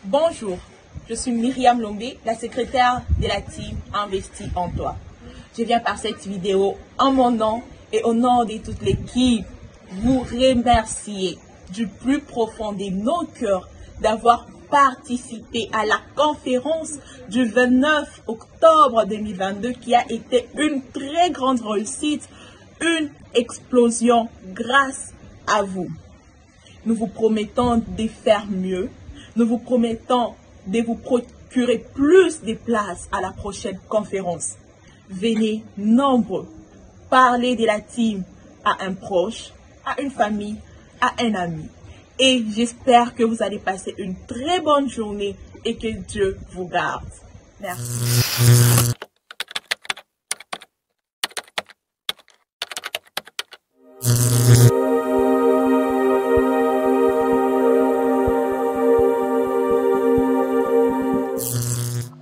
Bonjour, je suis Myriam Lombé, la secrétaire de la team Investis en toi. Je viens par cette vidéo en mon nom et au nom de toute l'équipe vous remercier du plus profond de nos cœurs d'avoir participé à la conférence du 29 octobre 2022 qui a été une très grande réussite, une explosion grâce à vous. Nous vous promettons de faire mieux. Nous vous promettons de vous procurer plus de places à la prochaine conférence. Venez nombreux. Parlez de la team à un proche, à une famille, à un ami. Et j'espère que vous allez passer une très bonne journée et que Dieu vous garde. Merci.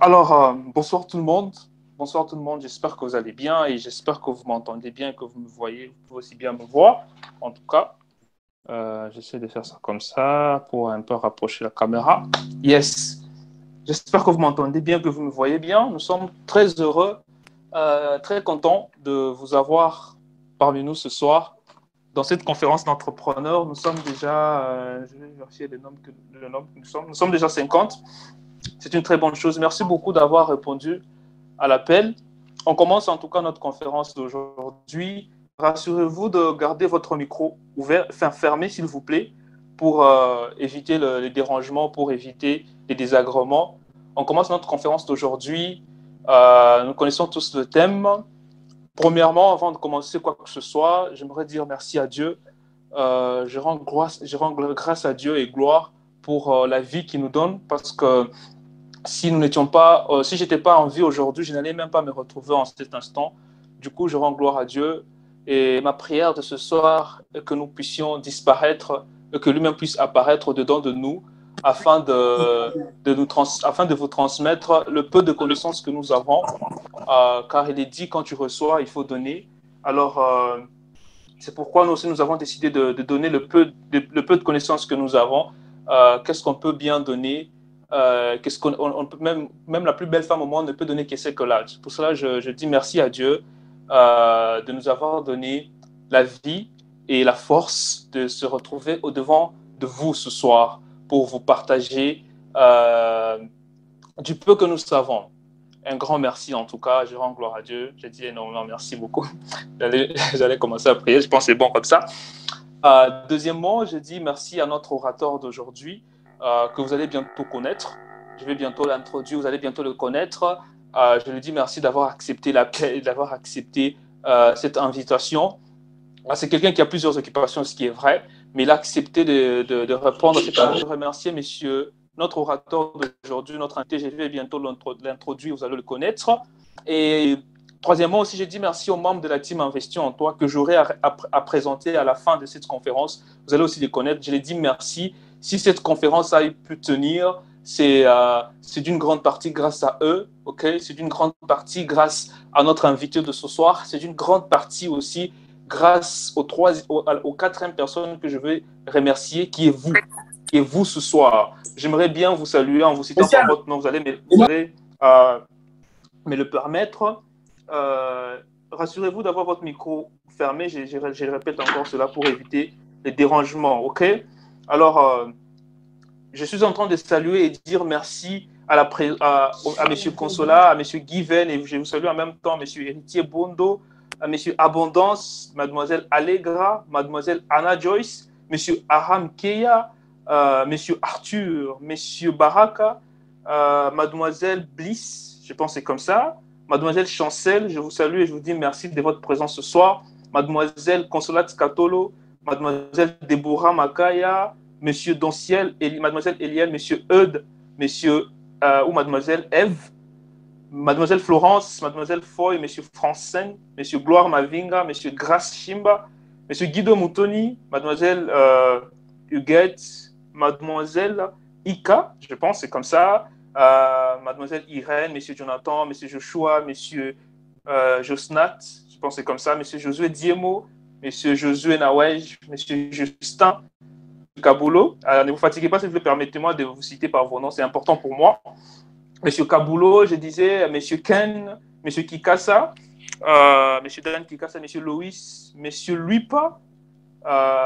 Alors, bonsoir tout le monde. Bonsoir tout le monde. J'espère que vous allez bien et j'espère que vous m'entendez bien, que vous me voyez. Vous pouvez aussi bien me voir. En tout cas, j'essaie de faire ça comme ça pour un peu rapprocher la caméra. Yes. J'espère que vous m'entendez bien, que vous me voyez bien. Nous sommes très heureux, très contents de vous avoir parmi nous ce soir dans cette conférence d'entrepreneurs. Nous sommes déjà, je vais vérifier le nombre que nous sommes. Nous sommes déjà 50. C'est une très bonne chose. Merci beaucoup d'avoir répondu à l'appel. On commence en tout cas notre conférence d'aujourd'hui. Rassurez-vous de garder votre micro ouvert, fermé s'il vous plaît, pour éviter les dérangements, pour éviter les désagréments. On commence notre conférence d'aujourd'hui. Nous connaissons tous le thème. Premièrement, avant de commencer quoi que ce soit, j'aimerais dire merci à Dieu. Je rends grâce à Dieu et gloire pour la vie qu'il nous donne, parce que si j'étais pas en vie aujourd'hui, je n'allais même pas me retrouver en cet instant. Du coup, je rends gloire à Dieu. Et ma prière de ce soir est que nous puissions disparaître, et que lui-même puisse apparaître au-dedans de nous, afin de vous transmettre le peu de connaissances que nous avons. Car il est dit, quand tu reçois, il faut donner. Alors, c'est pourquoi nous aussi, nous avons décidé de donner le peu de connaissances que nous avons. Qu'est-ce qu'on peut bien donner? Qu'est-ce qu'on peut, même la plus belle femme au monde ne peut donner que ce qu'elle a. Pour cela, je dis merci à Dieu de nous avoir donné la vie et la force de se retrouver au-devant de vous ce soir pour vous partager du peu que nous savons. Un grand merci en tout cas, je rends gloire à Dieu. J'ai dit énormément merci beaucoup. J'allais commencer à prier, je pense que c'est bon comme ça. Deuxièmement, je dis merci à notre orateur d'aujourd'hui que vous allez bientôt connaître. Je vais bientôt l'introduire, vous allez bientôt le connaître. Je lui dis merci d'avoir accepté cette invitation. C'est quelqu'un qui a plusieurs occupations, ce qui est vrai, mais il a accepté de répondre à cette invitation. Je remercie notre orateur d'aujourd'hui, notre invité. Je vais bientôt l'introduire, vous allez le connaître. Et troisièmement aussi, je dis merci aux membres de la team Investis en toi que j'aurai à présenter à la fin de cette conférence. Vous allez aussi les connaître. Je les dis merci. Si cette conférence a pu tenir, c'est d'une grande partie grâce à eux. Okay? C'est d'une grande partie grâce à notre invité de ce soir. C'est d'une grande partie aussi grâce aux quatrième personne que je veux remercier, qui est vous ce soir. J'aimerais bien vous saluer en vous citant par votre nom. Vous allez me le permettre. Rassurez-vous d'avoir votre micro fermé. Je répète encore cela pour éviter les dérangements. OK? Alors, je suis en train de saluer et dire merci à M. Consola, à M. Given, et je vous salue en même temps M. Héritier Bondo, à M. Abondance, Mademoiselle Allegra, Mademoiselle Anna Joyce, M. Aram Keya, M. Arthur, M. Baraka, Mademoiselle Bliss, je pense que c'est comme ça, Mademoiselle Chancel, je vous salue et je vous dis merci de votre présence ce soir, Mademoiselle Consolat Scatolo, Mademoiselle Deborah Makaya, Monsieur Donciel, Mademoiselle Eliane, Monsieur Eudes, ou Mademoiselle Eve, Mademoiselle Florence, Mademoiselle Foy, Monsieur Francine, Monsieur Gloire Mavinga, Monsieur Grace Chimba, Monsieur Guido Moutoni, Mademoiselle Huguette, Mademoiselle Ika, je pense, c'est comme ça, Mademoiselle Irène, Monsieur Jonathan, Monsieur Joshua, Monsieur Josnat, je pense c'est comme ça, Monsieur Josué Diemo, Monsieur Josué Nawej, Monsieur Justin, Kaboulo. Ne vous fatiguez pas, s'il vous plaît, permettez-moi de vous citer par vos noms, c'est important pour moi. Monsieur Kaboulo, je disais, Monsieur Ken, Monsieur Kikassa, Monsieur Dan Kikassa, Monsieur Loïs, Monsieur Luipa,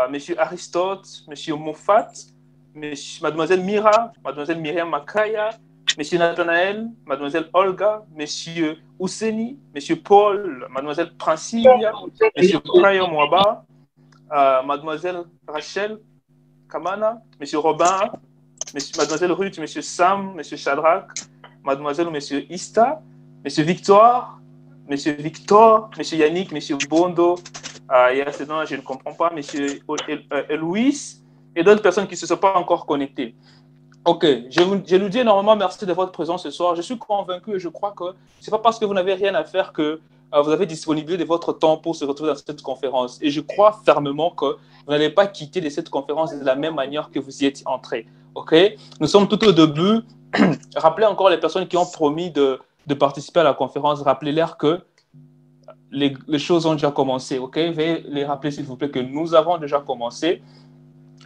Monsieur Aristote, Monsieur Moffat, Mademoiselle Mira, Mademoiselle Myriam Makaya, Monsieur Nathanaël, Mademoiselle Olga, Monsieur Ouseni, Monsieur Paul, Mademoiselle Principia, Monsieur Prayo Mwaba, Mademoiselle Rachel Kamana, Monsieur Robin, Mademoiselle Ruth, Monsieur Sam, Monsieur Shadrach, Mademoiselle ou Monsieur Ista, Monsieur Victor, Monsieur Yannick, Monsieur Bondo, il y a ces noms, je ne comprends pas, Monsieur Louis, et d'autres personnes qui ne se sont pas encore connectées. Ok, je vous dis énormément merci de votre présence ce soir. Je suis convaincu et je crois que ce n'est pas parce que vous n'avez rien à faire que vous avez disponible de votre temps pour se retrouver dans cette conférence. Et je crois fermement que vous n'allez pas quitter de cette conférence de la même manière que vous y êtes entré. Ok, nous sommes tout au début. Rappelez encore les personnes qui ont promis de participer à la conférence. Rappelez-leur que les choses ont déjà commencé. Ok, veuillez les rappeler s'il vous plaît que nous avons déjà commencé.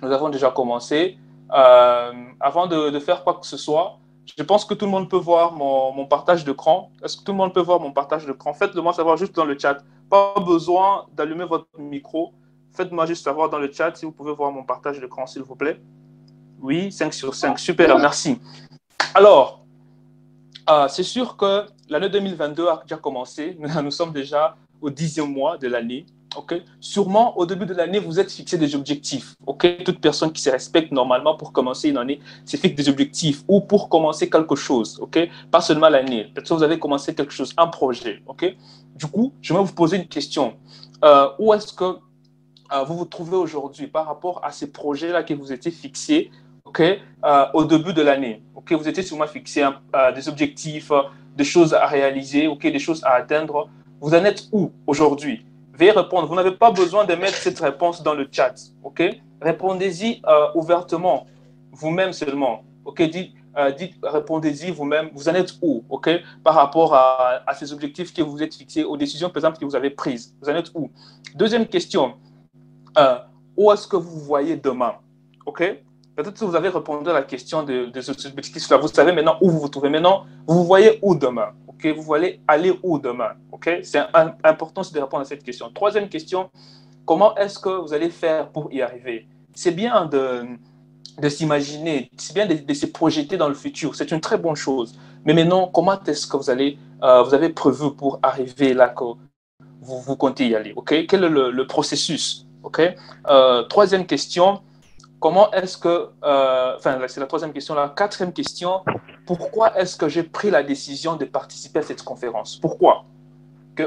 Nous avons déjà commencé. Avant de faire quoi que ce soit, je pense que tout le monde peut voir mon partage d'écran. Est-ce que tout le monde peut voir mon partage d'écran? Faites-le-moi savoir juste dans le chat. Pas besoin d'allumer votre micro. Faites-moi juste savoir dans le chat si vous pouvez voir mon partage d'écran, s'il vous plaît. Oui, 5 sur 5. Super, merci. Alors, c'est sûr que l'année 2022 a déjà commencé. Nous sommes déjà au 10e mois de l'année. Okay. Sûrement, au début de l'année, vous êtes fixé des objectifs. Okay. Toute personne qui se respecte normalement pour commencer une année se fixe des objectifs ou pour commencer quelque chose. Okay. Pas seulement l'année. Peut-être que vous avez commencé quelque chose, un projet. Okay. Du coup, je vais vous poser une question. Où est-ce que vous vous trouvez aujourd'hui par rapport à ces projets-là que vous étiez fixés au début de l'année? Vous étiez sûrement fixé des objectifs, des choses à réaliser, des choses à atteindre. Vous en êtes où aujourd'hui? Veuillez répondre. Vous n'avez pas besoin de mettre cette réponse dans le chat. Répondez-y ouvertement, vous-même seulement. Répondez-y vous-même. Vous en êtes où par rapport à ces objectifs que vous êtes fixés, aux décisions, par exemple, que vous avez prises. Vous en êtes où? Deuxième question. Où est-ce que vous voyez demain? Peut-être que vous avez répondu à la question de ces objectifs-là. Vous savez maintenant où vous vous trouvez. Maintenant, vous voyez où demain? Vous voulez aller où demain? C'est important de répondre à cette question. Troisième question, comment est-ce que vous allez faire pour y arriver? C'est bien de s'imaginer, c'est bien de se projeter dans le futur. C'est une très bonne chose. Mais maintenant, comment est-ce que vous avez prévu pour arriver là que vous comptez y aller? Quel est le processus? Troisième question, comment est-ce que, c'est la troisième question. La quatrième question, pourquoi est-ce que j'ai pris la décision de participer à cette conférence? Pourquoi?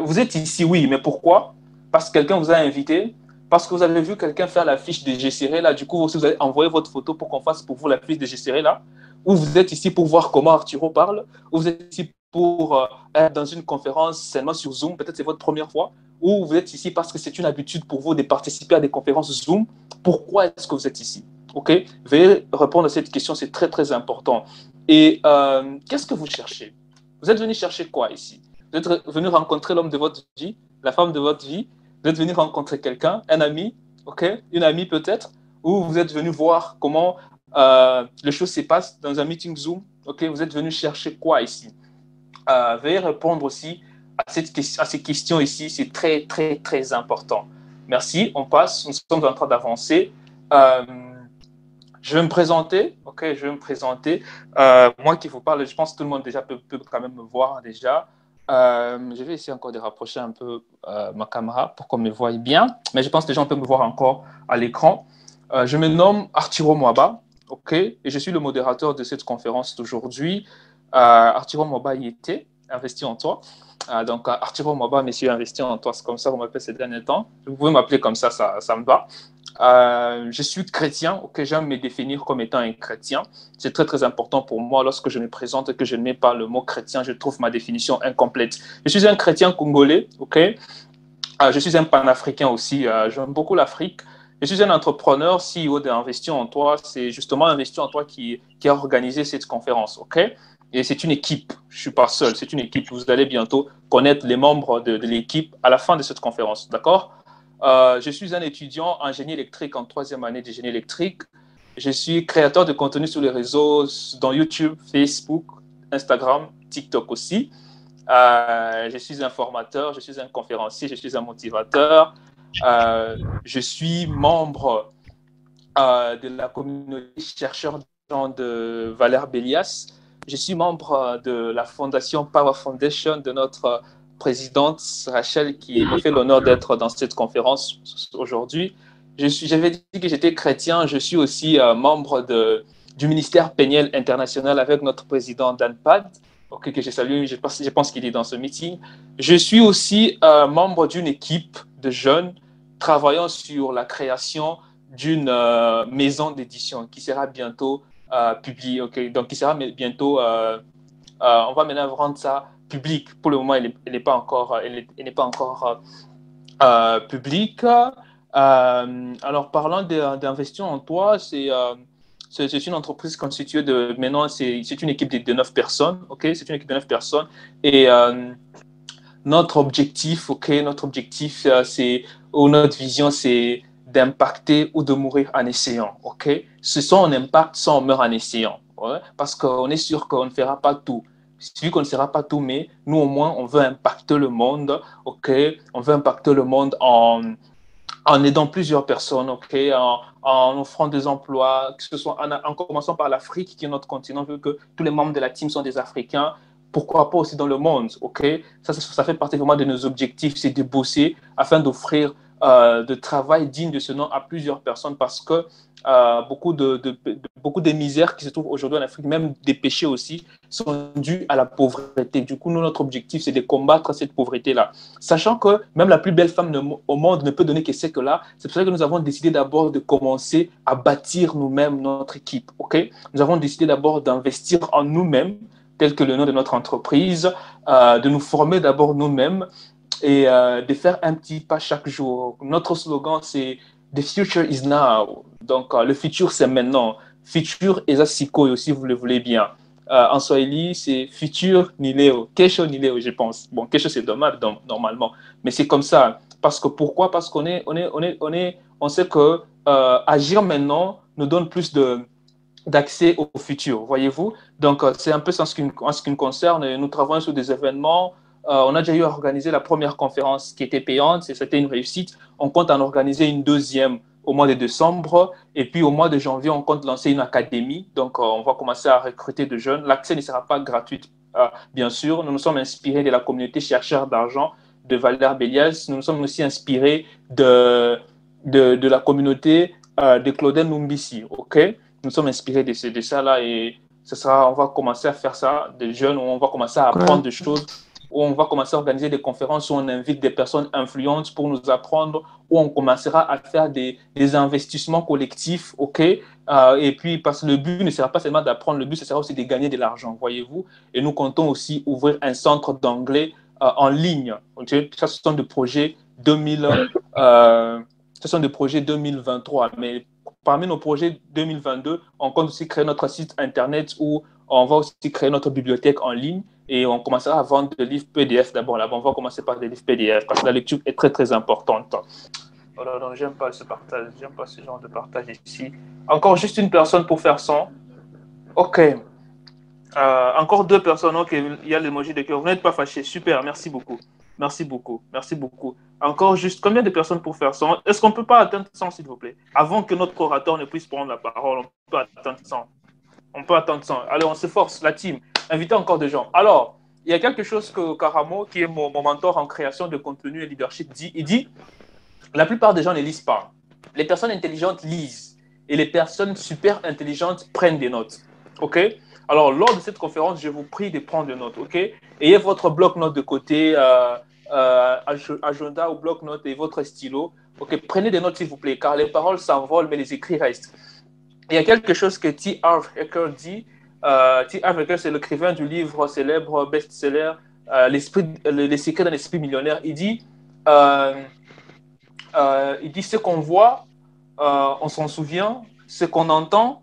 Vous êtes ici, oui, mais pourquoi? Parce que quelqu'un vous a invité, parce que vous avez vu quelqu'un faire la fiche de GCRE là, du coup, vous allez envoyer votre photo pour qu'on fasse pour vous la fiche de GCRE là, ou vous êtes ici pour voir comment Arturo parle, ou vous êtes ici pour être dans une conférence seulement sur Zoom, peut-être c'est votre première fois, ou vous êtes ici parce que c'est une habitude pour vous de participer à des conférences Zoom. Pourquoi est-ce que vous êtes ici? Veuillez répondre à cette question, c'est très, très important. Et qu'est-ce que vous cherchez? Vous êtes venu chercher quoi ici? Vous êtes venu rencontrer l'homme de votre vie, la femme de votre vie? Vous êtes venu rencontrer quelqu'un, un ami, une amie peut-être? Ou vous êtes venu voir comment les choses se passent dans un meeting Zoom? Vous êtes venu chercher quoi ici? Veuillez répondre aussi à ces questions ici, c'est très, très, très important. Merci, on passe, nous sommes en train d'avancer. Je vais me présenter, je vais me présenter. Moi qui vous parle, je pense que tout le monde déjà peut quand même me voir déjà. Je vais essayer encore de rapprocher un peu ma caméra pour qu'on me voie bien, mais je pense que les gens peuvent me voir encore à l'écran. Je me nomme Arturo Mwaba, et je suis le modérateur de cette conférence d'aujourd'hui. Arturo Mwaba y était, investi en toi. Donc, Arturo Mwaba, monsieur investi en toi, c'est comme ça qu'on m'appelle ces derniers temps. Vous pouvez m'appeler comme ça, ça me va. Je suis chrétien, j'aime me définir comme étant un chrétien. C'est très, très important pour moi lorsque je me présente et que je ne mets pas le mot chrétien, je trouve ma définition incomplète. Je suis un chrétien congolais, je suis un panafricain aussi, j'aime beaucoup l'Afrique. Je suis un entrepreneur, CEO d'Investir en toi. C'est justement Investir en toi qui a organisé cette conférence, Et c'est une équipe, je ne suis pas seul, c'est une équipe. Vous allez bientôt connaître les membres de l'équipe à la fin de cette conférence, d'accord? Je suis un étudiant en génie électrique en 3e année de génie électrique. Je suis créateur de contenu sur les réseaux, dans YouTube, Facebook, Instagram, TikTok aussi. Je suis un formateur, je suis un conférencier, je suis un motivateur. Je suis membre de la communauté chercheur de Valère Bélias. Je suis membre de la fondation Power Foundation de notre présidente Rachel qui me fait l'honneur d'être dans cette conférence aujourd'hui. J'avais dit que j'étais chrétien, je suis aussi membre du ministère Péniel International avec notre président Dan Pad, que je salue, je pense qu'il est dans ce meeting. Je suis aussi membre d'une équipe de jeunes travaillant sur la création d'une maison d'édition qui sera bientôt publiée. Donc, qui sera bientôt, on va maintenant rendre ça public. Pour le moment, elle n'est pas encore, publique. Alors, parlant d'investir en toi, c'est une entreprise constituée de, maintenant, c'est une équipe de 9 personnes, c'est une équipe de 9 personnes, et notre objectif, c'est, ou notre vision, c'est d'impacter ou de mourir en essayant, C'est soit on impacte, soit on meurt en essayant, parce qu'on est sûr qu'on ne fera pas tout. Vu qu'on ne fera pas tout, mais nous, au moins, on veut impacter le monde, On veut impacter le monde en aidant plusieurs personnes, en offrant des emplois, que ce soit en commençant par l'Afrique, qui est notre continent, vu que tous les membres de la team sont des Africains. Pourquoi pas aussi dans le monde, Ça fait partie vraiment de nos objectifs, c'est de bosser afin d'offrir de travail digne de ce nom à plusieurs personnes, parce que beaucoup des misères qui se trouvent aujourd'hui en Afrique, même des péchés aussi, sont dus à la pauvreté. Du coup, notre objectif, c'est de combattre cette pauvreté-là. Sachant que même la plus belle femme au monde ne peut donner que ce que là, c'est pour ça que nous avons décidé d'abord de commencer à bâtir nous-mêmes notre équipe. Nous avons décidé d'abord d'investir en nous-mêmes, tel que le nom de notre entreprise, de nous former d'abord nous-mêmes et de faire un petit pas chaque jour. Notre slogan, c'est « The future is now ». Donc, le futur, c'est maintenant. Futur est Sikoyo, si vous le voulez bien. En Swahili, c'est futur ni Léo. Kesho ni Léo, je pense. Bon, Kesho, c'est dommage, normalement. Mais c'est comme ça. Parce que pourquoi? Parce qu'on on sait que agir maintenant nous donne plus d'accès au futur, voyez-vous. Donc, c'est un peu en ce qui nous concerne. Nous travaillons sur des événements. On a déjà eu à organiser la première conférence qui était payante, c'était une réussite. On compte en organiser une deuxième au mois de décembre. Et puis, au mois de janvier, on compte lancer une académie. Donc, on va commencer à recruter de jeunes. L'accès ne sera pas gratuit, bien sûr. Nous nous sommes inspirés de la communauté chercheurs d'argent de Valère Bélias. Nous nous sommes aussi inspirés de la communauté de Claudel Numbisi, Nous sommes inspirés de ça là, et on va commencer à faire ça, des jeunes, où on va commencer à apprendre des choses, où on va commencer à organiser des conférences où on invite des personnes influentes pour nous apprendre, où on commencera à faire des investissements collectifs, et puis, parce que le but ne sera pas seulement d'apprendre, le but, ce sera aussi de gagner de l'argent, voyez-vous. Et nous comptons aussi ouvrir un centre d'anglais en ligne. Ça, ce sont des projets 2023, mais parmi nos projets 2022, on compte aussi créer notre site internet où on va aussi créer notre bibliothèque en ligne et on commencera à vendre des livres PDF d'abord. Là, on va commencer par des livres PDF parce que la lecture est très, très importante. Oh là là, j'aime pas ce partage, j'aime pas ce genre de partage ici. Encore juste une personne pour faire 100. OK. Encore 2 personnes. OK, il y a l'emoji de cœur. Vous n'êtes pas fâchés. Super, merci beaucoup. Merci beaucoup, merci beaucoup. Encore juste, combien de personnes pour faire 100? Est-ce qu'on ne peut pas atteindre 100, s'il vous plaît? Avant que notre orateur ne puisse prendre la parole, on peut atteindre 100. On peut atteindre 100. Allez, on s'efforce, la team. Invitez encore des gens. Alors, il y a quelque chose que Karamo, qui est mon mentor en création de contenu et leadership, dit. Il dit, la plupart des gens ne lisent pas. Les personnes intelligentes lisent. Et les personnes super intelligentes prennent des notes. Alors, lors de cette conférence, je vous prie de prendre des notes. Ayez votre bloc-notes de côté, agenda ou bloc-notes et votre stylo. Prenez des notes, s'il vous plaît, car les paroles s'envolent, mais les écrits restent. Il y a quelque chose que T. Harv Eker dit. T. Harv Eker, c'est l'écrivain du livre célèbre, best-seller, Les secrets d'un esprit millionnaire. Il dit ce qu'on voit, on s'en souvient, ce qu'on entend,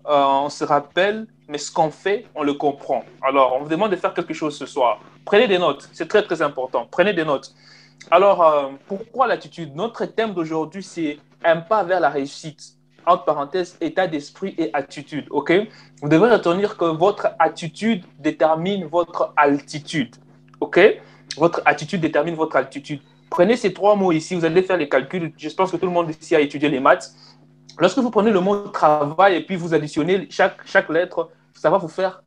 on se rappelle, mais ce qu'on fait, on le comprend. Alors, on vous demande de faire quelque chose ce soir. Prenez des notes, c'est très, très important. Prenez des notes. Alors, pourquoi l'attitude? Notre thème d'aujourd'hui, c'est un pas vers la réussite. entre parenthèses, état d'esprit et attitude, ok? Vous devez retenir que votre attitude détermine votre altitude, ok? Votre attitude détermine votre altitude. Prenez ces 3 mots ici, vous allez faire les calculs. Je pense que tout le monde ici a étudié les maths. Lorsque vous prenez le mot travail et puis vous additionnez chaque lettre, ça va vous faire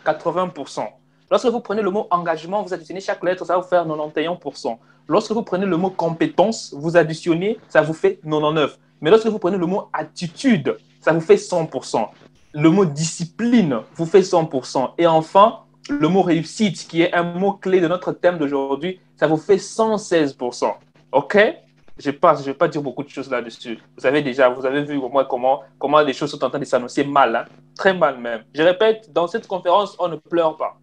80%. Lorsque vous prenez le mot engagement, vous additionnez chaque lettre, ça va vous faire 91%. Lorsque vous prenez le mot compétence, vous additionnez, ça vous fait 99%. Mais lorsque vous prenez le mot attitude, ça vous fait 100%. Le mot discipline vous fait 100%. Et enfin, le mot réussite, qui est un mot clé de notre thème d'aujourd'hui, ça vous fait 116%. OK? Je ne vais pas dire beaucoup de choses là-dessus. Vous avez vu au moins comment les choses sont en train de s'annoncer mal, hein? Très mal même. Je répète, dans cette conférence, on ne pleure pas.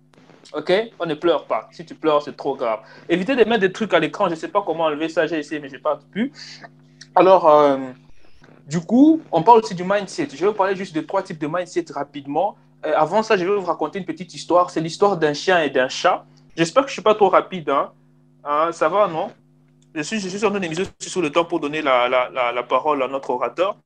OK? On ne pleure pas. Si tu pleures, c'est trop grave. Évitez de mettre des trucs à l'écran. Je ne sais pas comment enlever ça. J'ai essayé, mais je n'ai pas pu. Alors, du coup, on parle aussi du mindset. Je vais vous parler juste de 3 types de mindset rapidement. Avant ça, je vais vous raconter une petite histoire. C'est l'histoire d'un chien et d'un chat. J'espère que je ne suis pas trop rapide. Hein? Ça va, non? Je suis sur une émission sur le temps pour donner la parole à notre orateur.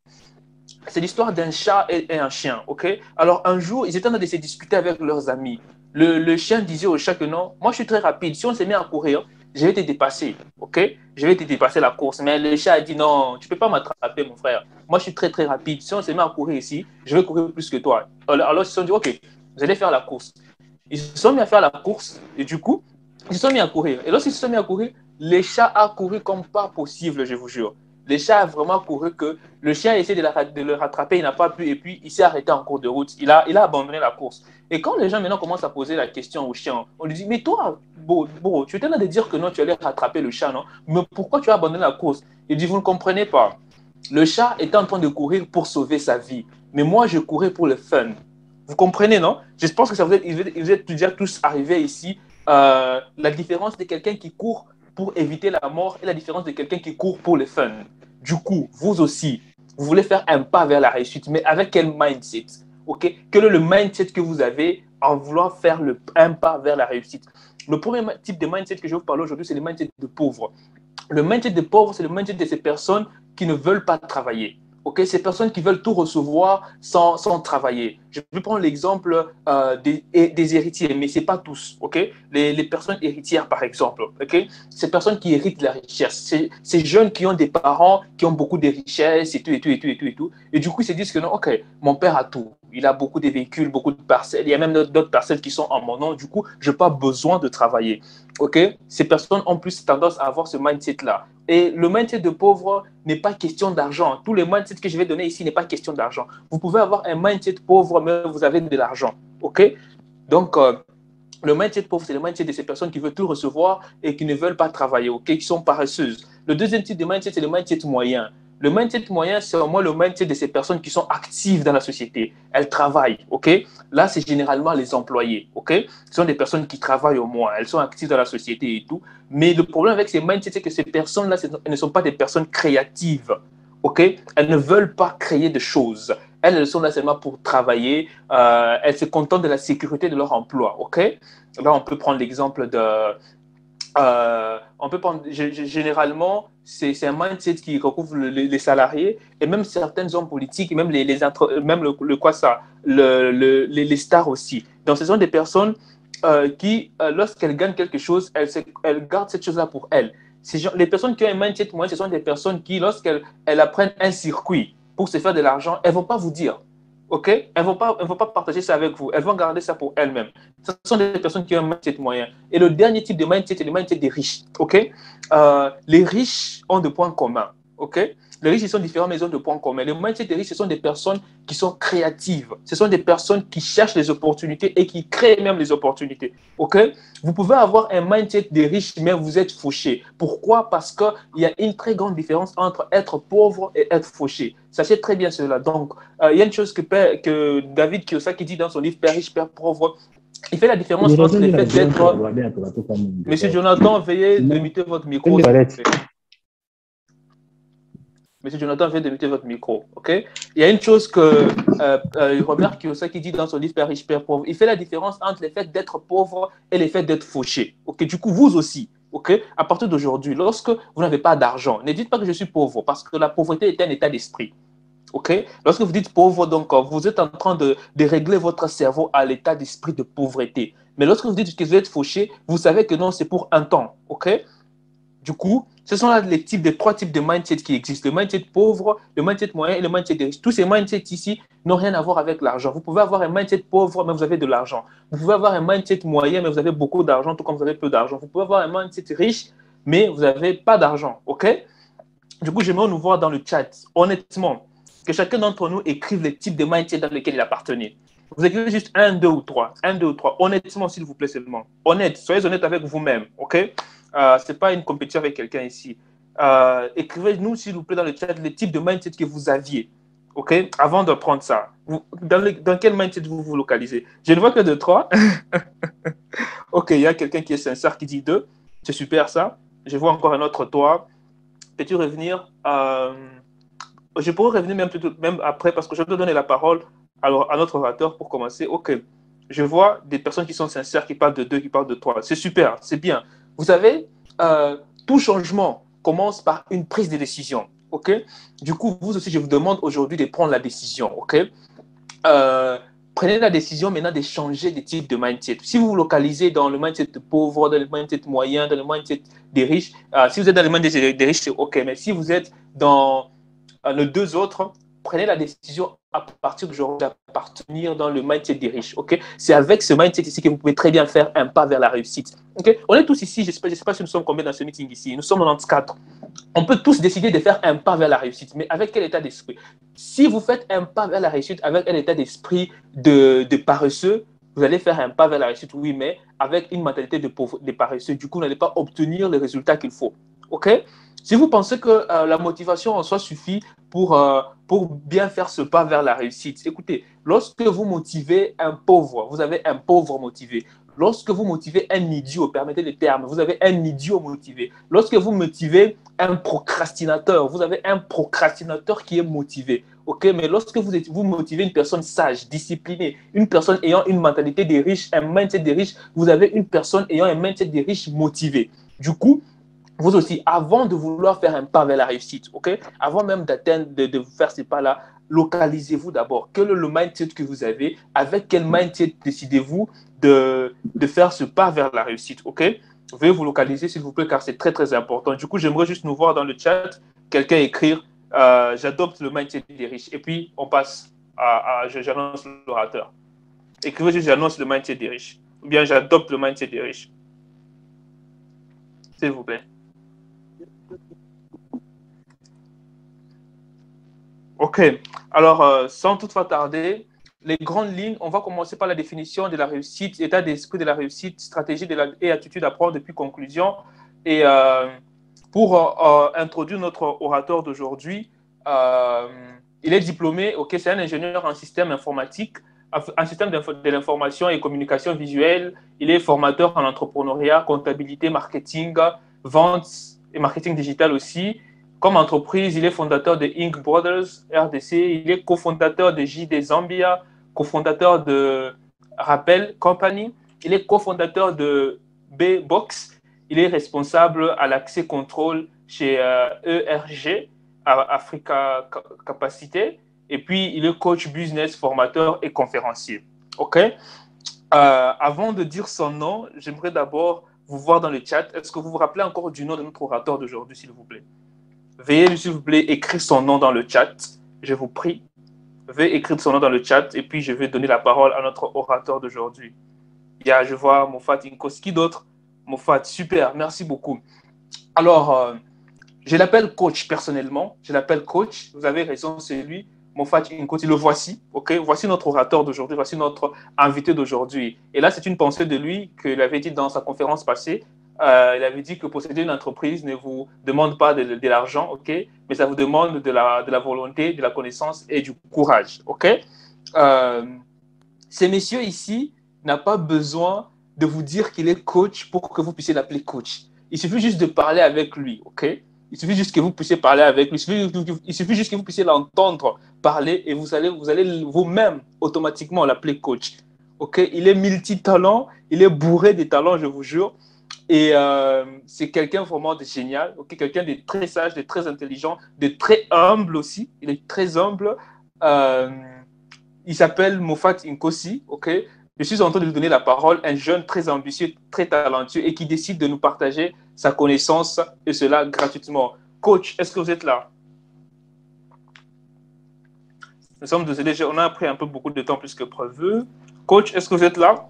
C'est l'histoire d'un chat et un chien, ok? Alors, un jour, ils étaient en train de se discuter avec leurs amis. Le chien disait au chat que non, moi, je suis très rapide. Si on se met à courir, je vais te dépasser, ok? Je vais te dépasser la course. Mais le chat a dit non, tu ne peux pas m'attraper, mon frère. Moi, je suis très, très rapide. Si on se met à courir ici, je vais courir plus que toi. Alors, ils se sont dit, ok, vous allez faire la course. Ils se sont mis à faire la course et du coup, ils se sont mis à courir. Et lorsqu'ils se sont mis à courir, le chat a couru comme pas possible, je vous jure. Le chat a vraiment couru que le chien a essayé de le rattraper, il n'a pas pu, et puis il s'est arrêté en cours de route. Il a abandonné la course. Et quand les gens maintenant commencent à poser la question au chien, on lui dit, mais toi, Bo, tu étais en train de dire que non, tu allais rattraper le chat, non? Mais pourquoi tu as abandonné la course? Il dit, vous ne comprenez pas. Le chat était en train de courir pour sauver sa vie. Mais moi, je courais pour le fun. Vous comprenez, non? Je pense que ça vous êtes déjà tous arrivés ici. La différence de quelqu'un qui court pour éviter la mort et la différence de quelqu'un qui court pour le fun. Du coup, vous aussi, vous voulez faire un pas vers la réussite, mais avec quel mindset? Okay? Quel est le mindset que vous avez en voulant faire un pas vers la réussite? Le premier type de mindset que je vais vous parler aujourd'hui, c'est le mindset de pauvre. Le mindset de pauvre, c'est le mindset de ces personnes qui ne veulent pas travailler. Okay? Ces personnes qui veulent tout recevoir sans travailler. Je vais prendre l'exemple des héritiers, mais ce n'est pas tous. Okay? Les personnes héritières, par exemple. Okay? Ces personnes qui héritent de la richesse. Ces jeunes qui ont des parents qui ont beaucoup de richesses et tout, et tout, et tout, et tout, et tout. Et du coup, ils se disent que non, ok, mon père a tout. Il a beaucoup de véhicules, beaucoup de parcelles. Il y a même d'autres parcelles qui sont en mon nom. Du coup, je n'ai pas besoin de travailler. Okay? Ces personnes ont plus tendance à avoir ce mindset-là. Et le mindset de pauvre n'est pas question d'argent. Tous les mindsets que je vais donner ici n'est pas question d'argent. Vous pouvez avoir un mindset pauvre, mais vous avez de l'argent. OK? Donc, le mindset pauvre, c'est le mindset de ces personnes qui veulent tout recevoir et qui ne veulent pas travailler, OK? Qui sont paresseuses. Le deuxième type de mindset, c'est le mindset moyen. Le mindset moyen, c'est au moins le mindset de ces personnes qui sont actives dans la société. Elles travaillent, OK? Là, c'est généralement les employés, OK? Ce sont des personnes qui travaillent au moins. Elles sont actives dans la société et tout. Mais le problème avec ces mindsets, c'est que ces personnes-là, elles ne sont pas des personnes créatives, OK? Elles ne veulent pas créer de choses. Elles sont là seulement pour travailler. Elles se contentent de la sécurité de leur emploi, OK? Là, on peut prendre l'exemple de... on peut prendre, généralement, c'est un mindset qui recouvre les salariés et même certains hommes politiques, et même même les stars aussi. Donc, ce sont des personnes qui, lorsqu'elles gagnent quelque chose, elles gardent cette chose-là pour elles. Les personnes qui ont un mindset moyen, ce sont des personnes qui, lorsqu'elles apprennent un circuit pour se faire de l'argent, elles ne vont pas vous dire. OK? Elles ne vont pas partager ça avec vous. Elles vont garder ça pour elles-mêmes. Ce sont des personnes qui ont un mindset moyen. Et le dernier type de mindset, c'est le mindset des riches. OK? Les riches ont des points communs. OK? Les riches, ils sont différents, mais ils ont des points communs. Le mindset des riches, ce sont des personnes qui sont créatives. Ce sont des personnes qui cherchent les opportunités et qui créent même les opportunités. OK? Vous pouvez avoir un mindset des riches, mais vous êtes fauché. Pourquoi? Parce qu'il y a une très grande différence entre être pauvre et être fauché. Sachez très bien cela. Donc, il y a une chose que David Kiyosaki dit dans son livre Père riche, Père pauvre. Il fait la différence entre le fait d'être... Monsieur Jonathan, veuillez limiter votre micro. Monsieur Jonathan, veuillez limiter votre micro. OK? Il y a une chose que Robert Kiyosaki dit dans son livre Père riche, Père pauvre. Il fait la différence entre le fait d'être pauvre et le fait d'être fauché. OK? Du coup, vous aussi. OK? À partir d'aujourd'hui, lorsque vous n'avez pas d'argent, ne dites pas que je suis pauvre parce que la pauvreté est un état d'esprit. OK? Lorsque vous dites pauvre, donc, vous êtes en train de régler votre cerveau à l'état d'esprit de pauvreté. Mais lorsque vous dites que vous êtes fauché, vous savez que non, c'est pour un temps. OK? Du coup, ce sont là les trois types de mindset qui existent. Le mindset pauvre, le mindset moyen et le mindset riche. Tous ces mindsets ici n'ont rien à voir avec l'argent. Vous pouvez avoir un mindset pauvre, mais vous avez de l'argent. Vous pouvez avoir un mindset moyen, mais vous avez beaucoup d'argent, tout comme vous avez peu d'argent. Vous pouvez avoir un mindset riche, mais vous n'avez pas d'argent. OK? Du coup, j'aimerais nous voir dans le chat, honnêtement, que chacun d'entre nous écrive les types de mindset dans lesquels il appartenait. Vous écrivez juste un, deux ou trois. Un, deux ou trois. Honnêtement, s'il vous plaît, seulement. Honnête. Soyez honnête avec vous-même. OK? Ce n'est pas une compétition avec quelqu'un ici. Écrivez-nous, s'il vous plaît, dans le chat, les types de mindset que vous aviez. OK? Avant de prendre ça. Dans quel mindset vous vous localisez? Je ne vois que deux, trois. OK, il y a quelqu'un qui est sincère qui dit deux. C'est super ça. Je vois encore un autre toi. Peux-tu revenir je pourrais revenir même après parce que je dois donner la parole à notre orateur pour commencer. OK, je vois des personnes qui sont sincères, qui parlent de deux, qui parlent de trois. C'est super, c'est bien. Vous savez, tout changement commence par une prise de décision. OK? Du coup, vous aussi, je vous demande aujourd'hui de prendre la décision. OK? Prenez la décision maintenant de changer de type de mindset. Si vous vous localisez dans le mindset de pauvre, dans le mindset moyen, dans le mindset des riches, si vous êtes dans le mindset des riches, c'est OK. Mais si vous êtes dans les deux autres, prenez la décision à partir d'aujourd'hui d'appartenir dans le mindset des riches. Okay? C'est avec ce mindset ici que vous pouvez très bien faire un pas vers la réussite. Okay? On est tous ici, je ne sais pas si nous sommes combien dans ce meeting ici. Nous sommes 94. On peut tous décider de faire un pas vers la réussite, mais avec quel état d'esprit? Si vous faites un pas vers la réussite avec un état d'esprit de paresseux, vous allez faire un pas vers la réussite, oui, mais avec une mentalité de paresseux. Du coup, vous n'allez pas obtenir le résultat qu'il faut. OK? Si vous pensez que la motivation en soi suffit pour bien faire ce pas vers la réussite, écoutez, lorsque vous motivez un pauvre, vous avez un pauvre motivé. Lorsque vous motivez un idiot, permettez le terme, vous avez un idiot motivé. Lorsque vous motivez un procrastinateur, vous avez un procrastinateur qui est motivé. OK, mais lorsque vous motivez une personne sage, disciplinée, une personne ayant une mentalité des riches, un mindset des riches, vous avez une personne ayant un mindset des riches motivé. Du coup, vous aussi, avant de vouloir faire un pas vers la réussite, OK, avant même d'atteindre, de faire ces pas-là, localisez-vous d'abord. Quel est le mindset que vous avez? Avec quel mindset décidez-vous de faire ce pas vers la réussite? OK? Veuillez vous localiser, s'il vous plaît, car c'est très, très important. Du coup, j'aimerais juste nous voir dans le chat, quelqu'un écrire j'adopte le mindset des riches. Et puis, on passe j'annonce l'orateur. Écrivez juste j'annonce le mindset des riches. Ou bien j'adopte le mindset des riches. S'il vous plaît. OK. Alors, sans toutefois tarder, les grandes lignes, on va commencer par la définition de la réussite, état d'esprit de la réussite, stratégie et attitude à prendre depuis conclusion. Et pour introduire notre orateur d'aujourd'hui, il est diplômé, OK, c'est un ingénieur en système informatique, en système de l'information et communication visuelle. Il est formateur en entrepreneuriat, comptabilité, marketing, vente et marketing digital aussi. Comme entreprise, il est fondateur de Inc. Brothers RDC, il est cofondateur de JD Zambia, cofondateur de Rappel Company, il est cofondateur de B-Box, il est responsable à l'accès contrôle chez ERG, Africa Capacité, et puis il est coach business, formateur et conférencier. OK? Avant de dire son nom, j'aimerais d'abord vous voir dans le chat. Est-ce que vous vous rappelez encore du nom de notre orateur d'aujourd'hui, s'il vous plaît? Veuillez, s'il vous plaît, écrire son nom dans le chat. Je vous prie. Veuillez écrire son nom dans le chat et puis je vais donner la parole à notre orateur d'aujourd'hui. Je vois Mofat Inkos. Qui d'autre? Mofat, super, merci beaucoup. Alors, je l'appelle coach personnellement. Je l'appelle coach. Vous avez raison, c'est lui. Mofat Inkos, le voici. OK? Voici notre orateur d'aujourd'hui. Voici notre invité d'aujourd'hui. Et là, c'est une pensée de lui qu'il avait dit dans sa conférence passée. Il avait dit que posséder une entreprise ne vous demande pas de l'argent, OK? Mais ça vous demande de la volonté, de la connaissance et du courage, OK? Ces messieurs ici n'ont pas besoin de vous dire qu'il est coach pour que vous puissiez l'appeler coach. Il suffit juste de parler avec lui, OK? Il suffit juste que vous puissiez parler avec lui. Il suffit juste que vous puissiez l'entendre parler et vous allez vous-même automatiquement l'appeler coach. OK? Il est multi-talent, il est bourré de talents, je vous jure. Et c'est quelqu'un vraiment de génial, okay? Quelqu'un de très sage, de très intelligent, de très humble aussi. Il est très humble. Il s'appelle Moffat Inkosi. Okay? Je suis en train de lui donner la parole, un jeune très ambitieux, très talentueux et qui décide de nous partager sa connaissance et cela gratuitement. Coach, est-ce que vous êtes là? Nous sommes désolés, on a pris un peu beaucoup de temps plus que prévu. Coach, est-ce que vous êtes là?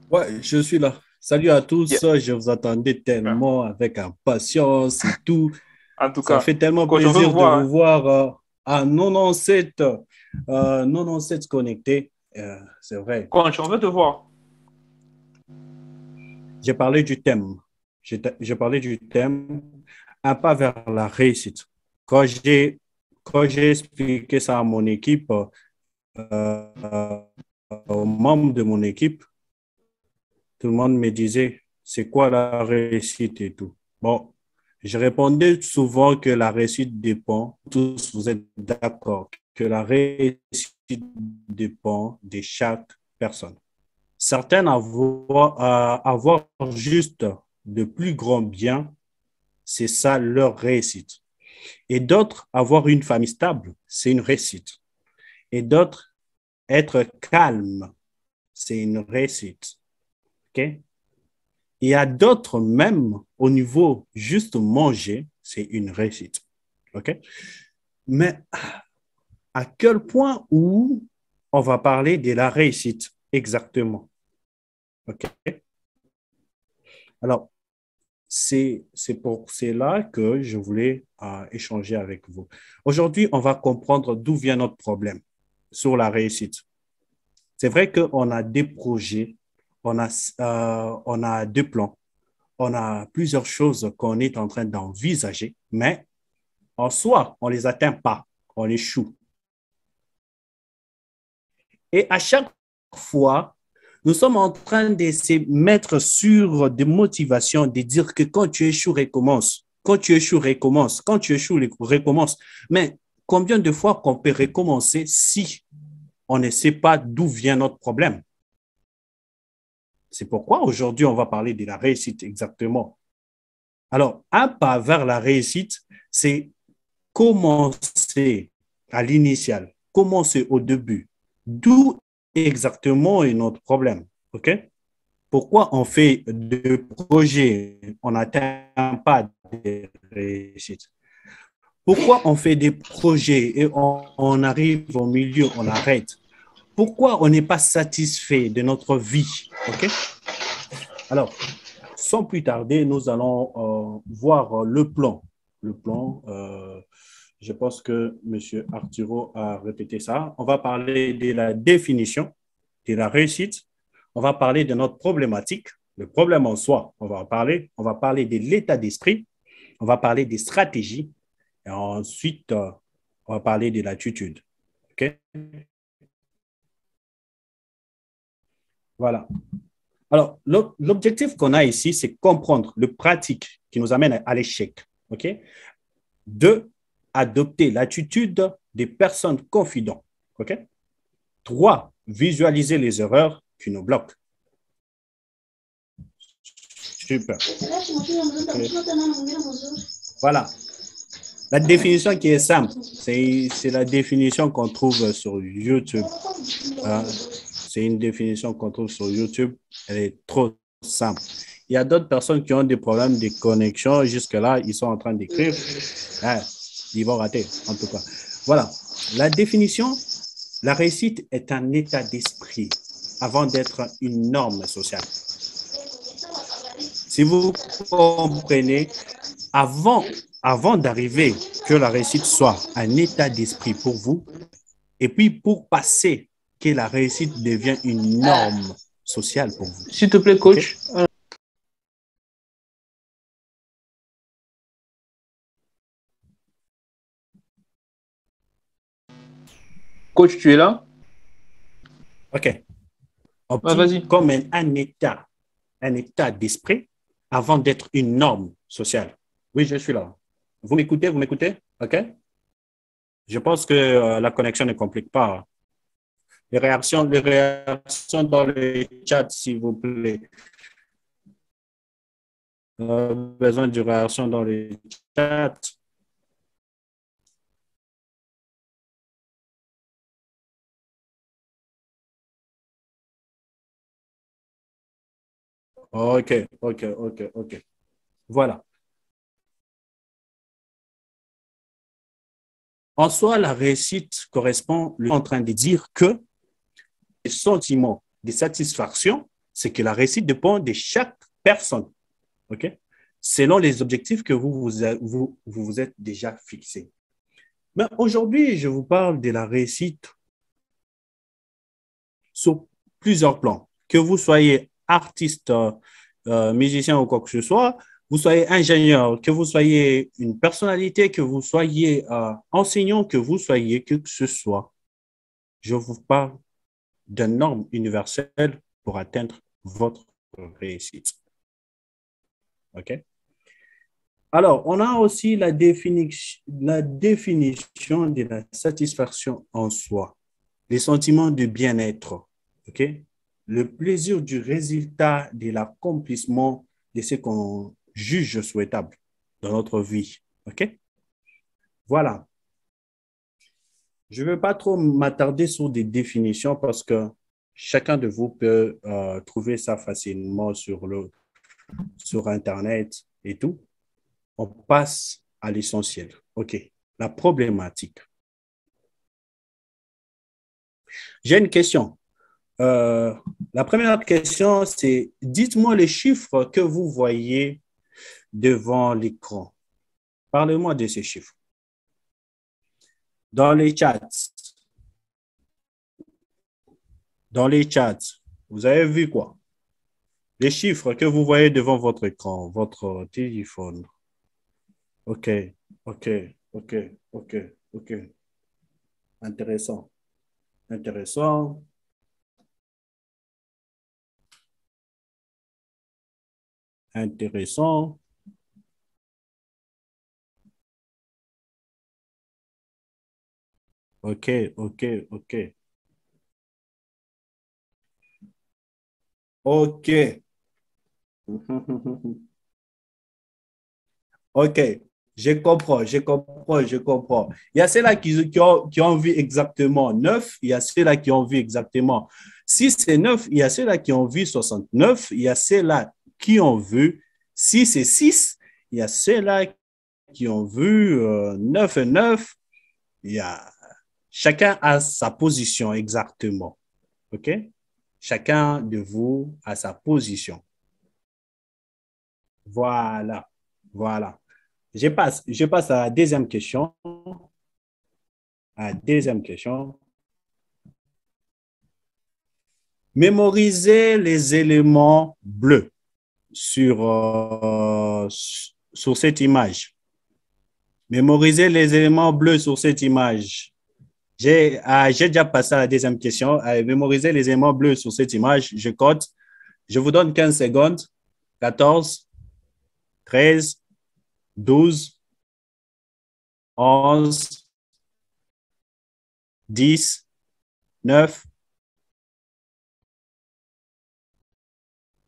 Ouais, je suis là. Salut à tous. Yeah. Je vous attendais tellement avec impatience et tout. En tout Ça cas, fait tellement coach, on veut plaisir vous de voir. vous voir à 97 connectés. C'est vrai. Coach, on veut te voir. J'ai parlé du thème. J'ai parlé du thème, un pas vers la réussite. Quand j'ai expliqué ça à mon équipe, aux membres de mon équipe, tout le monde me disait, c'est quoi la réussite et tout. Bon, je répondais souvent que la réussite dépend, tous vous êtes d'accord, que la réussite dépend de chaque personne. Certains avoir juste de plus grands biens, c'est ça leur réussite. Et d'autres, avoir une famille stable, c'est une réussite. Et d'autres, être calme, c'est une réussite. OK? Il y a d'autres, même au niveau juste manger, c'est une réussite. OK? Mais à quel point où on va parler de la réussite exactement? OK? Alors, c'est pour cela que je voulais échanger avec vous. Aujourd'hui, on va comprendre d'où vient notre problème sur la réussite. C'est vrai qu'on a des projets, on a des plans, on a plusieurs choses qu'on est en train d'envisager, mais en soi, on ne les atteint pas, on échoue. Et à chaque fois, nous sommes en train de se mettre sur des motivations, de dire que quand tu échoues, recommence. Quand tu échoues, recommence. Quand tu échoues, recommence. Mais combien de fois qu'on peut recommencer si on ne sait pas d'où vient notre problème? C'est pourquoi aujourd'hui, on va parler de la réussite exactement. Alors, un pas vers la réussite, c'est commencer à l'initial, commencer au début. D'où exactement est notre problème? OK? Pourquoi on fait des projets, on n'atteint pas de réussite? Pourquoi on fait des projets et on arrive au milieu, on arrête? Pourquoi on n'est pas satisfait de notre vie? OK? Alors, sans plus tarder, nous allons voir le plan. Le plan, je pense que M. Arturo a répété ça. On va parler de la définition de la réussite. On va parler de notre problématique, le problème en soi. On va parler de l'état d'esprit. On va parler des stratégies. Et ensuite, on va parler de l'attitude. OK? Voilà. Alors, l'objectif qu'on a ici, c'est comprendre le pratique qui nous amène à l'échec. OK? 2, adopter l'attitude des personnes confidentes. OK? 3, visualiser les erreurs qui nous bloquent. Super. Okay. Voilà. La définition qui est simple, c'est la définition qu'on trouve sur YouTube. C'est une définition qu'on trouve sur YouTube. Elle est trop simple. Il y a d'autres personnes qui ont des problèmes de connexion. Jusque-là, ils sont en train d'écrire. Ils vont rater, en tout cas. Voilà. La définition, la réussite est un état d'esprit avant d'être une norme sociale. Si vous comprenez, avant d'arriver que la réussite soit un état d'esprit pour vous, et puis pour passer que la réussite devient une norme sociale pour vous. S'il te plaît, coach. Okay. Coach, tu es là? OK. Vas-y. Comme un état d'esprit avant d'être une norme sociale. Oui, je suis là. Vous m'écoutez? Vous m'écoutez? OK? Je pense que la connexion ne complique pas. Les réactions dans le chat, s'il vous plaît. Besoin de réaction dans le chat. OK, OK, OK, OK. Voilà. En soi, la réussite correspond en train de dire que le sentiment de satisfaction, c'est que la réussite dépend de chaque personne, OK? Selon les objectifs que vous êtes déjà fixés. Mais aujourd'hui, je vous parle de la réussite sur plusieurs plans. Que vous soyez artiste, musicien ou quoi que ce soit, vous soyez ingénieur, que vous soyez une personnalité, que vous soyez enseignant, que vous soyez que ce soit. Je vous parle d'une norme universelle pour atteindre votre réussite. OK? Alors, on a aussi la définition de la satisfaction en soi, les sentiments de bien-être, OK? Le plaisir du résultat de l'accomplissement de ce qu'on juge souhaitable dans notre vie, OK? Voilà. Je ne veux pas trop m'attarder sur des définitions parce que chacun de vous peut trouver ça facilement sur Internet et tout. On passe à l'essentiel. OK. La problématique. J'ai une question. La première question, c'est dites-moi les chiffres que vous voyez devant l'écran. Parlez-moi de ces chiffres. Dans les chats. Dans les chats, vous avez vu quoi? Les chiffres que vous voyez devant votre écran, votre téléphone. OK, OK, OK, OK, OK. Intéressant, intéressant. Intéressant. OK, OK, OK. OK. OK. Je comprends, je comprends, je comprends. Il y a ceux-là qui ont vu exactement 9, il y a ceux-là qui ont vu exactement 6 et 9, il y a ceux-là qui ont vu 69, il y a ceux-là qui ont vu 6 et 6, il y a ceux-là qui ont vu 9 et 9. Il y a, chacun a sa position exactement. OK? Chacun de vous a sa position. Voilà. Voilà. Je passe à la deuxième question. À la deuxième question. Mémorisez les éléments bleus sur cette image. Mémorisez les éléments bleus sur cette image. J'ai déjà passé à la deuxième question. Mémoriser les éléments bleus sur cette image. Je code. Je vous donne 15 secondes. 14, 13, 12, 11, 10, 9,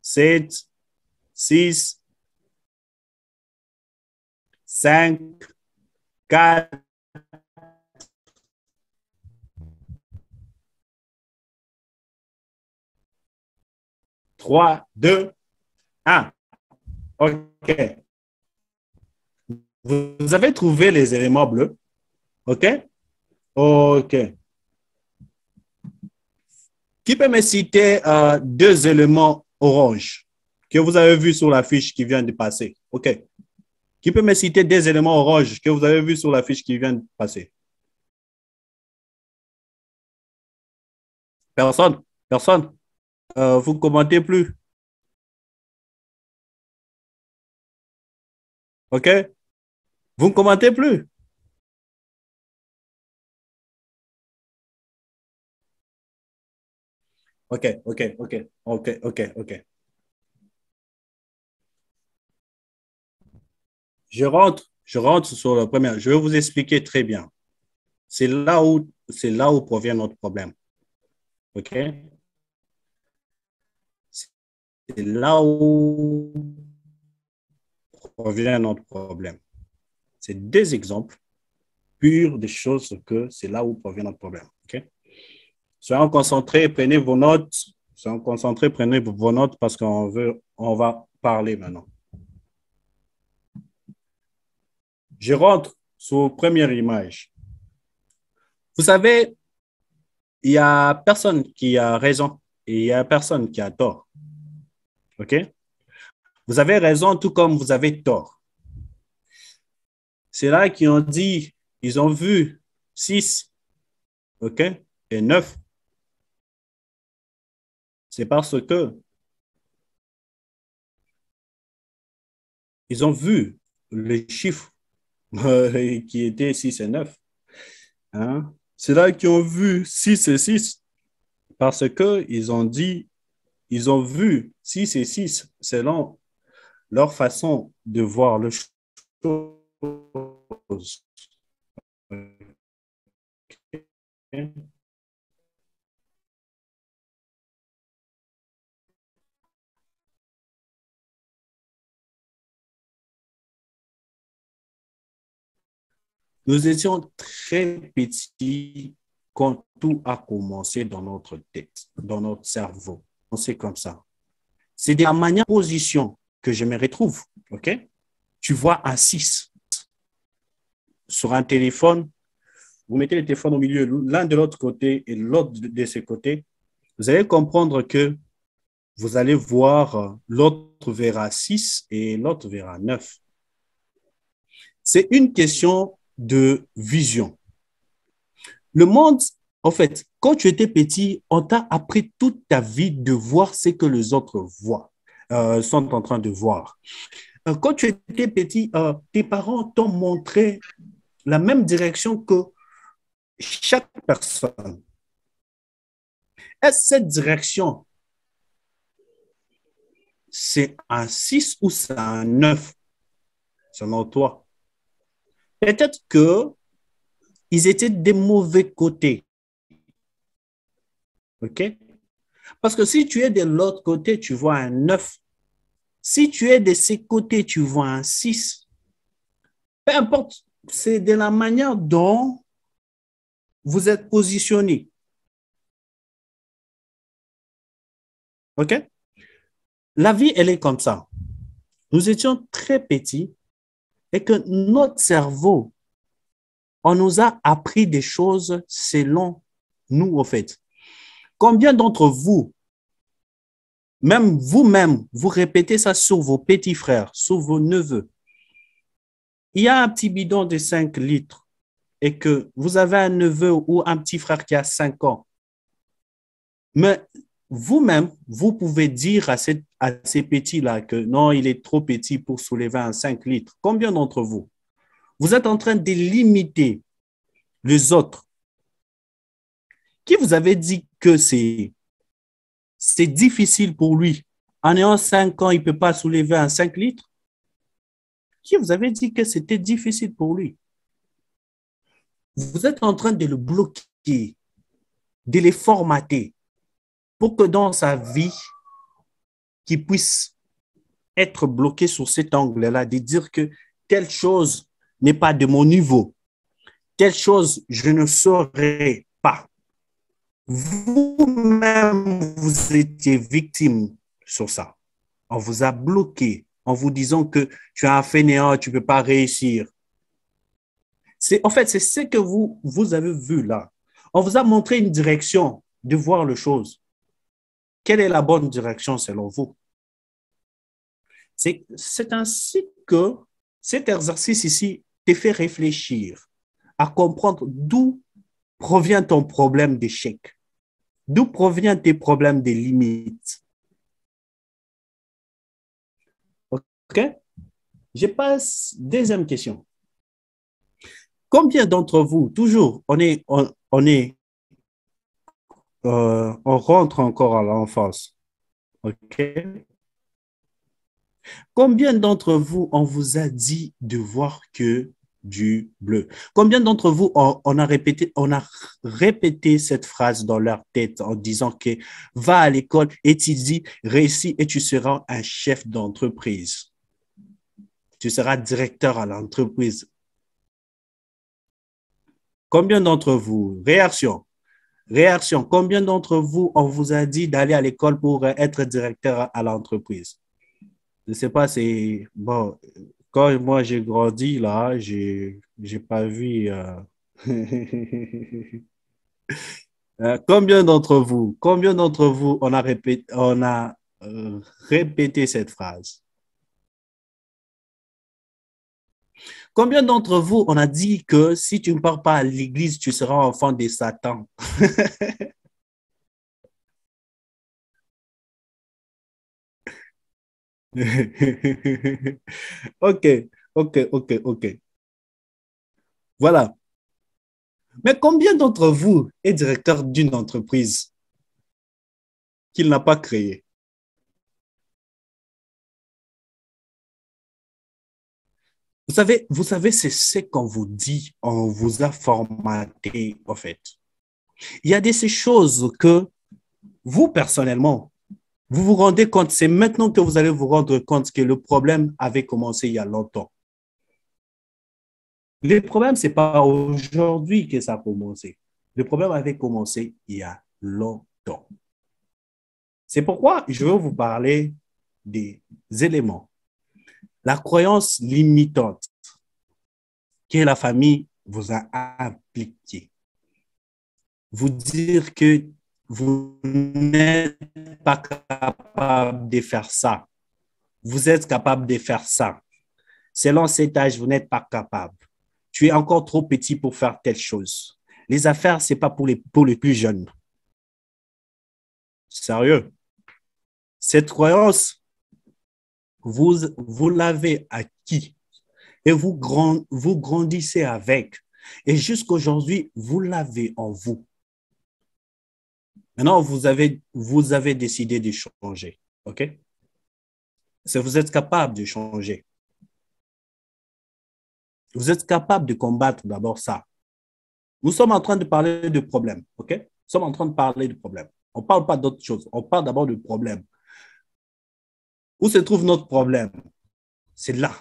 7, 6, 5, 4, 3, 2, 1. OK. Vous avez trouvé les éléments bleus? OK? OK. Qui peut me citer deux éléments orange que vous avez vus sur la fiche qui vient de passer? OK. Qui peut me citer des éléments orange que vous avez vus sur la fiche qui vient de passer? Personne? Personne? Vous ne commentez plus? OK? Vous ne commentez plus? OK, OK, OK, OK, OK, OK. Je rentre sur le premier. Je vais vous expliquer très bien. C'est là où provient notre problème. OK? C'est là où provient notre problème. C'est deux exemples purs des choses que c'est là où provient notre problème. Okay? Soyons concentrés, prenez vos notes. Soyons concentrés, prenez vos notes parce on va parler maintenant. Je rentre sur la première image. Vous savez, il n'y a personne qui a raison et il n'y a personne qui a tort. OK? Vous avez raison tout comme vous avez tort. C'est là qu'ils ont dit, ils ont vu 6, OK, et 9. C'est parce que ils ont vu les chiffres qui étaient 6 et 9. Hein? C'est là qu'ils ont vu 6 et 6 parce qu'ils ont dit, ils ont vu 6 et 6 selon leur façon de voir les choses. Okay. Nous étions très petits quand tout a commencé dans notre tête, dans notre cerveau. C'est comme ça. C'est de la manière de position que je me retrouve. OK? Tu vois un 6 sur un téléphone. Vous mettez le téléphone au milieu, l'un de l'autre côté et l'autre de ce côté. Vous allez comprendre que vous allez voir l'autre verra 6 et l'autre verra 9. C'est une question de vision. Le monde, en fait, quand tu étais petit, on t'a appris toute ta vie de voir ce que les autres voient, sont en train de voir. Quand tu étais petit, tes parents t'ont montré la même direction que chaque personne. Est-ce cette direction, c'est un 6 ou c'est un 9, selon toi? Peut-être qu'ils étaient des mauvais côtés. OK? Parce que si tu es de l'autre côté, tu vois un 9. Si tu es de ces côtés, tu vois un 6. Peu importe, c'est de la manière dont vous êtes positionné. OK? La vie, elle est comme ça. Nous étions très petits et que notre cerveau, on nous a appris des choses selon nous, au fait. Combien d'entre vous, même vous-même, vous répétez ça sur vos petits frères, sur vos neveux? Il y a un petit bidon de 5 litres et que vous avez un neveu ou un petit frère qui a 5 ans. Mais vous-même, vous pouvez dire à ces petits-là que non, il est trop petit pour soulever un 5 litres. Combien d'entre vous? Vous êtes en train de limiter les autres. Qui vous avait dit que c'est difficile pour lui? En ayant 5 ans, il ne peut pas soulever un 5 litres? Qui vous avait dit que c'était difficile pour lui? Vous êtes en train de le bloquer, de le formater pour que dans sa vie, qu'il puisse être bloqué sur cet angle-là, de dire que telle chose n'est pas de mon niveau, telle chose je ne saurais pas. Vous-même, vous étiez victime sur ça. On vous a bloqué en vous disant que tu es un fainéant, tu ne peux pas réussir. En fait, c'est ce que vous avez vu là. On vous a montré une direction de voir les choses. Quelle est la bonne direction selon vous? C'est ainsi que cet exercice ici te fait réfléchir à comprendre d'où provient ton problème d'échec, d'où proviennent tes problèmes de limites. OK? Je passe deuxième question. Combien d'entre vous, toujours, on rentre encore à l'enfance. OK? Combien d'entre vous, on vous a dit de voir que du bleu? Combien d'entre vous, on a répété cette phrase dans leur tête en disant que va à l'école, étudie, réussis et tu seras un chef d'entreprise? tu seras directeur à l'entreprise. Combien d'entre vous, réaction, combien d'entre vous, on vous a dit d'aller à l'école pour être directeur à l'entreprise? Je ne sais pas, c'est bon. Quand moi j'ai grandi là, j'ai pas vu. Combien d'entre vous on a répété cette phrase? Combien d'entre vous on a dit que si tu ne pars pas à l'église, tu seras enfant de Satan? OK, OK. Voilà. Mais combien d'entre vous est directeur d'une entreprise qu'il n'a pas créée? Vous savez, c'est ce qu'on vous dit, on vous a formaté, en fait. Il y a de ces choses que vous, personnellement, vous vous rendez compte, c'est maintenant que vous allez vous rendre compte que le problème avait commencé il y a longtemps. Le problème, ce n'est pas aujourd'hui que ça a commencé. Le problème avait commencé il y a longtemps. C'est pourquoi je veux vous parler des éléments. La croyance limitante que la famille vous a appliquée. Vous dire que vous n'êtes pas capable de faire ça. Vous êtes capable de faire ça. Selon cet âge, vous n'êtes pas capable. Tu es encore trop petit pour faire telle chose. Les affaires, ce n'est pas pour les plus jeunes. Sérieux. Cette croyance, vous l'avez acquis et vous grandissez avec. Et jusqu'aujourd'hui, vous l'avez en vous. Maintenant, vous avez décidé de changer. OK? Vous êtes capable de changer. Vous êtes capable de combattre d'abord ça. Nous sommes en train de parler de problèmes. OK? Nous sommes en train de parler de problèmes. On ne parle pas d'autre chose. On parle d'abord de problèmes. Où se trouve notre problème? C'est là.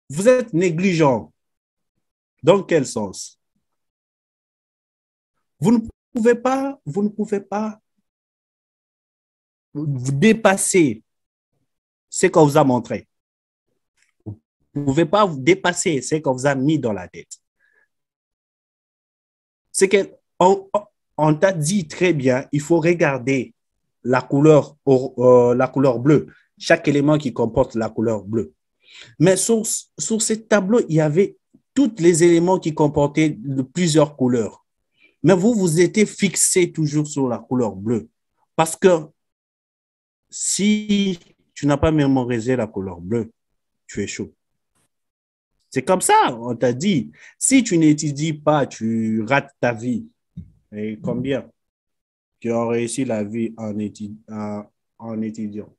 Vous êtes négligent. Dans quel sens? Vous ne pouvez pas vous dépasser ce qu'on vous a montré. Vous ne pouvez pas vous dépasser ce qu'on vous a mis dans la tête. C'est qu'on t'a dit très bien, il faut regarder la couleur bleue, chaque élément qui comporte la couleur bleue. Mais sur ce tableau, il y avait tous les éléments qui comportaient plusieurs couleurs. Mais vous étiez fixé toujours sur la couleur bleue. Parce que si tu n'as pas mémorisé la couleur bleue, tu es chaud. C'est comme ça, on t'a dit. Si tu n'étudies pas, tu rates ta vie. Et combien tu as réussi la vie en étudiant?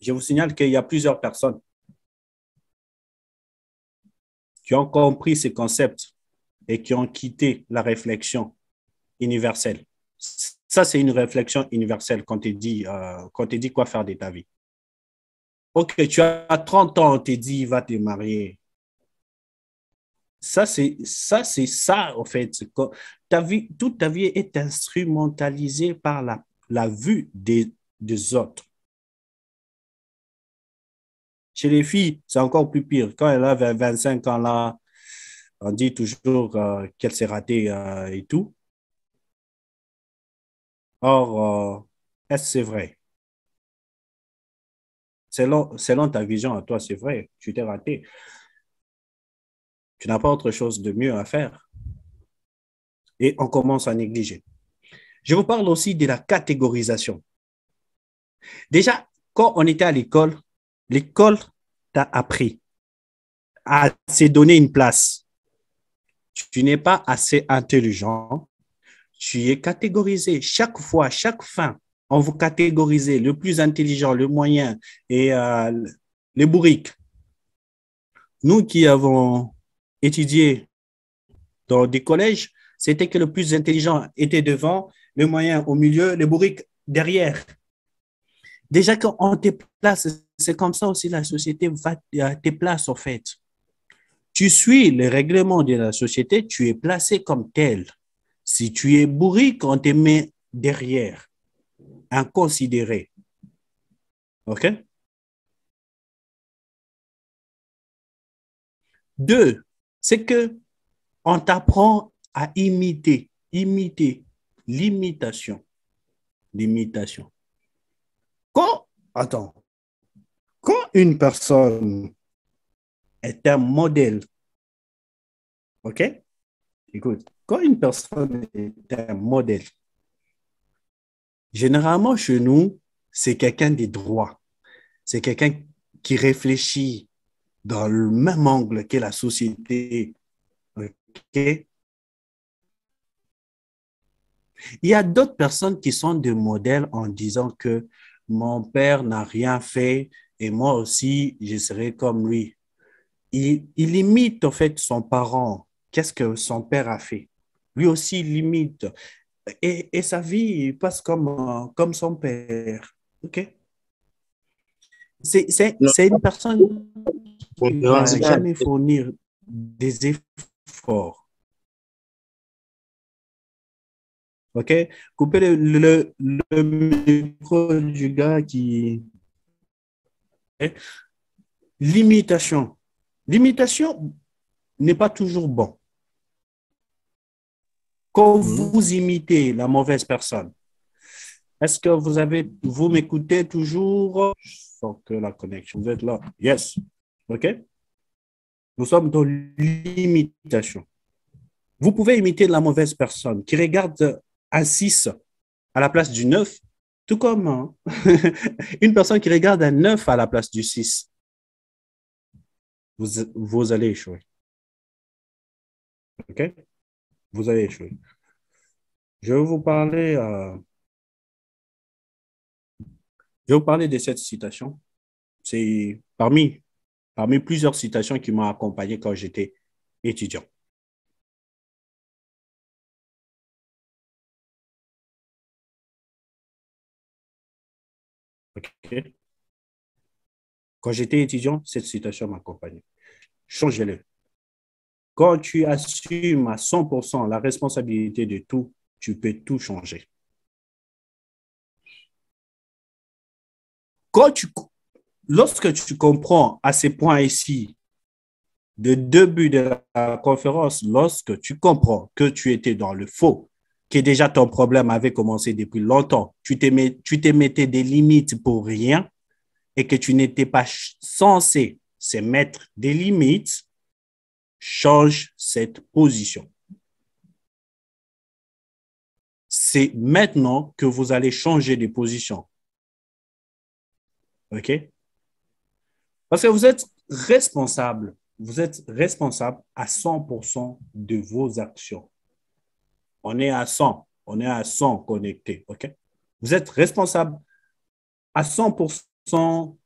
Je vous signale qu'il y a plusieurs personnes qui ont compris ces concepts et qui ont quitté la réflexion universelle. Ça, c'est une réflexion universelle quand on te dit quoi faire de ta vie. OK, tu as 30 ans, on te dit, va te marier. Ça, c'est ça, en fait. Toute ta vie est instrumentalisée par la vue des autres. Chez les filles, c'est encore plus pire. Quand elle a 25 ans, là, on dit toujours qu'elle s'est ratée et tout. Or, est-ce que c'est vrai? Selon ta vision à toi, c'est vrai, tu t'es raté. Tu n'as pas autre chose de mieux à faire. Et on commence à négliger. Je vous parle aussi de la catégorisation. Déjà, quand on était à l'école t'a appris à se donner une place. Tu n'es pas assez intelligent. Tu es catégorisé. Chaque fois, chaque fin, on vous catégorise le plus intelligent, le moyen et les bourriques. Nous qui avons étudié dans des collèges, C'était que le plus intelligent était devant, le moyen au milieu, le bourrique derrière. Déjà qu'on te place, c'est comme ça aussi la société va te place en fait. Tu suis les règlements de la société, tu es placé comme tel. Si tu es bourrique, on te met derrière, inconsidéré. OK? Deux, c'est que on t'apprend à imiter, l'imitation, l'imitation. Quand, attends, quand une personne est un modèle, OK? Écoute, quand une personne est un modèle, généralement chez nous, c'est quelqu'un de droit. C'est quelqu'un qui réfléchit dans le même angle que la société. OK? Il y a d'autres personnes qui sont des modèles en disant que mon père n'a rien fait et moi aussi, je serai comme lui. Il imite en fait son parent. Qu'est-ce que son père a fait? Lui aussi, il imite. Et sa vie passe comme son père. OK? Non, C'est une personne qui ne concurrence va égale. jamais fournir des efforts. OK? Coupez le micro du gars qui... L'imitation. L'imitation n'est pas toujours bon. Quand vous imitez la mauvaise personne, est-ce que vous m'écoutez toujours? Je sens que la connexion, vous êtes là. Yes. OK? Nous sommes dans l'imitation. Vous pouvez imiter la mauvaise personne qui regarde un 6 à la place du 9, tout comme une personne qui regarde un 9 à la place du 6. Vous allez échouer. OK? Vous allez échouer. Je vais vous parler, de cette citation. C'est parmi plusieurs citations qui m'ont accompagné quand j'étais étudiant. OK? Quand j'étais étudiant, cette citation m'accompagnait. Changez-le. Quand tu assumes à 100% la responsabilité de tout, tu peux tout changer. Lorsque tu comprends à ces points ici, le début de la conférence, lorsque tu comprends que tu étais dans le faux, que déjà ton problème avait commencé depuis longtemps, tu te mettais des limites pour rien et que tu n'étais pas censé se mettre des limites, change cette position. C'est maintenant que vous allez changer de position. OK? Parce que vous êtes responsable à 100% de vos actions. On est à 100 connectés. OK? Vous êtes responsable à 100%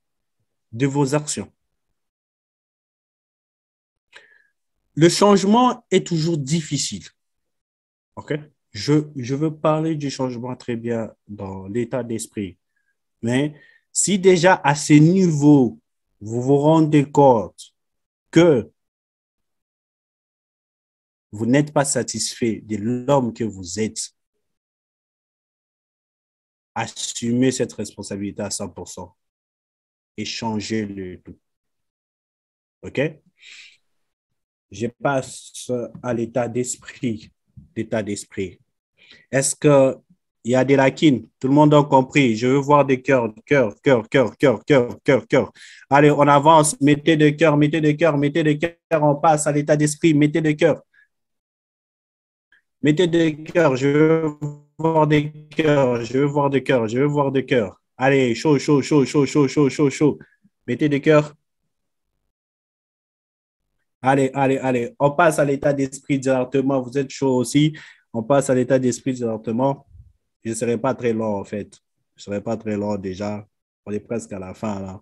de vos actions. Le changement est toujours difficile. OK? Je veux parler du changement très bien dans l'état d'esprit. Mais si déjà à ce niveau, vous vous rendez compte que vous n'êtes pas satisfait de l'homme que vous êtes, assumez cette responsabilité à 100% et changez le tout. OK? Je passe à l'état d'esprit. L'état d'esprit. Est-ce qu'il y a des lacunes? Tout le monde a compris. Je veux voir des cœurs, cœur, cœur, cœur, cœur, cœur, cœur, cœur. Allez, on avance. Mettez des cœurs, mettez des cœurs, mettez des cœurs. On passe à l'état d'esprit. Mettez des cœurs. Mettez des cœurs. Je veux voir des cœurs. Je veux voir des cœurs. Je veux voir des cœurs. Allez, chaud, chaud, chaud, chaud, chaud, chaud, chaud, chaud. Mettez des cœurs. Allez, allez, allez. On passe à l'état d'esprit directement. Vous êtes chaud aussi. On passe à l'état d'esprit directement. Je ne serai pas très long, en fait. Je ne serai pas très long déjà. On est presque à la fin, là.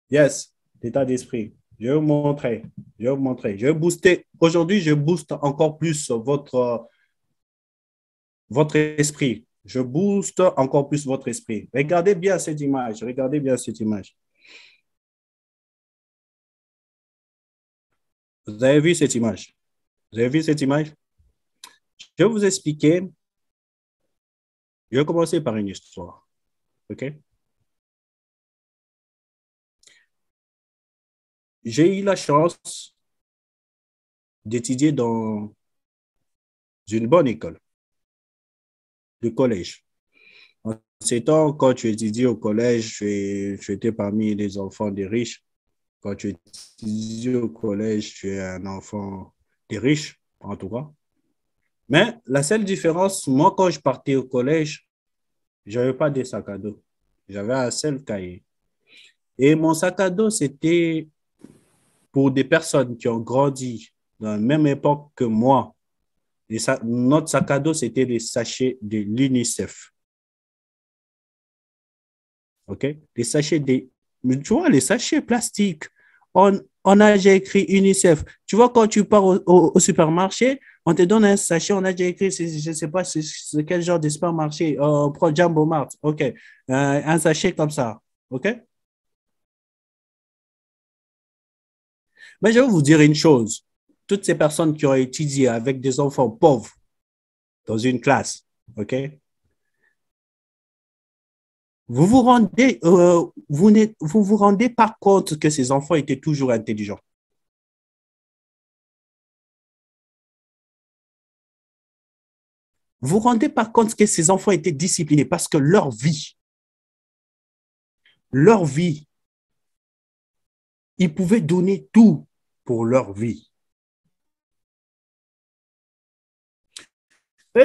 Yes, l'état d'esprit. Je vais vous montrer. Je vais vous montrer. Je vais booster. Aujourd'hui, je booste encore plus votre esprit. Je booste encore plus votre esprit. Regardez bien cette image. Regardez bien cette image. Vous avez vu cette image? Vous avez vu cette image? Je vais vous expliquer. Je vais commencer par une histoire. OK? J'ai eu la chance d'étudier dans une bonne école, le collège. En ces temps, quand tu étudies au collège, tu étais parmi les enfants des riches. Quand tu étudies au collège, tu es un enfant des riches, en tout cas. Mais la seule différence, moi, quand je partais au collège, je n'avais pas de sac à dos. J'avais un seul cahier. Et mon sac à dos, c'était pour des personnes qui ont grandi dans la même époque que moi. Notre sac à dos, c'était les sachets de l'UNICEF. OK? Les sachets des. Tu vois, les sachets plastiques. On a déjà écrit UNICEF. Tu vois, quand tu pars au supermarché, on te donne un sachet, on a déjà écrit, je ne sais pas c'est quel genre de supermarché. Pro Jumbo Mart. OK. Un sachet comme ça. OK? Mais je vais vous dire une chose. Toutes ces personnes qui ont étudié avec des enfants pauvres dans une classe, OK? Vous vous rendez pas compte que ces enfants étaient toujours intelligents. Vous vous rendez pas compte que ces enfants étaient disciplinés parce que leur vie, ils pouvaient donner tout pour leur vie.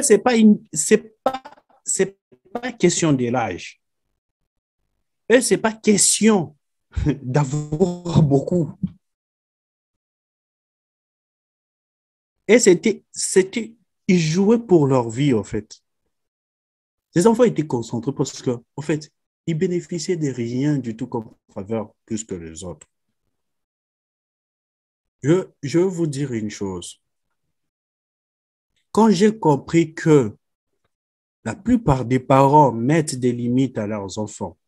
C'est pas question de l'âge. C'est pas question d'avoir beaucoup. Et ils jouaient pour leur vie, en fait. Les enfants étaient concentrés parce que, en fait, ils bénéficiaient de rien du tout comme faveur plus que les autres. Je veux vous dire une chose. Quand j'ai compris que la plupart des parents mettent des limites à leurs enfants,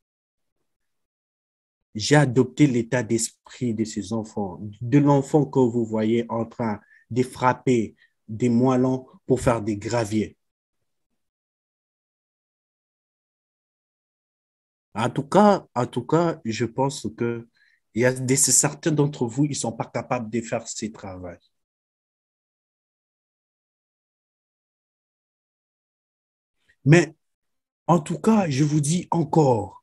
j'ai adopté l'état d'esprit de ces enfants, de l'enfant que vous voyez en train de frapper des moellons pour faire des graviers. En tout cas, je pense que il y a certains d'entre vous, ils ne sont pas capables de faire ce travail. Mais en tout cas, je vous dis encore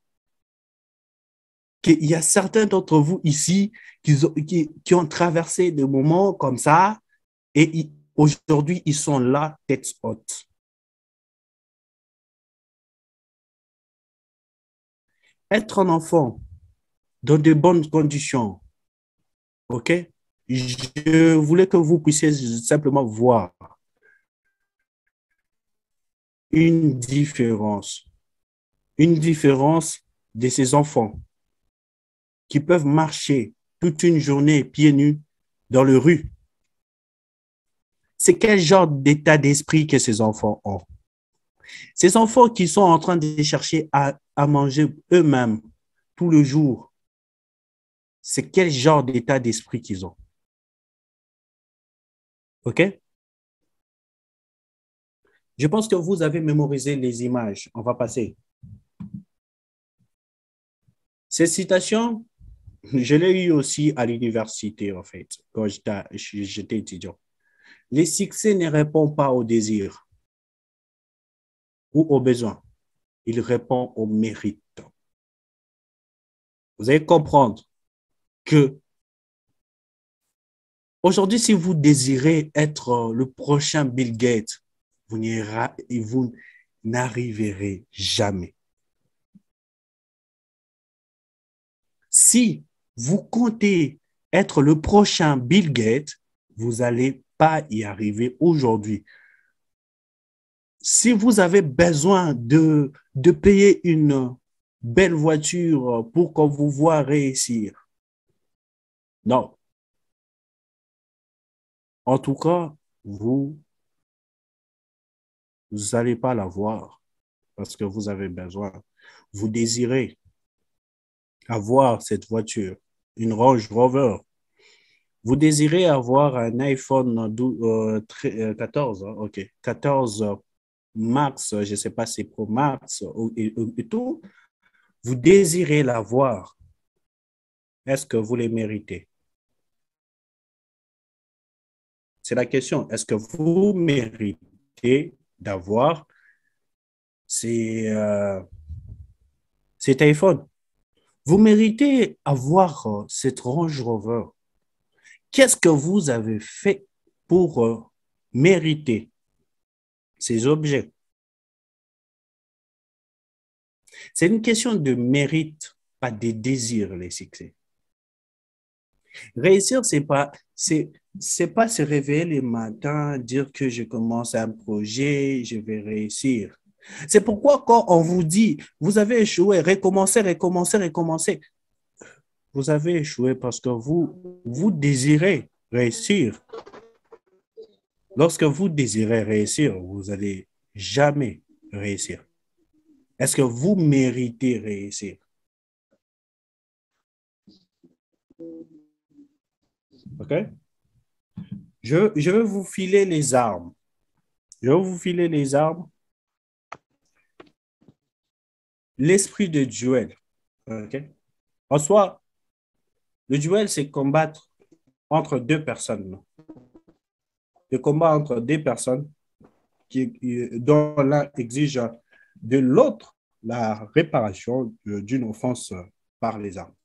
qu'il y a certains d'entre vous ici qui ont traversé des moments comme ça et aujourd'hui, ils sont là, tête haute. Être un enfant dans de bonnes conditions, OK? Je voulais que vous puissiez simplement voir une différence de ces enfants qui peuvent marcher toute une journée pieds nus dans les rues. C'est quel genre d'état d'esprit que ces enfants ont? Ces enfants qui sont en train de chercher à manger eux-mêmes tout le jour, c'est quel genre d'état d'esprit qu'ils ont? OK? Je pense que vous avez mémorisé les images. On va passer. Ces citations, je l'ai eu aussi à l'université, en fait, quand j'étais étudiant. Les succès ne répondent pas aux désirs ou aux besoins. Ils répondent au mérite. Vous allez comprendre que aujourd'hui, si vous désirez être le prochain Bill Gates, vous n'arriverez jamais. Si vous comptez être le prochain Bill Gates, vous n'allez pas y arriver aujourd'hui. Si vous avez besoin de payer une belle voiture pour qu'on vous voit réussir, Non. En tout cas, vous n'allez pas l'avoir parce que vous avez besoin. Vous désirez avoir cette voiture, une Range Rover. Vous désirez avoir un iPhone 14, hein, OK, 14 Max, je ne sais pas si c'est Pro Max et tout. Vous désirez l'avoir. Est-ce que vous les méritez? C'est la question. Est-ce que vous méritez d'avoir ces, cet iPhone? Vous méritez avoir cette Range Rover. Qu'est-ce que vous avez fait pour mériter ces objets? C'est une question de mérite, pas de désir, les succès. Réussir, c'est pas se réveiller le matin, dire que je commence un projet, je vais réussir. C'est pourquoi quand on vous dit, vous avez échoué, recommencez, recommencez, recommencez. Vous avez échoué parce que vous désirez réussir. Lorsque vous désirez réussir, vous n'allez jamais réussir. Est-ce que vous méritez réussir? OK? Je vais vous filer les armes. Je vais vous filer les armes. L'esprit de duel. OK? En soi, le duel, c'est combattre entre deux personnes. Le combat entre deux personnes dont l'un exige de l'autre la réparation d'une offense par les armes.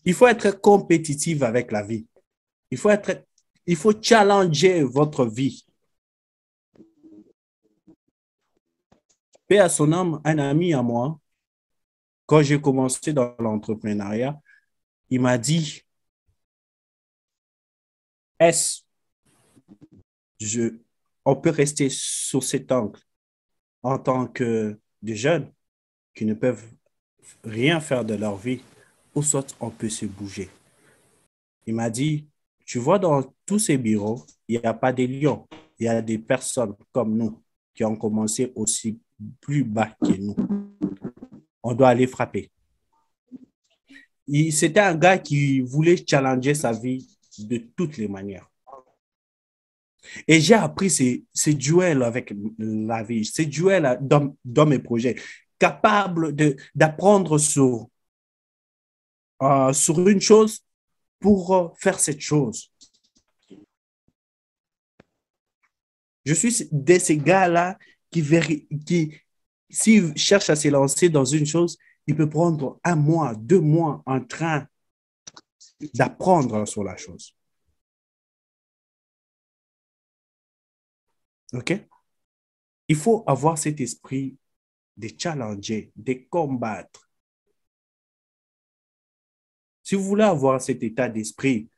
Il faut être compétitif avec la vie. Il faut challenger votre vie. Paix à son âme, un ami à moi, quand j'ai commencé dans l'entrepreneuriat, il m'a dit, est-ce on peut rester sur cet angle en tant que des jeunes qui ne peuvent rien faire de leur vie, ou soit on peut se bouger. Il m'a dit, tu vois, dans tous ces bureaux, il n'y a pas des lions, il y a des personnes comme nous qui ont commencé aussi plus bas que nous. On doit aller frapper. C'était un gars qui voulait challenger sa vie de toutes les manières. Et j'ai appris ces duels avec la vie, ces duels dans mes projets, capable d'apprendre sur une chose pour faire cette chose. Je suis de ces gars-là qui s'il cherche à se lancer dans une chose, il peut prendre 1 mois, 2 mois en train d'apprendre sur la chose. OK? Il faut avoir cet esprit de challenger, de combattre. Si vous voulez avoir cet état d'esprit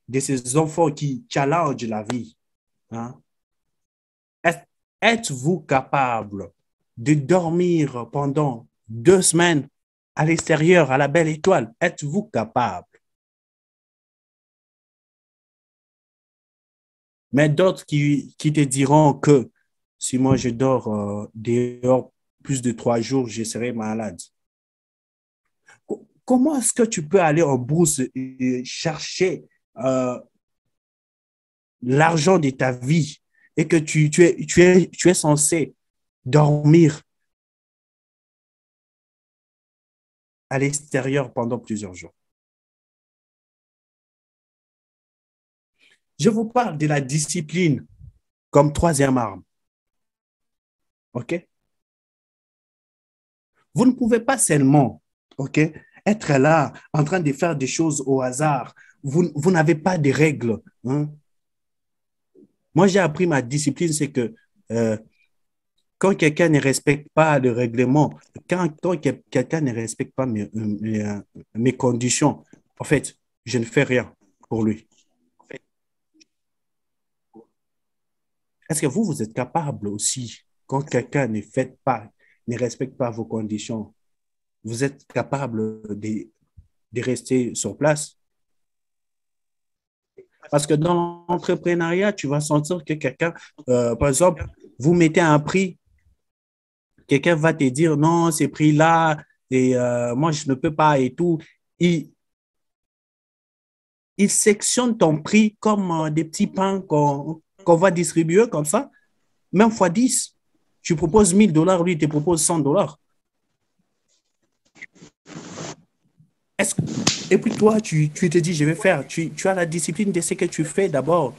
de ces enfants qui challengent la vie, hein, êtes-vous capable de dormir pendant 2 semaines à l'extérieur, à la belle étoile? Êtes-vous capable? Mais d'autres qui te diront que si moi je dors dehors plus de 3 jours, je serai malade. Comment est-ce que tu peux aller en bourse et chercher l'argent de ta vie et que tu es censé dormir à l'extérieur pendant plusieurs jours? Je vous parle de la discipline comme troisième arme. OK? Vous ne pouvez pas seulement, OK, être là en train de faire des choses au hasard. Vous n'avez pas de règles. Hein? Moi, j'ai appris ma discipline, c'est que quand quelqu'un ne respecte pas le règlement, quand quelqu'un ne respecte pas mes conditions, en fait, je ne fais rien pour lui. Est-ce que vous êtes capable aussi, quand quelqu'un ne respecte pas vos conditions, vous êtes capable de rester sur place. Parce que dans l'entrepreneuriat, tu vas sentir que quelqu'un, par exemple, vous mettez un prix, quelqu'un va te dire non, ces prix-là, et moi, je ne peux pas et tout. Il, il sectionne ton prix comme des petits pains qu'on va distribuer comme ça, même fois 10. Tu proposes $1000, lui, il te propose $100. Est-ce, et puis toi, tu te dis, je vais faire. Tu as la discipline de ce que tu fais d'abord.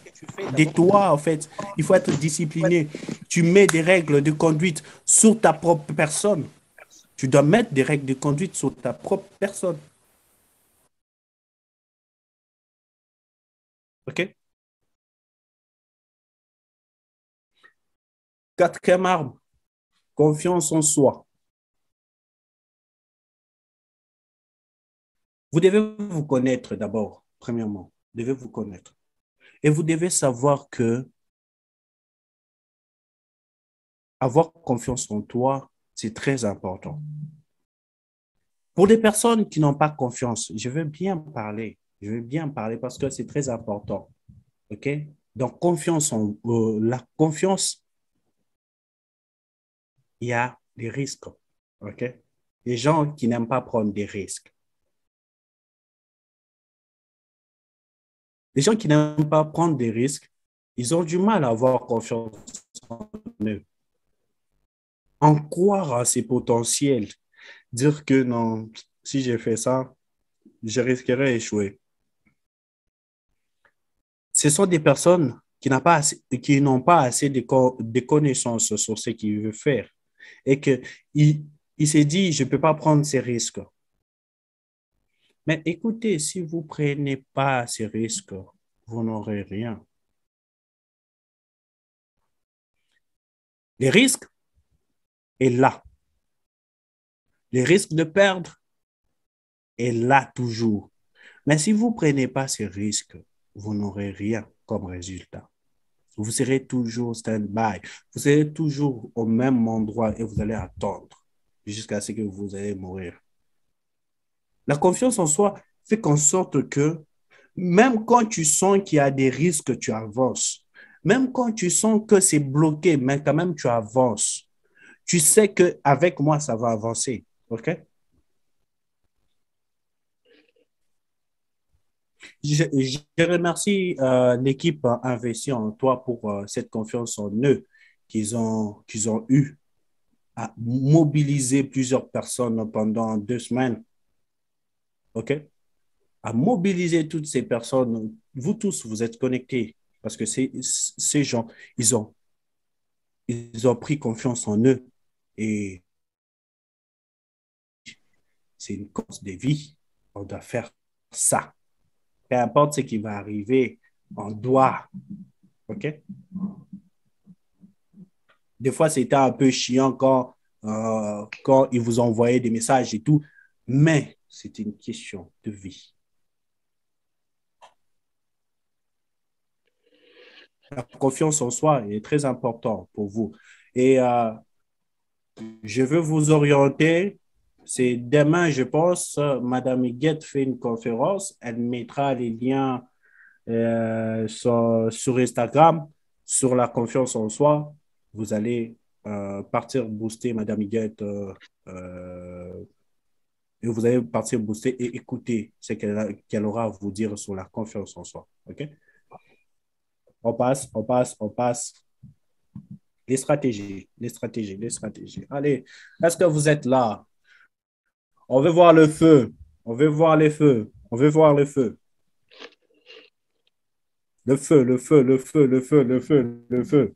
De toi, en fait. Il faut être discipliné. Tu mets des règles de conduite sur ta propre personne. Tu dois mettre des règles de conduite sur ta propre personne. OK? Quatrième arme, confiance en soi. Vous devez vous connaître d'abord, premièrement. Vous devez vous connaître. Et vous devez savoir que avoir confiance en toi, c'est très important. Pour les personnes qui n'ont pas confiance, je veux bien parler. Je veux bien parler parce que c'est très important. OK? Donc, la confiance, il y a des risques. OK? Les gens qui n'aiment pas prendre des risques. Les gens qui n'aiment pas prendre des risques, ils ont du mal à avoir confiance en eux. En croire à ses potentiels. Dire que non, si j'ai fait ça, je risquerais d'échouer. Ce sont des personnes qui n'ont pas assez de connaissances sur ce qu'ils veulent faire et qu'il il s'est dit, je ne peux pas prendre ces risques. Mais écoutez, si vous ne prenez pas ces risques, vous n'aurez rien. Les risques est là. Les risques de perdre est là toujours. Mais si vous ne prenez pas ces risques, vous n'aurez rien comme résultat. Vous serez toujours stand-by. Vous serez toujours au même endroit et vous allez attendre jusqu'à ce que vous allez mourir. La confiance en soi fait en sorte que même quand tu sens qu'il y a des risques, tu avances. Même quand tu sens que c'est bloqué, mais quand même tu avances. Tu sais qu'avec moi, ça va avancer. OK? Je remercie l'équipe investie en toi pour cette confiance en eux qu'ils ont eue à mobiliser plusieurs personnes pendant 2 semaines. OK? À mobiliser toutes ces personnes. Vous tous, vous êtes connectés parce que ces gens, ils ont pris confiance en eux et c'est une course de vie. On doit faire ça. Peu importe ce qui va arriver, on doit. OK? Des fois, c'était un peu chiant quand ils vous envoyaient des messages et tout, mais c'est une question de vie. La confiance en soi est très importante pour vous. Et je veux vous orienter. C'est demain, je pense, Madame Higuette fait une conférence. Elle mettra les liens sur Instagram, sur la confiance en soi. Vous allez partir booster Madame Higuette et vous allez partir booster et écouter ce qu'elle aura à vous dire sur la confiance en soi. OK? On passe, on passe, on passe. Les stratégies, les stratégies, les stratégies. Allez, est-ce que vous êtes là? On veut voir le feu. On veut voir les feux. On veut voir le feu. Le feu, le feu, le feu, le feu, le feu, le feu.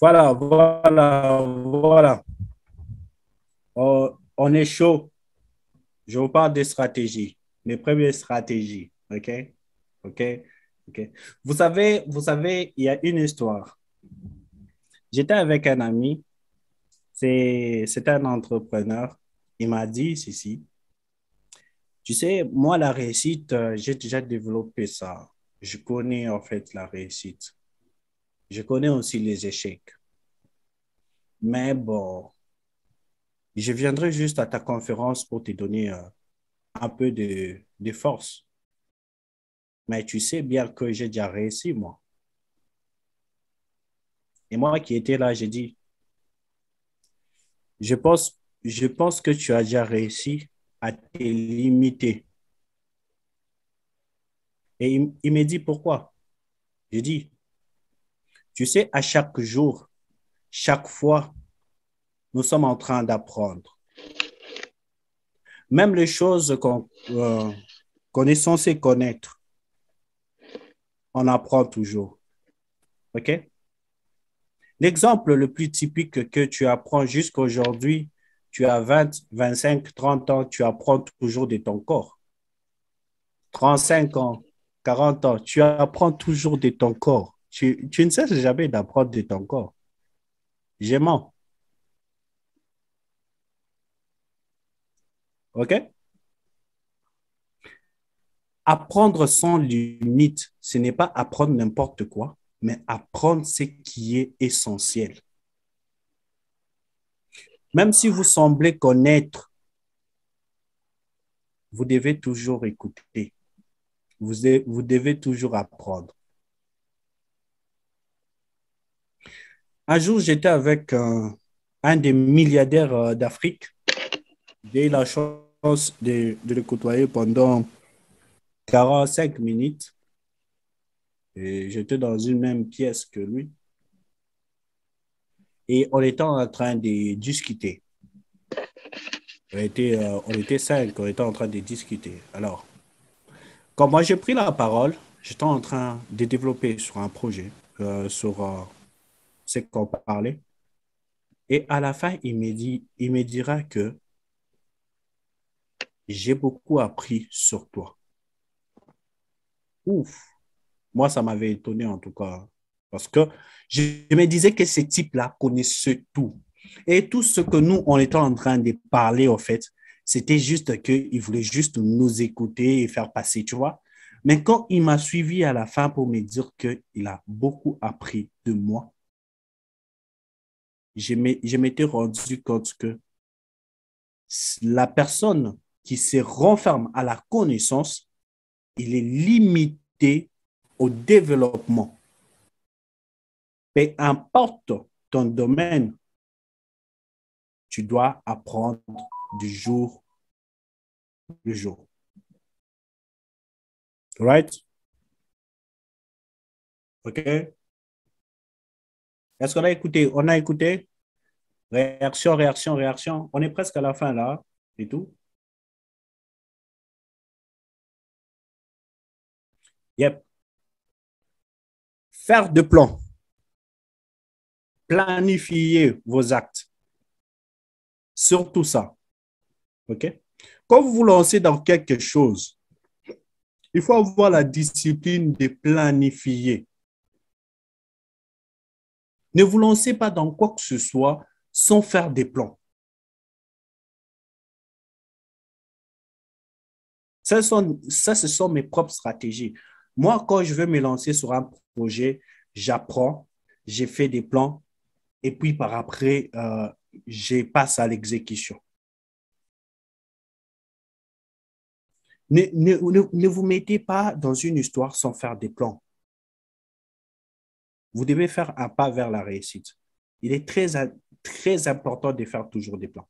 Voilà, voilà, voilà. On est chaud. Je vous parle des stratégies. Les premières stratégies. OK? OK? OK. Vous savez, il y a une histoire. J'étais avec un ami, c'est un entrepreneur. Il m'a dit ceci. Tu sais, moi, la réussite, j'ai déjà développé ça. Je connais en fait la réussite. Je connais aussi les échecs. Mais bon, je viendrai juste à ta conférence pour te donner un peu de force. Mais tu sais bien que j'ai déjà réussi, moi. Et moi qui étais là, j'ai dit, je pense que tu as déjà réussi à te limiter. Et il me dit pourquoi? J'ai dit, tu sais, à chaque jour, chaque fois, nous sommes en train d'apprendre. Même les choses qu'on est censé connaître, on apprend toujours. OK? L'exemple le plus typique que tu apprends jusqu'à aujourd'hui, tu as 20, 25, 30 ans, tu apprends toujours de ton corps. 35 ans, 40 ans, tu apprends toujours de ton corps. Tu ne cesses jamais d'apprendre de ton corps. J'aime. OK? Apprendre sans limite, ce n'est pas apprendre n'importe quoi, mais apprendre ce qui est essentiel. Même si vous semblez connaître, vous devez toujours écouter. Vous devez toujours apprendre. Un jour, j'étais avec un des milliardaires d'Afrique. J'ai eu la chance de le côtoyer pendant 45 minutes. Et j'étais dans une même pièce que lui. Et on était en train de discuter. On était cinq, on était en train de discuter. Alors, quand moi j'ai pris la parole, j'étais en train de développer sur un projet, sur ce qu'on parlait. Et à la fin, il me dira que j'ai beaucoup appris sur toi. Ouf, moi ça m'avait étonné en tout cas. Parce que je me disais que ces types-là connaissaient tout. Et tout ce que nous, on était en train de parler, en fait, c'était juste qu'ils voulaient juste nous écouter et faire passer, tu vois. Mais quand il m'a suivi à la fin pour me dire qu'il a beaucoup appris de moi, je m'étais rendu compte que la personne qui se renferme à la connaissance, il est limité au développement. Peu importe ton domaine, tu dois apprendre du jour le jour. Right? OK? Est-ce qu'on a écouté? On a écouté? Réaction, réaction, réaction. On est presque à la fin là et tout. Yep. Faire de plans. Planifier vos actes. Surtout ça. OK? Quand vous vous lancez dans quelque chose, il faut avoir la discipline de planifier. Ne vous lancez pas dans quoi que ce soit sans faire des plans. Ça, ce sont mes propres stratégies. Moi, quand je veux me lancer sur un projet, j'apprends, j'ai fait des plans et puis par après, je passe à l'exécution. Ne vous mettez pas dans une histoire sans faire des plans. Vous devez faire un pas vers la réussite. Il est très important de faire toujours des plans.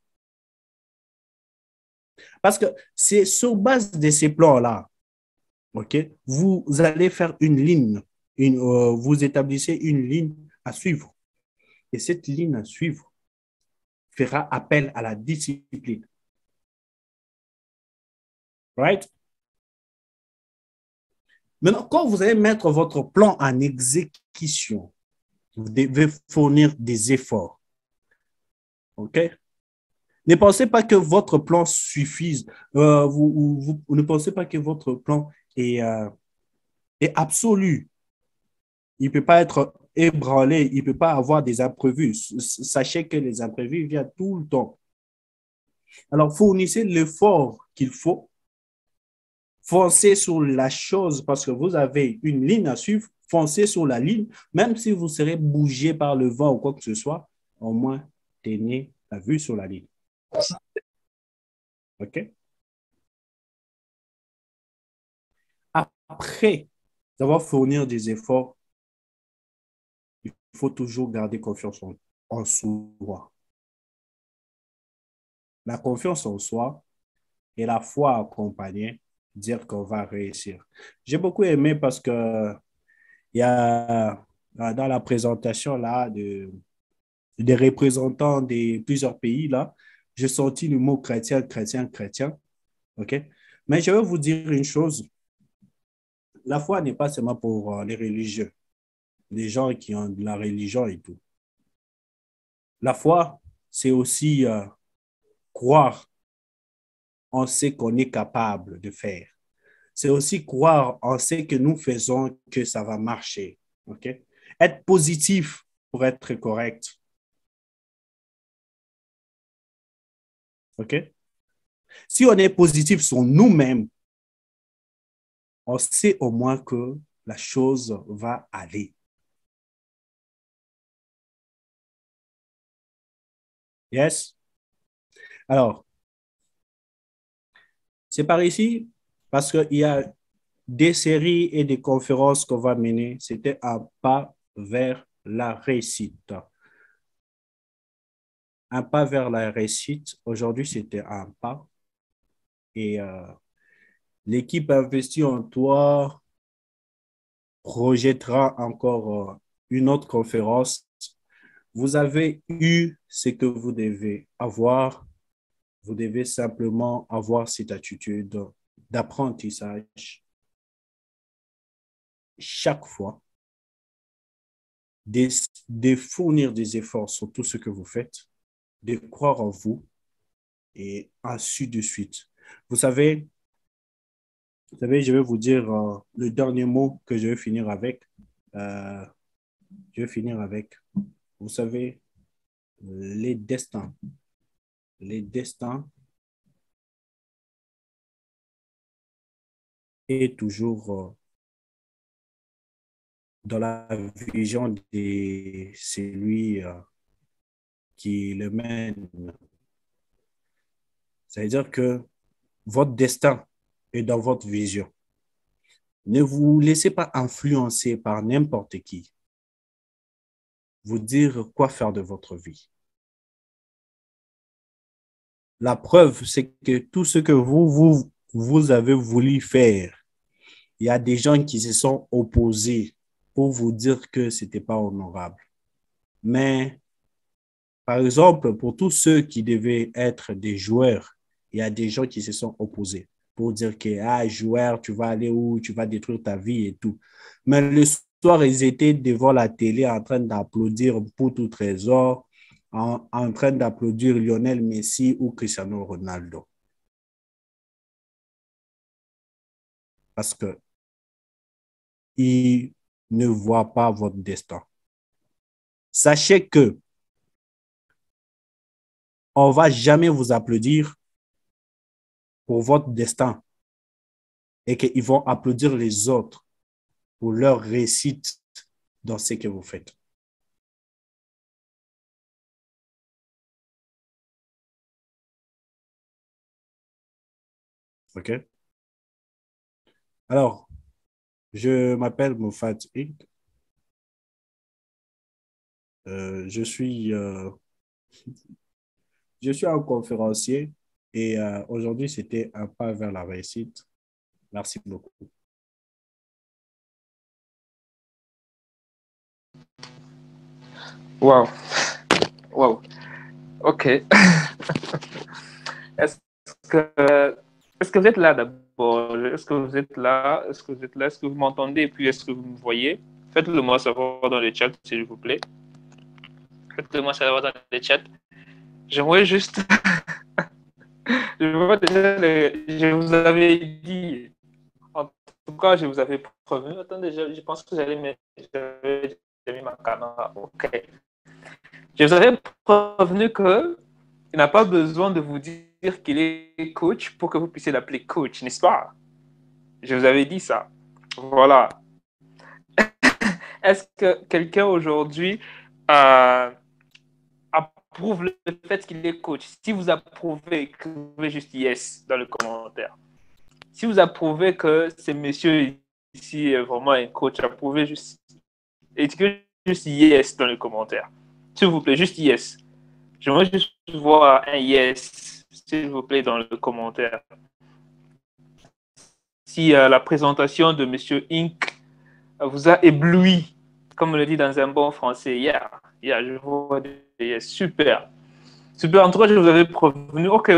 Parce que c'est sur base de ces plans-là, okay, vous allez faire une ligne, vous établissez une ligne à suivre. Et cette ligne à suivre fera appel à la discipline. Right? Maintenant, quand vous allez mettre votre plan en exécution, vous devez fournir des efforts. OK? Ne pensez pas que votre plan suffise. Vous ne pensez pas que votre plan est absolu. Il ne peut pas être ébranlé, il ne peut pas avoir des imprévus. Sachez que les imprévus viennent tout le temps. Alors, fournissez l'effort qu'il faut. Foncez sur la chose parce que vous avez une ligne à suivre. Foncez sur la ligne, même si vous serez bougé par le vent ou quoi que ce soit, au moins tenez la vue sur la ligne. OK? Après avoir fourni des efforts, il faut toujours garder confiance en soi. La confiance en soi et la foi accompagnée, dire qu'on va réussir. J'ai beaucoup aimé parce que il y a dans la présentation là des représentants de plusieurs pays là, j'ai sorti le mot chrétien, chrétien, chrétien. OK? Mais je vais vous dire une chose. La foi n'est pas seulement pour les religieux, les gens qui ont de la religion et tout. La foi, c'est aussi croire en ce qu'on est capable de faire. C'est aussi croire en ce que nous faisons que ça va marcher. OK? Être positif pour être correct. OK? Si on est positif sur nous-mêmes, on sait au moins que la chose va aller. Yes? Alors, c'est par ici, parce qu'il y a des séries et des conférences qu'on va mener. C'était un pas vers la réussite. Un pas vers la réussite. Aujourd'hui, c'était un pas. Et l'équipe investie en toi projettera encore une autre conférence. Vous avez eu ce que vous devez avoir. Vous devez simplement avoir cette attitude d'apprentissage chaque fois, de fournir des efforts sur tout ce que vous faites, de croire en vous et ainsi de suite. Je vais vous dire le dernier mot que je vais finir avec. Euh, je vais finir avec, vous savez, les destins. Les destins est toujours dans la vision de celui qui le mène. C'est-à-dire que votre destin est dans votre vision. Ne vous laissez pas influencer par n'importe qui. Vous dire quoi faire de votre vie. La preuve, c'est que tout ce que vous avez voulu faire, il y a des gens qui se sont opposés pour vous dire que ce n'était pas honorable. Mais, par exemple, pour tous ceux qui devaient être des joueurs, il y a des gens qui se sont opposés pour dire que, joueur, tu vas aller où, tu vas détruire ta vie et tout. Mais le soir, ils étaient devant la télé en train d'applaudir pour tout trésor, en train d'applaudir Lionel Messi ou Cristiano Ronaldo. Parce qu'ils ne voient pas votre destin. Sachez que on ne va jamais vous applaudir pour votre destin et qu'ils vont applaudir les autres pour leur réussite dans ce que vous faites. OK? Alors, je m'appelle Moufat Ig. Je suis un conférencier et aujourd'hui, c'était un pas vers la réussite. Merci beaucoup. Wow. Wow. OK. Est-ce que vous êtes là d'abord? Est-ce que vous êtes là? Est-ce que vous êtes là? Est-ce que vous m'entendez? Et puis, est-ce que vous me voyez? Faites-le moi savoir dans le chat, s'il vous plaît. Faites-le moi savoir dans le chat. J'aimerais juste... Je vous avais dit... En tout cas, je vous avais promis. Attendez, je pense que j'avais j'ai mis ma caméra. OK. Je vous avais prévenu qu'il n'a pas besoin de vous dire qu'il est coach pour que vous puissiez l'appeler coach, n'est-ce pas? Je vous avais dit ça. Voilà. Est-ce que quelqu'un aujourd'hui approuve le fait qu'il est coach? Si vous approuvez, écrivez juste yes dans le commentaire. Si vous approuvez que ce monsieur ici est vraiment un coach, approuvez juste, écrivez juste yes dans le commentaire. S'il vous plaît, juste yes. J'aimerais juste voir un yes, s'il vous plaît, dans le commentaire. Si la présentation de monsieur Inc vous a ébloui, comme on le dit dans un bon français, je vois des yes, super. Super, en tout cas, je vous avais prévenu. OK,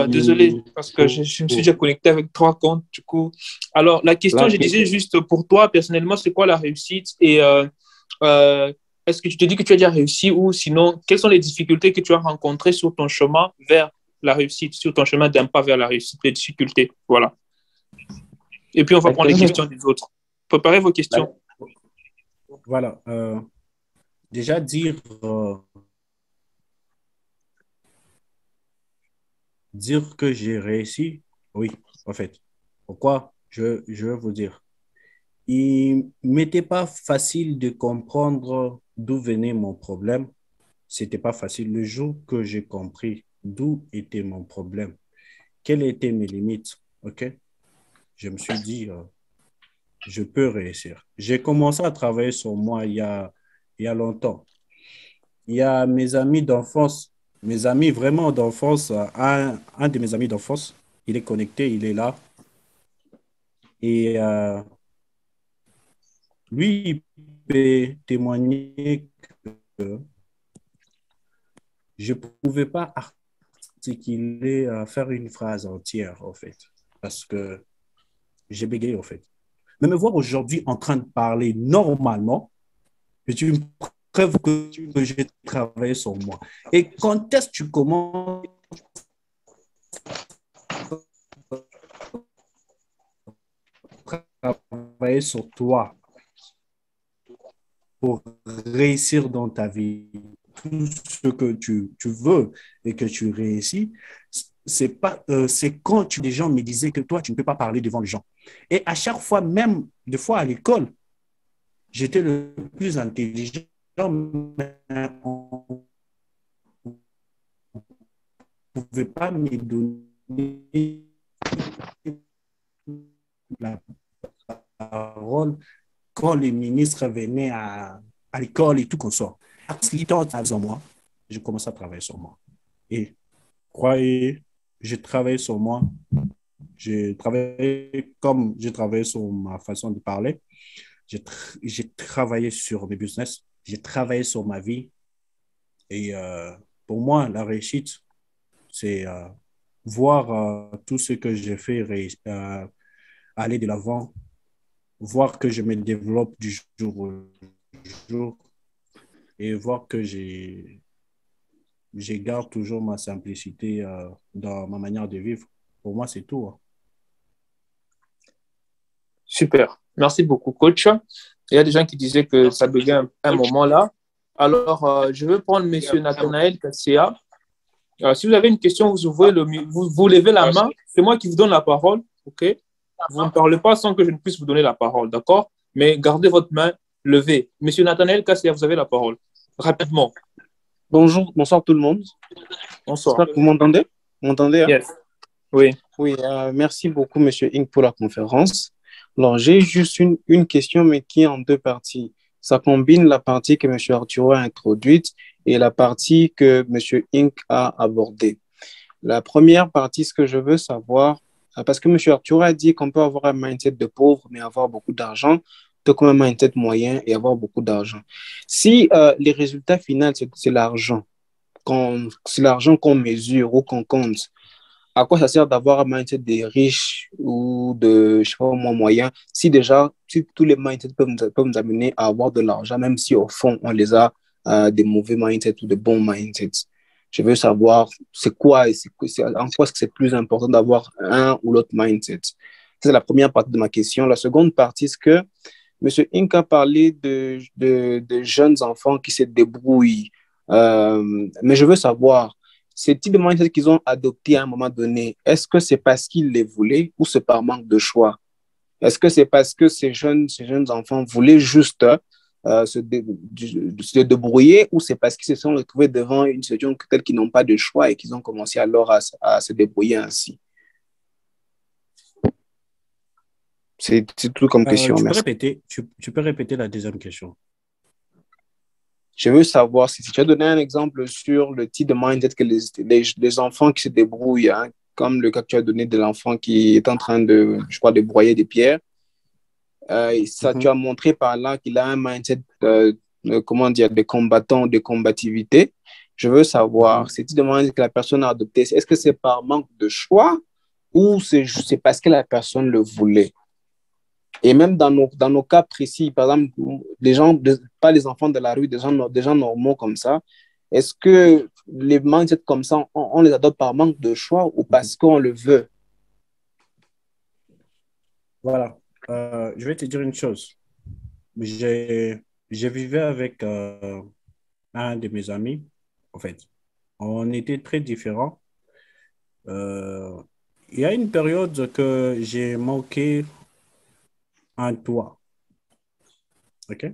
désolé, parce que je me suis déjà connecté avec 3 comptes, du coup. Alors, la question, je disais juste pour toi, personnellement, c'est quoi la réussite? Et est-ce que tu te dis que tu as déjà réussi ou sinon, quelles sont les difficultés que tu as rencontrées sur ton chemin vers la réussite, sur ton chemin d'un pas vers la réussite, les difficultés? Voilà. Et puis, on va prendre les questions des autres. Préparez vos questions. Voilà. Déjà, dire que j'ai réussi, oui, en fait. Pourquoi? Je vais vous dire. Il m'était pas facile de comprendre d'où venait mon problème. C'était pas facile. Le jour que j'ai compris d'où était mon problème, quelles étaient mes limites, OK? Je me suis dit, je peux réussir. J'ai commencé à travailler sur moi il y a longtemps. Il y a mes amis d'enfance, mes amis vraiment d'enfance, un de mes amis d'enfance, il est connecté, il est là. Et lui, il peut témoigner que je ne pouvais pas articuler, faire une phrase entière, en fait, parce que j'ai bégayé, en fait. Mais me voir aujourd'hui en train de parler normalement, c'est une preuve que j'ai travaillé sur moi. Et quand est-ce que tu commences à travailler sur toi pour réussir dans ta vie, tout ce que tu veux et que tu réussis, c'est quand les gens me disaient que toi, tu ne peux pas parler devant les gens. Et à chaque fois, même des fois à l'école, j'étais le plus intelligent, mais on ne pouvait pas me donner la parole quand les ministres venaient à l'école et tout qu'on sort. En moi, je commençais à travailler sur moi. Et croyez, j'ai travaillé sur moi. J'ai travaillé comme j'ai travaillé sur ma façon de parler. J'ai travaillé sur mes business. J'ai travaillé sur ma vie. Et pour moi, la réussite, c'est voir tout ce que j'ai fait aller de l'avant, voir que je me développe du jour au jour et voir que je garde toujours ma simplicité dans ma manière de vivre. Pour moi, c'est tout. Hein. Super. Merci beaucoup, coach. Il y a des gens qui disaient que ça devient un moment là. Alors, je veux prendre M. Nathanaël Kassia. Si vous avez une question, vous levez la main. C'est moi qui vous donne la parole. OK? Vous ne parlez pas sans que je ne puisse vous donner la parole. D'accord? Mais gardez votre main levée. M. Nathanaël Kassia, vous avez la parole. Rapidement. Bonjour, bonsoir tout le monde. Bonsoir. J'espère que vous m'entendez? Vous m'entendez? Hein? Yes. Oui. Oui, merci beaucoup, M. Inc, pour la conférence. Alors, j'ai juste une question, mais qui est en 2 parties. Ça combine la partie que M. Arturo a introduite et la partie que M. Inc a abordée. La première partie, ce que je veux savoir, parce que M. Arturo a dit qu'on peut avoir un mindset de pauvre, mais avoir beaucoup d'argent, peut comme un mindset moyen et avoir beaucoup d'argent. Si les résultats finaux, c'est l'argent, c'est l'argent qu'on mesure ou qu'on compte, à quoi ça sert d'avoir un mindset des riches ou de, je sais pas, moi, moyen, si déjà, si tous les mindsets peuvent nous amener à avoir de l'argent, même si au fond, on les a des mauvais mindsets ou de bons mindsets. Je veux savoir, c'est quoi, en quoi est-ce que c'est plus important d'avoir un ou l'autre mindset. C'est la première partie de ma question. La seconde partie, c'est que M. Inc a parlé de jeunes enfants qui se débrouillent. Mais je veux savoir, ces types de mindset qu'ils ont adoptés à un moment donné, est-ce que c'est parce qu'ils les voulaient ou c'est par manque de choix? Est-ce que c'est parce que ces jeunes enfants voulaient juste se débrouiller ou c'est parce qu'ils se sont retrouvés devant une situation telle qu'ils n'ont pas de choix et qu'ils ont commencé alors à se débrouiller ainsi? C'est tout comme question, merci. Tu peux répéter la deuxième question. Je veux savoir si tu as donné un exemple sur le type de mindset que les enfants qui se débrouillent, hein, comme le cas que tu as donné de l'enfant qui est en train de, je crois, de broyer des pierres. Tu as montré par là qu'il a un mindset, comment dire, de combattant, de combativité. Je veux savoir, ce type de mindset que la personne a adopté, est-ce que c'est par manque de choix ou c'est parce que la personne le voulait? Et même dans nos cas précis, par exemple, des gens, pas les enfants de la rue, des gens normaux comme ça, est-ce que les mindsets comme ça, on les adopte par manque de choix ou parce qu'on le veut? Voilà. Je vais te dire une chose. Je vivais avec un de mes amis, en fait. On était très différents. Euh, il y a une période que j'ai manqué un toit. OK?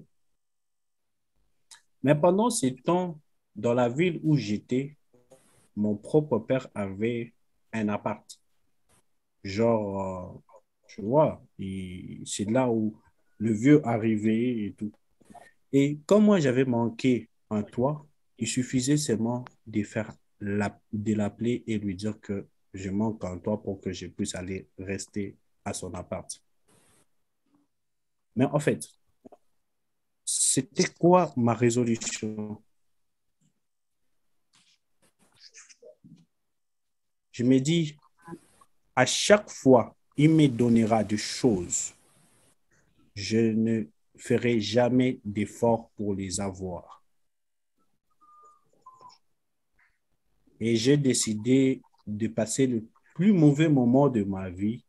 Mais pendant ce temps, dans la ville où j'étais, mon propre père avait un appart. Genre, tu vois, c'est là où le vieux arrivait et tout. Et comme moi, j'avais manqué un toit, il suffisait seulement de l'appeler et lui dire que je manque un toit pour que je puisse aller rester à son appart. Mais en fait, c'était quoi ma résolution? Je me dis, à chaque fois, il me donnera des choses. Je ne ferai jamais d'effort pour les avoir. Et j'ai décidé de passer le plus mauvais moment de ma vie.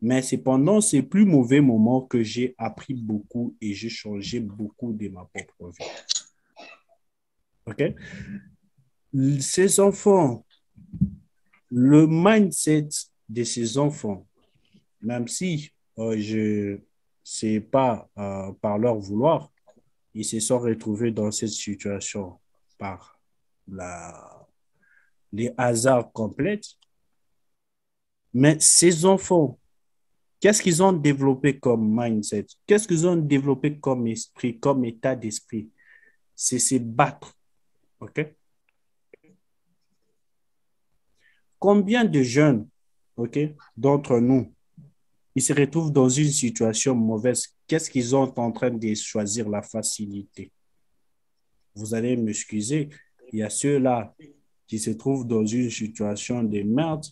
Mais c'est pendant ces plus mauvais moments que j'ai appris beaucoup et j'ai changé beaucoup de ma propre vie. OK? Ces enfants, le mindset de ces enfants, même si c'est pas par leur vouloir, ils se sont retrouvés dans cette situation par les hasards complets. Mais ces enfants, qu'est-ce qu'ils ont développé comme mindset? Qu'est-ce qu'ils ont développé comme esprit, comme état d'esprit? C'est se battre. OK? Combien de jeunes, OK, d'entre nous, ils se retrouvent dans une situation mauvaise? Qu'est-ce qu'ils sont en train de choisir? La facilité. Vous allez m'excuser, il y a ceux-là qui se trouvent dans une situation de merde,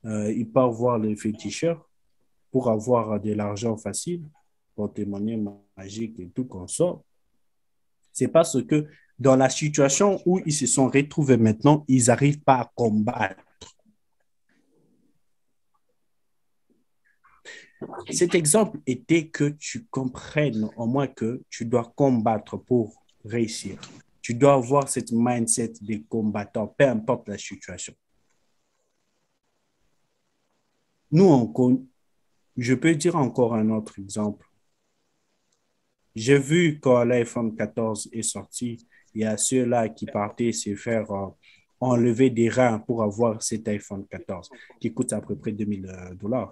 euh, ils partent voir les féticheurs pour avoir de l'argent facile, porte-monnaie magique et tout qu'on sort. C'est parce que dans la situation où ils se sont retrouvés maintenant, ils n'arrivent pas à combattre. Cet exemple était que tu comprennes au moins que tu dois combattre pour réussir. Tu dois avoir cette mindset des combattants, peu importe la situation. Je peux dire encore un autre exemple. J'ai vu quand l'iPhone 14 est sorti, il y a ceux-là qui partaient se faire enlever des reins pour avoir cet iPhone 14 qui coûte à peu près 2000 $.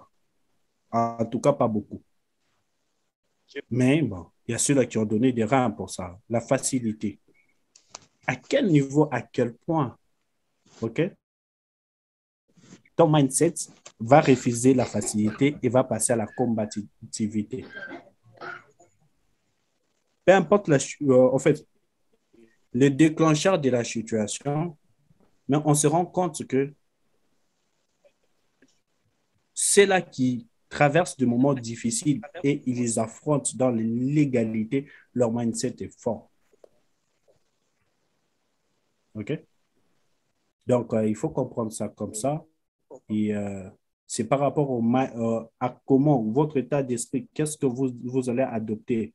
En tout cas, pas beaucoup. Mais bon, il y a ceux-là qui ont donné des reins pour ça. La facilité. À quel niveau, à quel point, OK, ton mindset va refuser la facilité et va passer à la combativité. Peu importe en fait, le déclencheur de la situation, mais on se rend compte que c'est là qui traversent des moments difficiles et ils les affrontent dans l'illégalité, leur mindset est fort. OK? Donc, il faut comprendre ça comme ça. Et C'est par rapport à comment votre état d'esprit, qu'est-ce que vous allez adopter.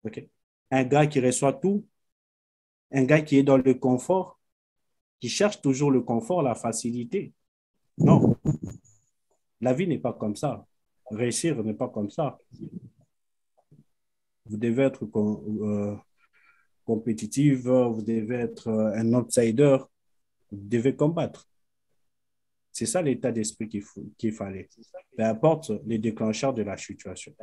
Okay? Un gars qui reçoit tout, un gars qui est dans le confort, qui cherche toujours le confort, la facilité. Non, la vie n'est pas comme ça. Réussir n'est pas comme ça. Vous devez être compétitif, vous devez être un outsider, vous devez combattre. C'est ça l'état d'esprit qu'il fallait. Peu importe les déclencheurs de la situation.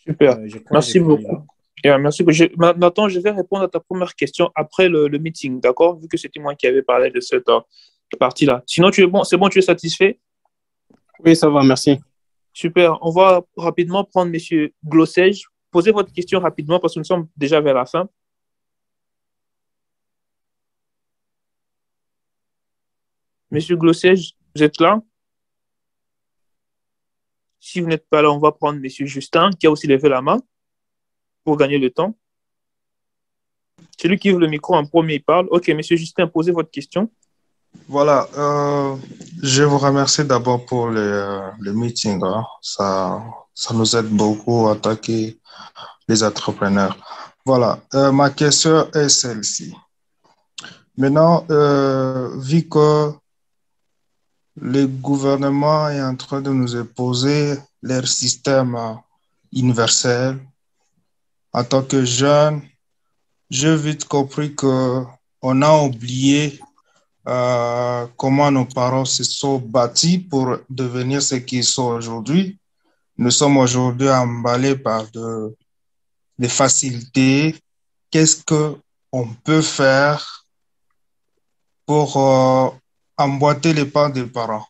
Super. Je crois que Merci j'ai fini beaucoup. là. Merci. Maintenant, je vais répondre à ta première question après le meeting, d'accord? Vu que c'était moi qui avais parlé de cette partie-là. Sinon, c'est bon, tu es satisfait? Oui, ça va, merci. Super. On va rapidement prendre Monsieur Glossège. Posez votre question rapidement parce que nous sommes déjà vers la fin. Monsieur Glossège, vous êtes là? Si vous n'êtes pas là, on va prendre Monsieur Justin qui a aussi levé la main pour gagner le temps. Celui qui ouvre le micro en premier, il parle. OK, Monsieur Justin, posez votre question. Voilà, je vous remercie d'abord pour le meeting, hein. Ça nous aide beaucoup à attaquer les entrepreneurs. Voilà, ma question est celle-ci. Maintenant, vu que le gouvernement est en train de nous imposer leur système universel, en tant que jeune, j'ai vite compris que on a oublié comment nos parents se sont bâtis pour devenir ce qu'ils sont aujourd'hui. Nous sommes aujourd'hui emballés par des facilités. Qu'est-ce qu'on peut faire pour emboîter les pas des parents?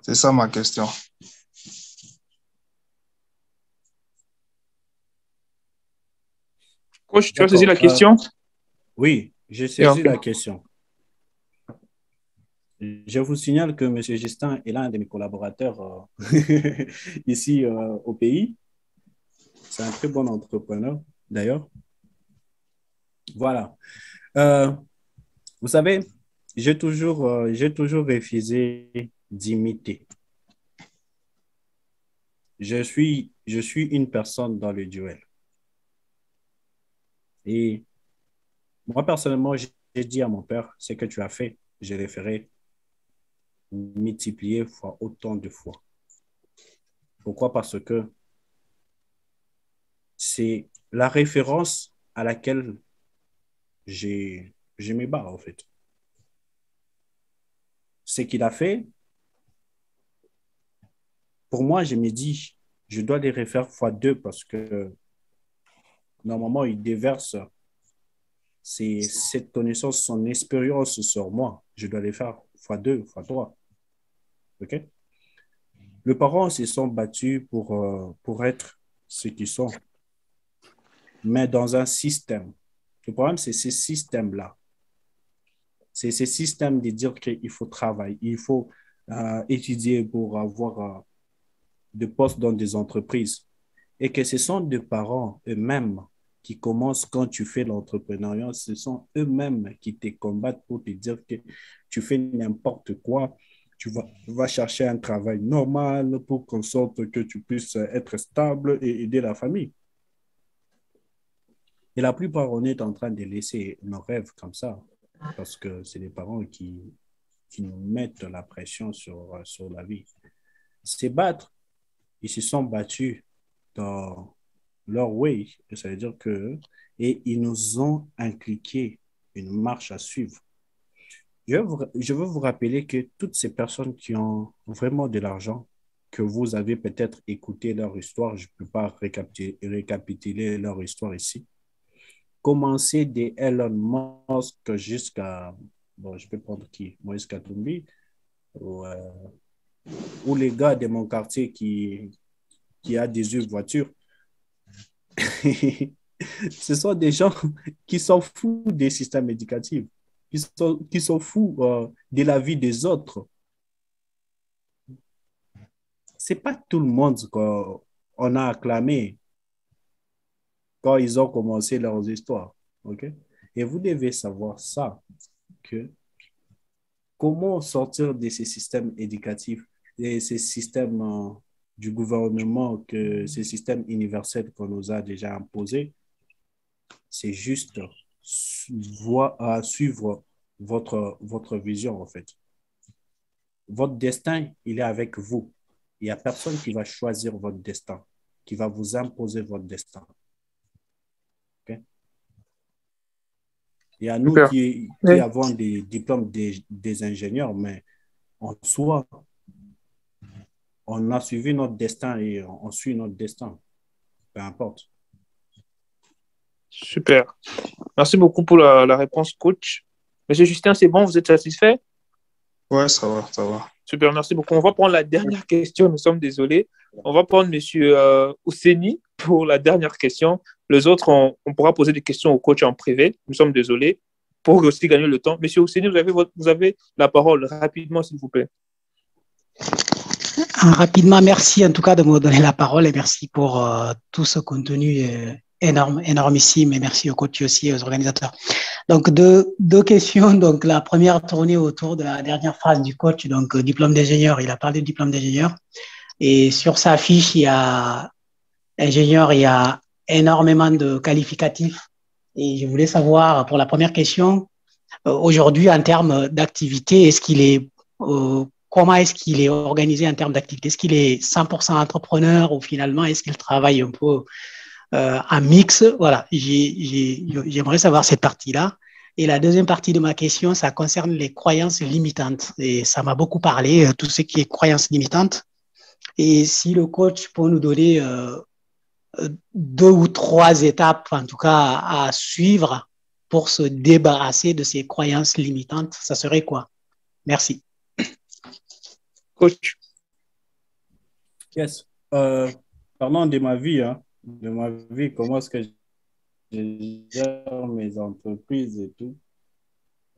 C'est ça ma question. Coach, tu as saisi la question? Oui, j'ai saisi la question. Je vous signale que M. Justin est l'un de mes collaborateurs ici au pays. C'est un très bon entrepreneur, d'ailleurs. Voilà. Vous savez, j'ai toujours refusé d'imiter. Je suis une personne dans le duel. Et moi, personnellement, j'ai dit à mon père, ce que tu as fait, je le ferai multiplier fois autant de fois. Pourquoi? Parce que c'est la référence à laquelle je me bats, en fait. Ce qu'il a fait, pour moi, je me dis, je dois les refaire fois deux parce que normalement, il déverse cette connaissance, son expérience sur moi. Je dois les faire fois deux, fois trois. OK? Les parents se sont battus pour être ce qu'ils sont, mais dans un système. Le problème, c'est ce système-là. C'est ce système de dire qu'il faut travailler, il faut étudier pour avoir des postes dans des entreprises. Et que ce sont des parents eux-mêmes qui commencent quand tu fais l'entrepreneuriat, ce sont eux-mêmes qui te combattent pour te dire que tu fais n'importe quoi, tu vas chercher un travail normal pour qu'en sorte que tu puisses être stable et aider la famille. Et la plupart, on est en train de laisser nos rêves comme ça, parce que c'est les parents qui nous mettent la pression sur la vie. Se battre, ils se sont battus dans leur way, ça veut dire que, et ils nous ont inculqué une marche à suivre. Je veux vous rappeler que toutes ces personnes qui ont vraiment de l'argent, que vous avez peut-être écouté leur histoire, je ne peux pas récapituler leur histoire ici, commencer de Elon Musk jusqu'à, bon, je peux prendre qui, Moïse Katumbi, ou les gars de mon quartier qui a 18 voitures. Ce sont des gens qui s'en foutent des systèmes éducatifs, qui s'en foutent de la vie des autres. Ce n'est pas tout le monde qu'on a acclamé quand ils ont commencé leurs histoires. OK? Et vous devez savoir ça, que comment sortir de ces systèmes éducatifs et ces systèmes du gouvernement, que ces systèmes universels qu'on nous a déjà imposés, c'est juste suivre votre vision, en fait. Votre destin, il est avec vous. Il n'y a personne qui va choisir votre destin, qui va vous imposer votre destin. Okay? Il y a nous Super. qui avons des diplômes des ingénieurs, mais en soi, on a suivi notre destin et on suit notre destin. Peu importe. Super. Merci beaucoup pour la réponse, coach. Monsieur Justin, c'est bon, vous êtes satisfait? Ouais, ça va, ça va. Super, merci beaucoup. On va prendre la dernière question, nous sommes désolés. On va prendre monsieur Ousseni pour la dernière question. Les autres, on pourra poser des questions au coach en privé. Nous sommes désolés pour aussi gagner le temps. Monsieur Ousseni, vous avez la parole rapidement, s'il vous plaît. Rapidement, merci en tout cas de me donner la parole et merci pour tout ce contenu énormissime et merci au coach aussi et aux organisateurs. Donc, deux questions. Donc, la première tournée autour de la dernière phrase du coach, donc diplôme d'ingénieur. Il a parlé de diplôme d'ingénieur et sur sa fiche, il y a ingénieur, il y a énormément de qualificatifs et je voulais savoir pour la première question, aujourd'hui en termes d'activité, est-ce qu'il est comment est-ce qu'il est organisé en termes d'activité? Est-ce qu'il est 100% entrepreneur ou finalement est-ce qu'il travaille un peu en mix? Voilà, j'aimerais savoir cette partie-là. Et la deuxième partie de ma question, ça concerne les croyances limitantes. Et ça m'a beaucoup parlé, tout ce qui est croyances limitantes. Et si le coach peut nous donner 2 ou 3 étapes, en tout cas, à suivre pour se débarrasser de ces croyances limitantes, ça serait quoi? Merci. Coach. Yes. Parlons de ma vie, hein. De ma vie, comment est-ce que je gère mes entreprises et tout.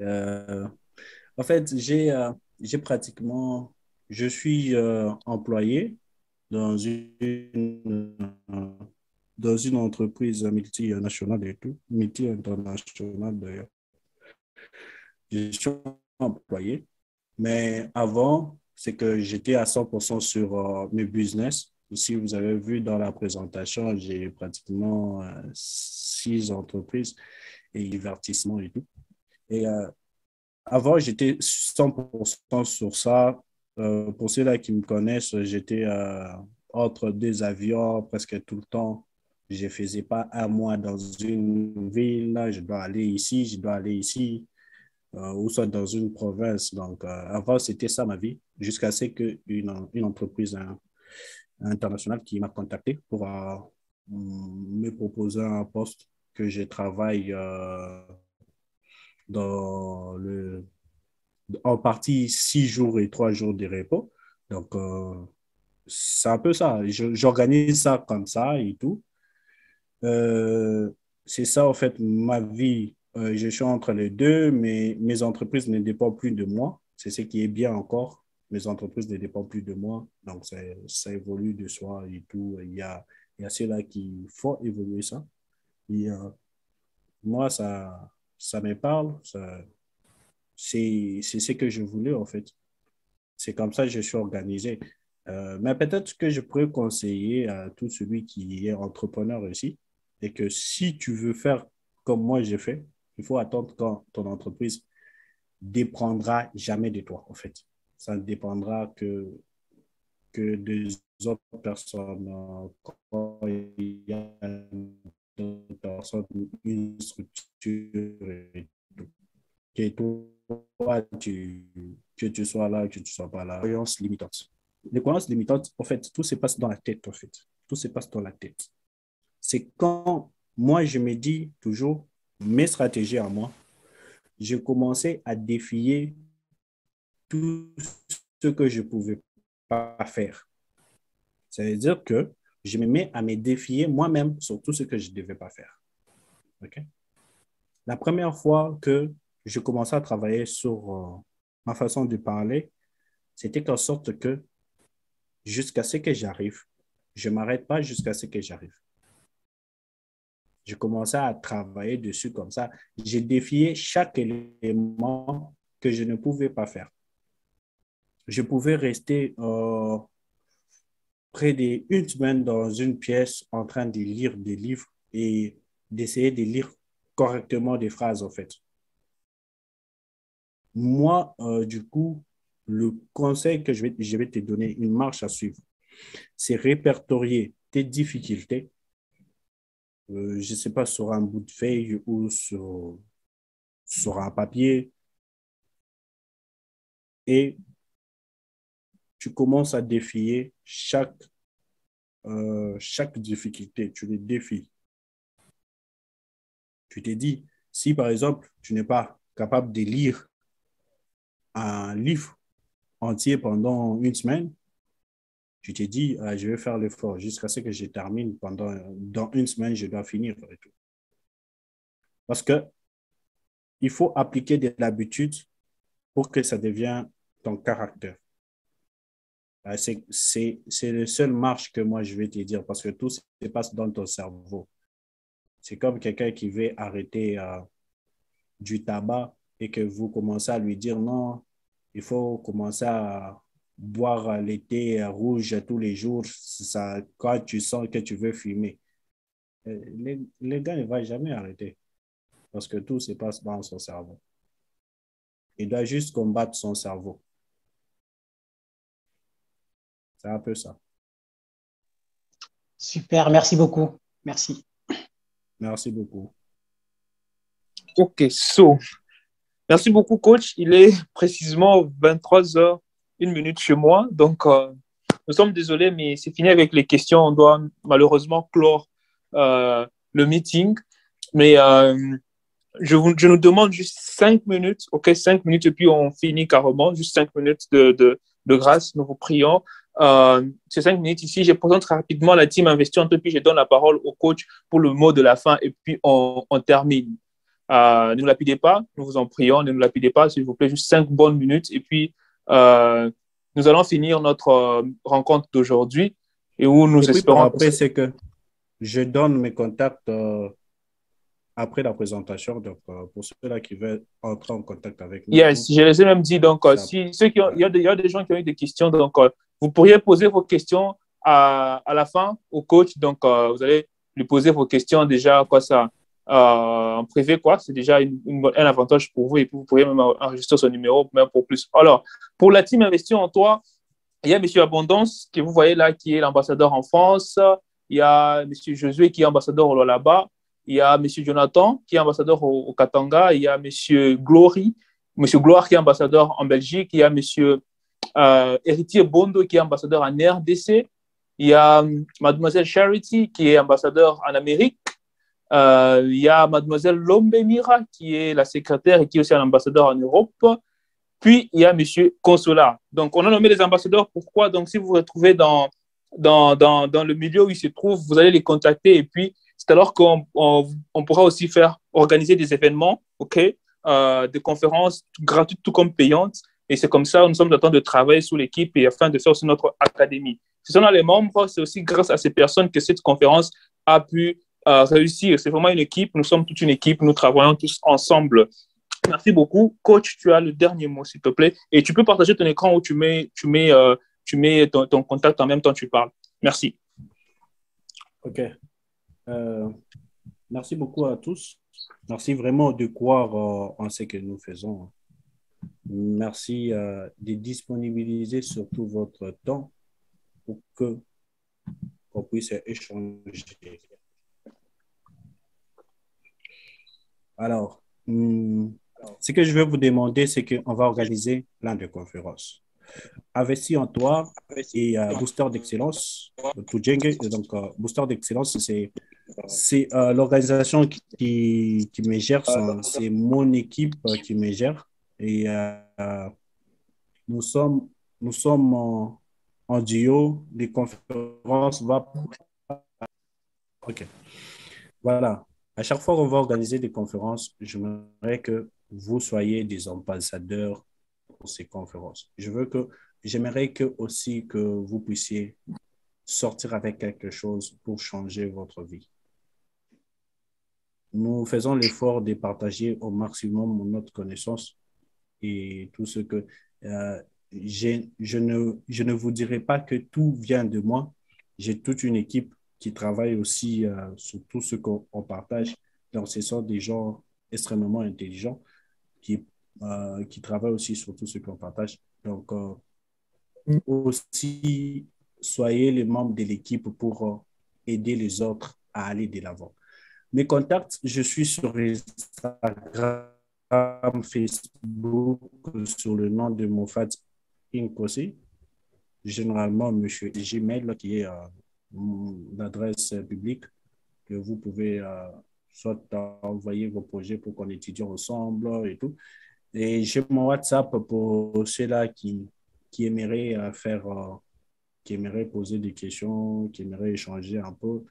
En fait, j'ai pratiquement, je suis employé dans dans une entreprise multinationale et tout, multi-internationale d'ailleurs. Je suis employé, mais avant, c'est que j'étais à 100% sur mes business. Si vous avez vu dans la présentation, j'ai pratiquement 6 entreprises et divertissement et tout. Et avant, j'étais 100% sur ça. Pour ceux-là qui me connaissent, j'étais entre 2 avions presque tout le temps. Je ne faisais pas un mois dans une ville. Je dois aller ici, je dois aller ici, ou soit dans une province. Donc, avant, c'était ça ma vie, jusqu'à ce qu'une entreprise internationale qui m'a contacté pour me proposer un poste que je travaille en partie 6 jours et 3 jours de repos. Donc, c'est un peu ça. J'organise ça comme ça et tout. C'est ça, en fait, ma vie. Je suis entre les deux, mais mes entreprises ne dépendent plus de moi. C'est ce qui est bien encore. Mes entreprises ne dépendent plus de moi. Donc, ça évolue de soi et tout. Il y a ceux-là qui font évoluer ça. Et moi, ça me parle. C'est ce que je voulais, en fait. C'est comme ça que je suis organisé. Mais peut-être que je pourrais conseiller à tout celui qui est entrepreneur aussi, et que si tu veux faire comme moi j'ai fait, il faut attendre quand ton entreprise ne dépendra jamais de toi, en fait. Ça ne dépendra que des autres personnes. Quand il y a d'autres personnes, une structure et tout. Que toi, que tu sois là, que tu ne sois pas là. Croyances limitantes. Les croyances limitantes, en fait, tout se passe dans la tête, en fait. Tout se passe dans la tête. C'est quand moi, je me dis toujours mes stratégies à moi, je commençais à défier tout ce que je ne pouvais pas faire. Ça veut dire que je me mets à me défier moi-même sur tout ce que je ne devais pas faire. Okay? La première fois que je commençais à travailler sur ma façon de parler, c'était en sorte que jusqu'à ce que j'arrive, je ne m'arrête pas jusqu'à ce que j'arrive. Je commençais à travailler dessus comme ça. J'ai défié chaque élément que je ne pouvais pas faire. Je pouvais rester près d'une semaine dans une pièce en train de lire des livres et d'essayer de lire correctement des phrases, en fait. Moi, du coup, le conseil que je vais te donner, une marche à suivre, c'est répertorier tes difficultés, je ne sais pas, sur un bout de feuille ou sur un papier, et tu commences à défier chaque difficulté, tu les défies. Tu t'es dit, si par exemple, tu n'es pas capable de lire un livre entier pendant une semaine, tu t'es dit, je vais faire l'effort jusqu'à ce que je termine dans une semaine, je dois finir et tout. Parce que il faut appliquer de l'habitude pour que ça devienne ton caractère. C'est le seul marche que moi je vais te dire parce que tout se passe dans ton cerveau. C'est comme quelqu'un qui veut arrêter du tabac et que vous commencez à lui dire non, il faut commencer à boire le thé rouge tous les jours ça, quand tu sens que tu veux fumer. Les gars ne vont jamais arrêter parce que tout se passe dans son cerveau. Il doit juste combattre son cerveau. C'est un peu ça. Super, merci beaucoup. Merci. Merci beaucoup. Ok, merci beaucoup, coach. Il est précisément 23h, 1 minute chez moi. Donc, nous sommes désolés, mais c'est fini avec les questions. On doit malheureusement clore le meeting. Mais je nous demande juste 5 minutes, ok, 5 minutes et puis on finit carrément, juste 5 minutes de grâce, nous vous prions. Ces 5 minutes ici, je présente très rapidement la team investissante, puis je donne la parole au coach pour le mot de la fin et puis on termine. Ne nous lapidez pas, nous vous en prions, ne nous lapidez pas, s'il vous plaît, juste 5 bonnes minutes et puis nous allons finir notre rencontre d'aujourd'hui et où nous et puis espérons... après, c'est que je donne mes contacts après la présentation, donc pour ceux-là qui veulent entrer en contact avec nous. Yes, je les ai même dit, donc si ceux qui ont, il y a des gens qui ont eu des questions, donc vous pourriez poser vos questions à la fin au coach, donc vous allez lui poser vos questions déjà, quoi ça, en privé, quoi, c'est déjà un avantage pour vous et puis vous pourriez même enregistrer son numéro, même pour plus. Alors, pour la team Investir en toi, il y a M. Abondance, que vous voyez là, qui est l'ambassadeur en France, il y a M. Josué, qui est ambassadeur au Lolaba, il y a M. Jonathan, qui est ambassadeur au Katanga, il y a M. Gloire, qui est ambassadeur en Belgique, il y a M. Héritier Bondo, qui est ambassadeur en RDC, il y a Mademoiselle Charity, qui est ambassadeur en Amérique, il y a Mademoiselle Lombe Mira, qui est la secrétaire et qui est aussi un ambassadeur en Europe, puis il y a M. Consola. Donc, on a nommé les ambassadeurs. Pourquoi? Donc, si vous vous retrouvez dans le milieu où ils se trouvent, vous allez les contacter et puis c'est alors qu'on pourra aussi organiser des événements, des conférences gratuites tout comme payantes. Et c'est comme ça, nous sommes en train de travailler sous l'équipe et afin de faire aussi notre académie. Si on a les membres, c'est aussi grâce à ces personnes que cette conférence a pu réussir. C'est vraiment une équipe, nous sommes toute une équipe, nous travaillons tous ensemble. Merci beaucoup. Coach, tu as le dernier mot, s'il te plaît. Et tu peux partager ton écran où tu mets ton contact en même temps que tu parles. Merci. OK. Merci beaucoup à tous. Merci vraiment de croire en ce que nous faisons. Merci de disponibiliser surtout votre temps pour qu'on puisse échanger. Alors, ce que je vais vous demander, c'est qu'on va organiser plein de conférences. Investi en toi et Booster d'Excellence, donc Booster d'Excellence, c'est l'organisation qui me gère, c'est mon équipe qui me gère et nous sommes en duo, les conférences OK. Voilà. À chaque fois qu'on va organiser des conférences, j'aimerais que vous soyez des ambassadeurs pour ces conférences. J'aimerais aussi que vous puissiez sortir avec quelque chose pour changer votre vie. nous faisons l'effort de partager au maximum notre connaissance et tout ce que je ne vous dirai pas que tout vient de moi. J'ai toute une équipe qui travaille aussi sur tout ce qu'on partage. Donc, ce sont des gens extrêmement intelligents qui travaillent aussi sur tout ce qu'on partage. Donc, aussi, soyez les membres de l'équipe pour aider les autres à aller de l'avant. Mes contacts, je suis sur Instagram, Facebook, sur le nom de Mofat Inkosi. Généralement, monsieur Gmail, qui est l'adresse publique que vous pouvez soit envoyer vos projets pour qu'on étudie ensemble et tout. Et j'ai mon WhatsApp pour ceux-là qui aimeraient qui aimeraient poser des questions, qui aimeraient échanger un peu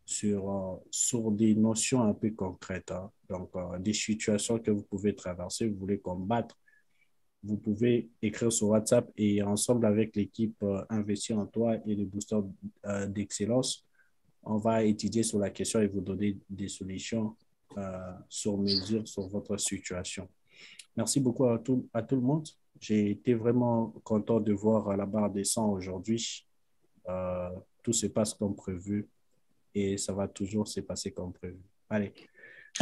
sur des notions un peu concrètes. Hein. Donc, des situations que vous pouvez traverser, vous voulez combattre, vous pouvez écrire sur WhatsApp et ensemble avec l'équipe Investir en toi et les boosters d'excellence, on va étudier sur la question et vous donner des solutions sur mesure sur votre situation. Merci beaucoup à tout le monde. J'ai été vraiment content de voir la barre des 100 aujourd'hui. Tout se passe comme prévu et ça va toujours se passer comme prévu. Allez,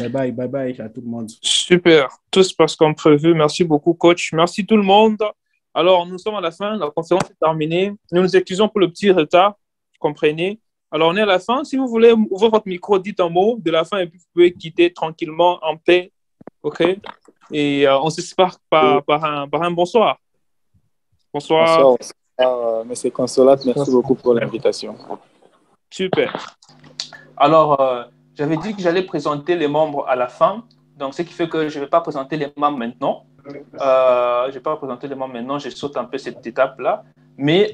bye bye à tout le monde. Super, tout se passe comme prévu. Merci beaucoup, coach. Merci tout le monde. Alors, nous sommes à la fin. La conférence est terminée. Nous nous excusons pour le petit retard. Comprenez. Alors, on est à la fin. Si vous voulez ouvrir votre micro, dites un mot de la fin et puis vous pouvez quitter tranquillement en paix. OK? Et on se sépare par un bonsoir. Bonsoir. Bonsoir, monsieur Consolate. Merci beaucoup pour l'invitation. Super. Alors, j'avais dit que j'allais présenter les membres à la fin. Donc, ce qui fait que je ne vais pas présenter les membres maintenant. Je ne vais pas présenter les membres maintenant. Je saute un peu cette étape-là. Mais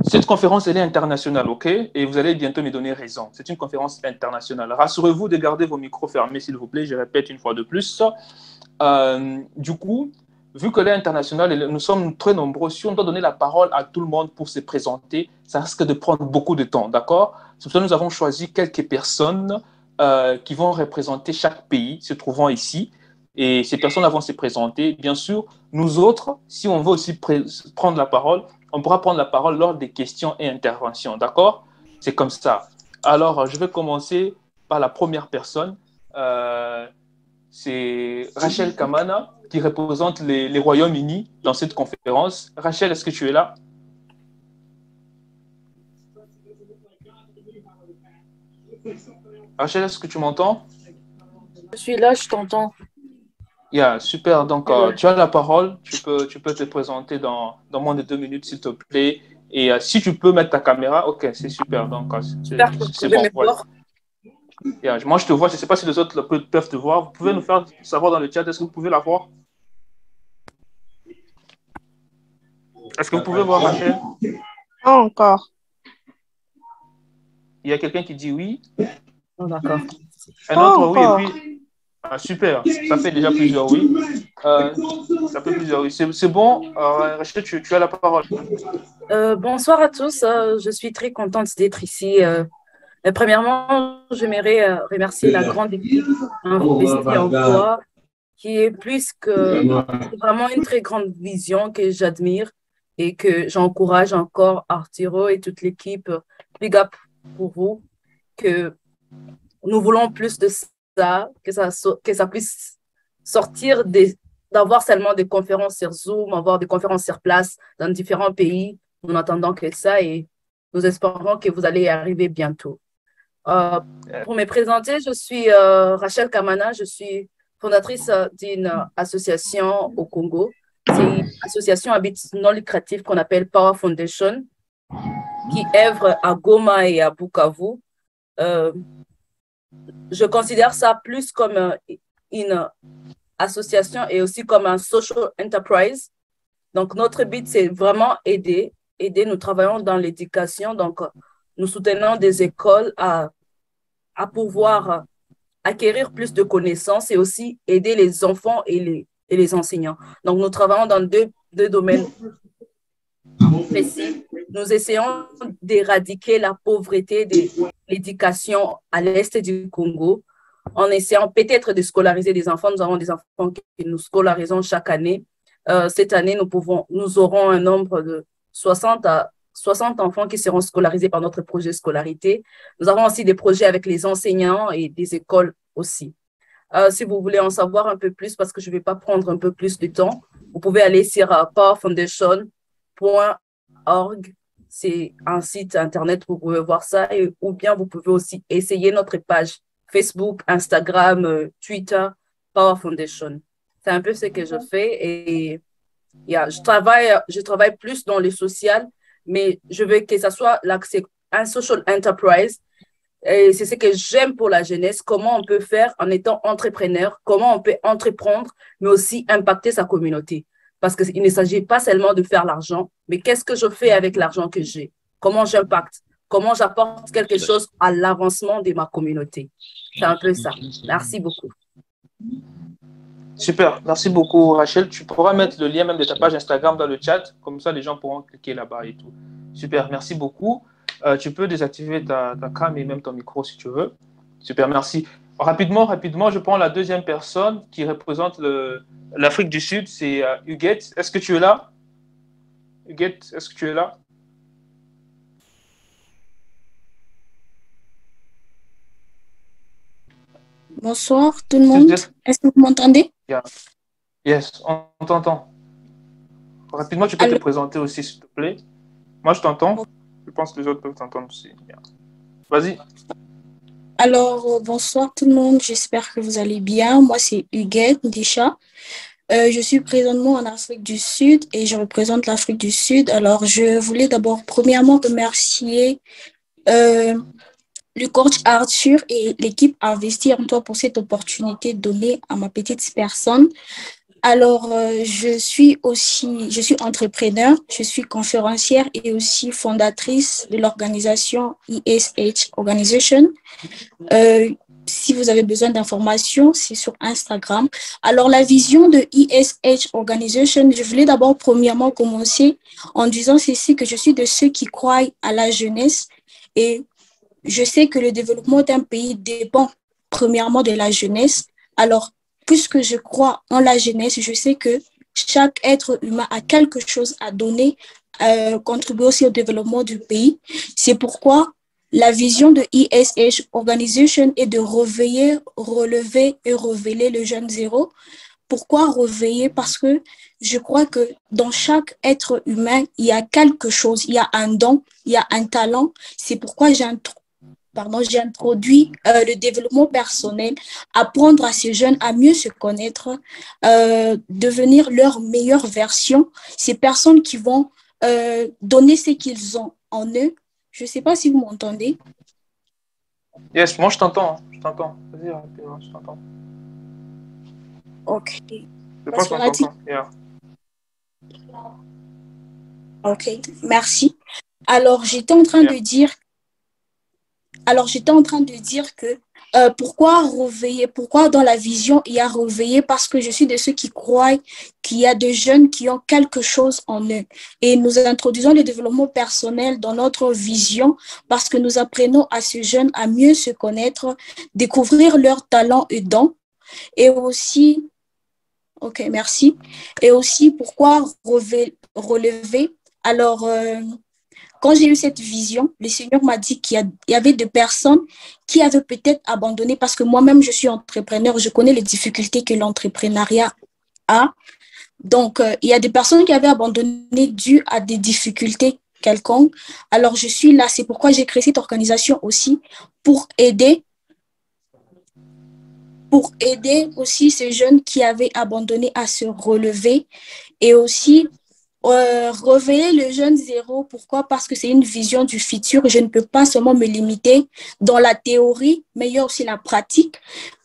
cette conférence, elle est internationale, OK? Et vous allez bientôt me donner raison. C'est une conférence internationale. Rassurez-vous de garder vos micros fermés, s'il vous plaît. Je répète une fois de plus. Du coup, vu qu'elle est internationale et nous sommes très nombreux, si on doit donner la parole à tout le monde pour se présenter, ça risque de prendre beaucoup de temps, d'accord? C'est pour ça que nous avons choisi quelques personnes qui vont représenter chaque pays se trouvant ici. Et ces personnes vont se présenter. Bien sûr, nous autres, si on veut aussi prendre la parole, on pourra prendre la parole lors des questions et interventions, d'accord? C'est comme ça. Alors, je vais commencer par la première personne. C'est Rachel Kamana, qui représente les Royaumes-Unis dans cette conférence. Rachel, est-ce que tu es là? Rachel, est-ce que tu m'entends? Je suis là, je t'entends. Yeah, super. Donc, tu as la parole. Tu peux te présenter dans moins de 2 minutes, s'il te plaît. Et si tu peux mettre ta caméra, ok, c'est super. Donc, c'est bon. Voilà. Yeah, moi, je te vois. Je ne sais pas si les autres peuvent te voir. Vous pouvez nous faire savoir dans le chat. Est-ce que vous pouvez la voir? Est-ce que vous pouvez voir, Rachel? Pas encore. Il y a quelqu'un qui dit oui. Oh, d'accord. Un autre oui. Et puis, super. Ça fait déjà plusieurs oui. Ça fait plusieurs oui. C'est bon. Rachel, tu as la parole. Bonsoir à tous. Je suis très contente d'être ici. Premièrement, j'aimerais remercier la grande équipe Investir en toi, qui est vraiment une très grande vision que j'admire et que j'encourage encore Arturo et toute l'équipe. Big up pour vous, que nous voulons plus de ça, que ça puisse sortir d'avoir seulement des conférences sur Zoom, avoir des conférences sur place dans différents pays. Nous n'attendons que ça et nous espérons que vous allez y arriver bientôt. Pour me présenter, je suis Rachel Kamana, je suis fondatrice d'une association au Congo. C'est une association à but non lucratif qu'on appelle Power Foundation, qui œuvre à Goma et à Bukavu. Je considère ça plus comme une association et aussi comme un social enterprise. Donc, notre but, c'est vraiment aider. Nous travaillons dans l'éducation. Donc, nous soutenons des écoles à pouvoir acquérir plus de connaissances et aussi aider les enfants et les enseignants. Donc, nous travaillons dans deux domaines précis. Nous essayons d'éradiquer la pauvreté de l'éducation à l'est du Congo en essayant peut-être de scolariser des enfants. Nous avons des enfants que nous scolarisons chaque année. Cette année, nous aurons un nombre de 60 enfants qui seront scolarisés par notre projet scolarité. Nous avons aussi des projets avec les enseignants et des écoles aussi. Si vous voulez en savoir un peu plus, parce que je ne vais pas prendre un peu plus de temps, vous pouvez aller sur powerfoundation.org. C'est un site internet où vous pouvez voir ça, ou bien vous pouvez aussi essayer notre page Facebook, Instagram, Twitter, Power Foundation. C'est un peu ce que je fais et je travaille plus dans le social, mais je veux que ça soit un social enterprise. Et c'est ce que j'aime pour la jeunesse, comment on peut faire en étant entrepreneur, comment on peut entreprendre, mais aussi impacter sa communauté. Parce qu'il ne s'agit pas seulement de faire l'argent, mais qu'est-ce que je fais avec l'argent que j'ai? Comment j'impacte? Comment j'apporte quelque chose à l'avancement de ma communauté? C'est un peu ça. Merci beaucoup. Super, merci beaucoup Rachel. Tu pourras mettre le lien même de ta page Instagram dans le chat, comme ça les gens pourront cliquer là-bas et tout. Super, merci beaucoup. Tu peux désactiver ta cam et même ton micro si tu veux. Super, merci. Rapidement, je prends la deuxième personne qui représente l'Afrique du Sud, c'est Huguette. Est-ce que tu es là? Huguette, est-ce que tu es là? Bonsoir tout le monde. Est-ce que vous m'entendez? Yeah. Yes, on t'entend. Rapidement, tu peux te présenter aussi, s'il te plaît. Moi, je t'entends. Je pense que les autres peuvent t'entendre aussi. Yeah. Vas-y. Alors, bonsoir tout le monde. J'espère que vous allez bien. Moi, c'est Huguette Ndisha. Je suis présentement en Afrique du Sud et je représente l'Afrique du Sud. Alors, je voulais d'abord, premièrement, remercier le coach Arthur et l'équipe Investir en toi pour cette opportunité donnée à ma petite personne. Alors, je suis entrepreneur, je suis conférencière et aussi fondatrice de l'organisation ESH Organization. Si vous avez besoin d'informations, c'est sur Instagram. Alors, la vision de ESH Organization, je voulais d'abord premièrement commencer en disant ceci, que je suis de ceux qui croient à la jeunesse et je sais que le développement d'un pays dépend premièrement de la jeunesse. Alors, puisque je crois en la jeunesse, je sais que chaque être humain a quelque chose à donner, contribuer aussi au développement du pays. C'est pourquoi la vision de ESH Organization est de relever et révéler le jeune zéro. Pourquoi réveiller? Parce que je crois que dans chaque être humain, il y a quelque chose, il y a un don, il y a un talent. C'est pourquoi j'ai introduit le développement personnel, apprendre à ces jeunes à mieux se connaître, devenir leur meilleure version, ces personnes qui vont donner ce qu'ils ont en eux. Je ne sais pas si vous m'entendez. Yes, moi je t'entends. Vas-y, rapidement, je t'entends. Ok. Je pense qu'on t'entend. Yeah. Ok, merci. Alors, j'étais en train de dire que pourquoi dans la vision il y a réveiller, parce que je suis de ceux qui croient qu'il y a des jeunes qui ont quelque chose en eux. Et nous introduisons le développement personnel dans notre vision parce que nous apprenons à ces jeunes à mieux se connaître, découvrir leurs talents et dons. Et aussi, ok, merci. Et aussi, pourquoi relever? Alors, quand j'ai eu cette vision, le Seigneur m'a dit qu'il y avait des personnes qui avaient peut-être abandonné, parce que moi-même, je suis entrepreneur, je connais les difficultés que l'entrepreneuriat a. Donc, il y a des personnes qui avaient abandonné dû à des difficultés quelconques. Alors, je suis là, c'est pourquoi j'ai créé cette organisation aussi pour aider aussi ces jeunes qui avaient abandonné à se relever et aussi révéler le jeune zéro. Pourquoi? Parce que c'est une vision du futur. Je ne peux pas seulement me limiter dans la théorie, mais il y a aussi la pratique,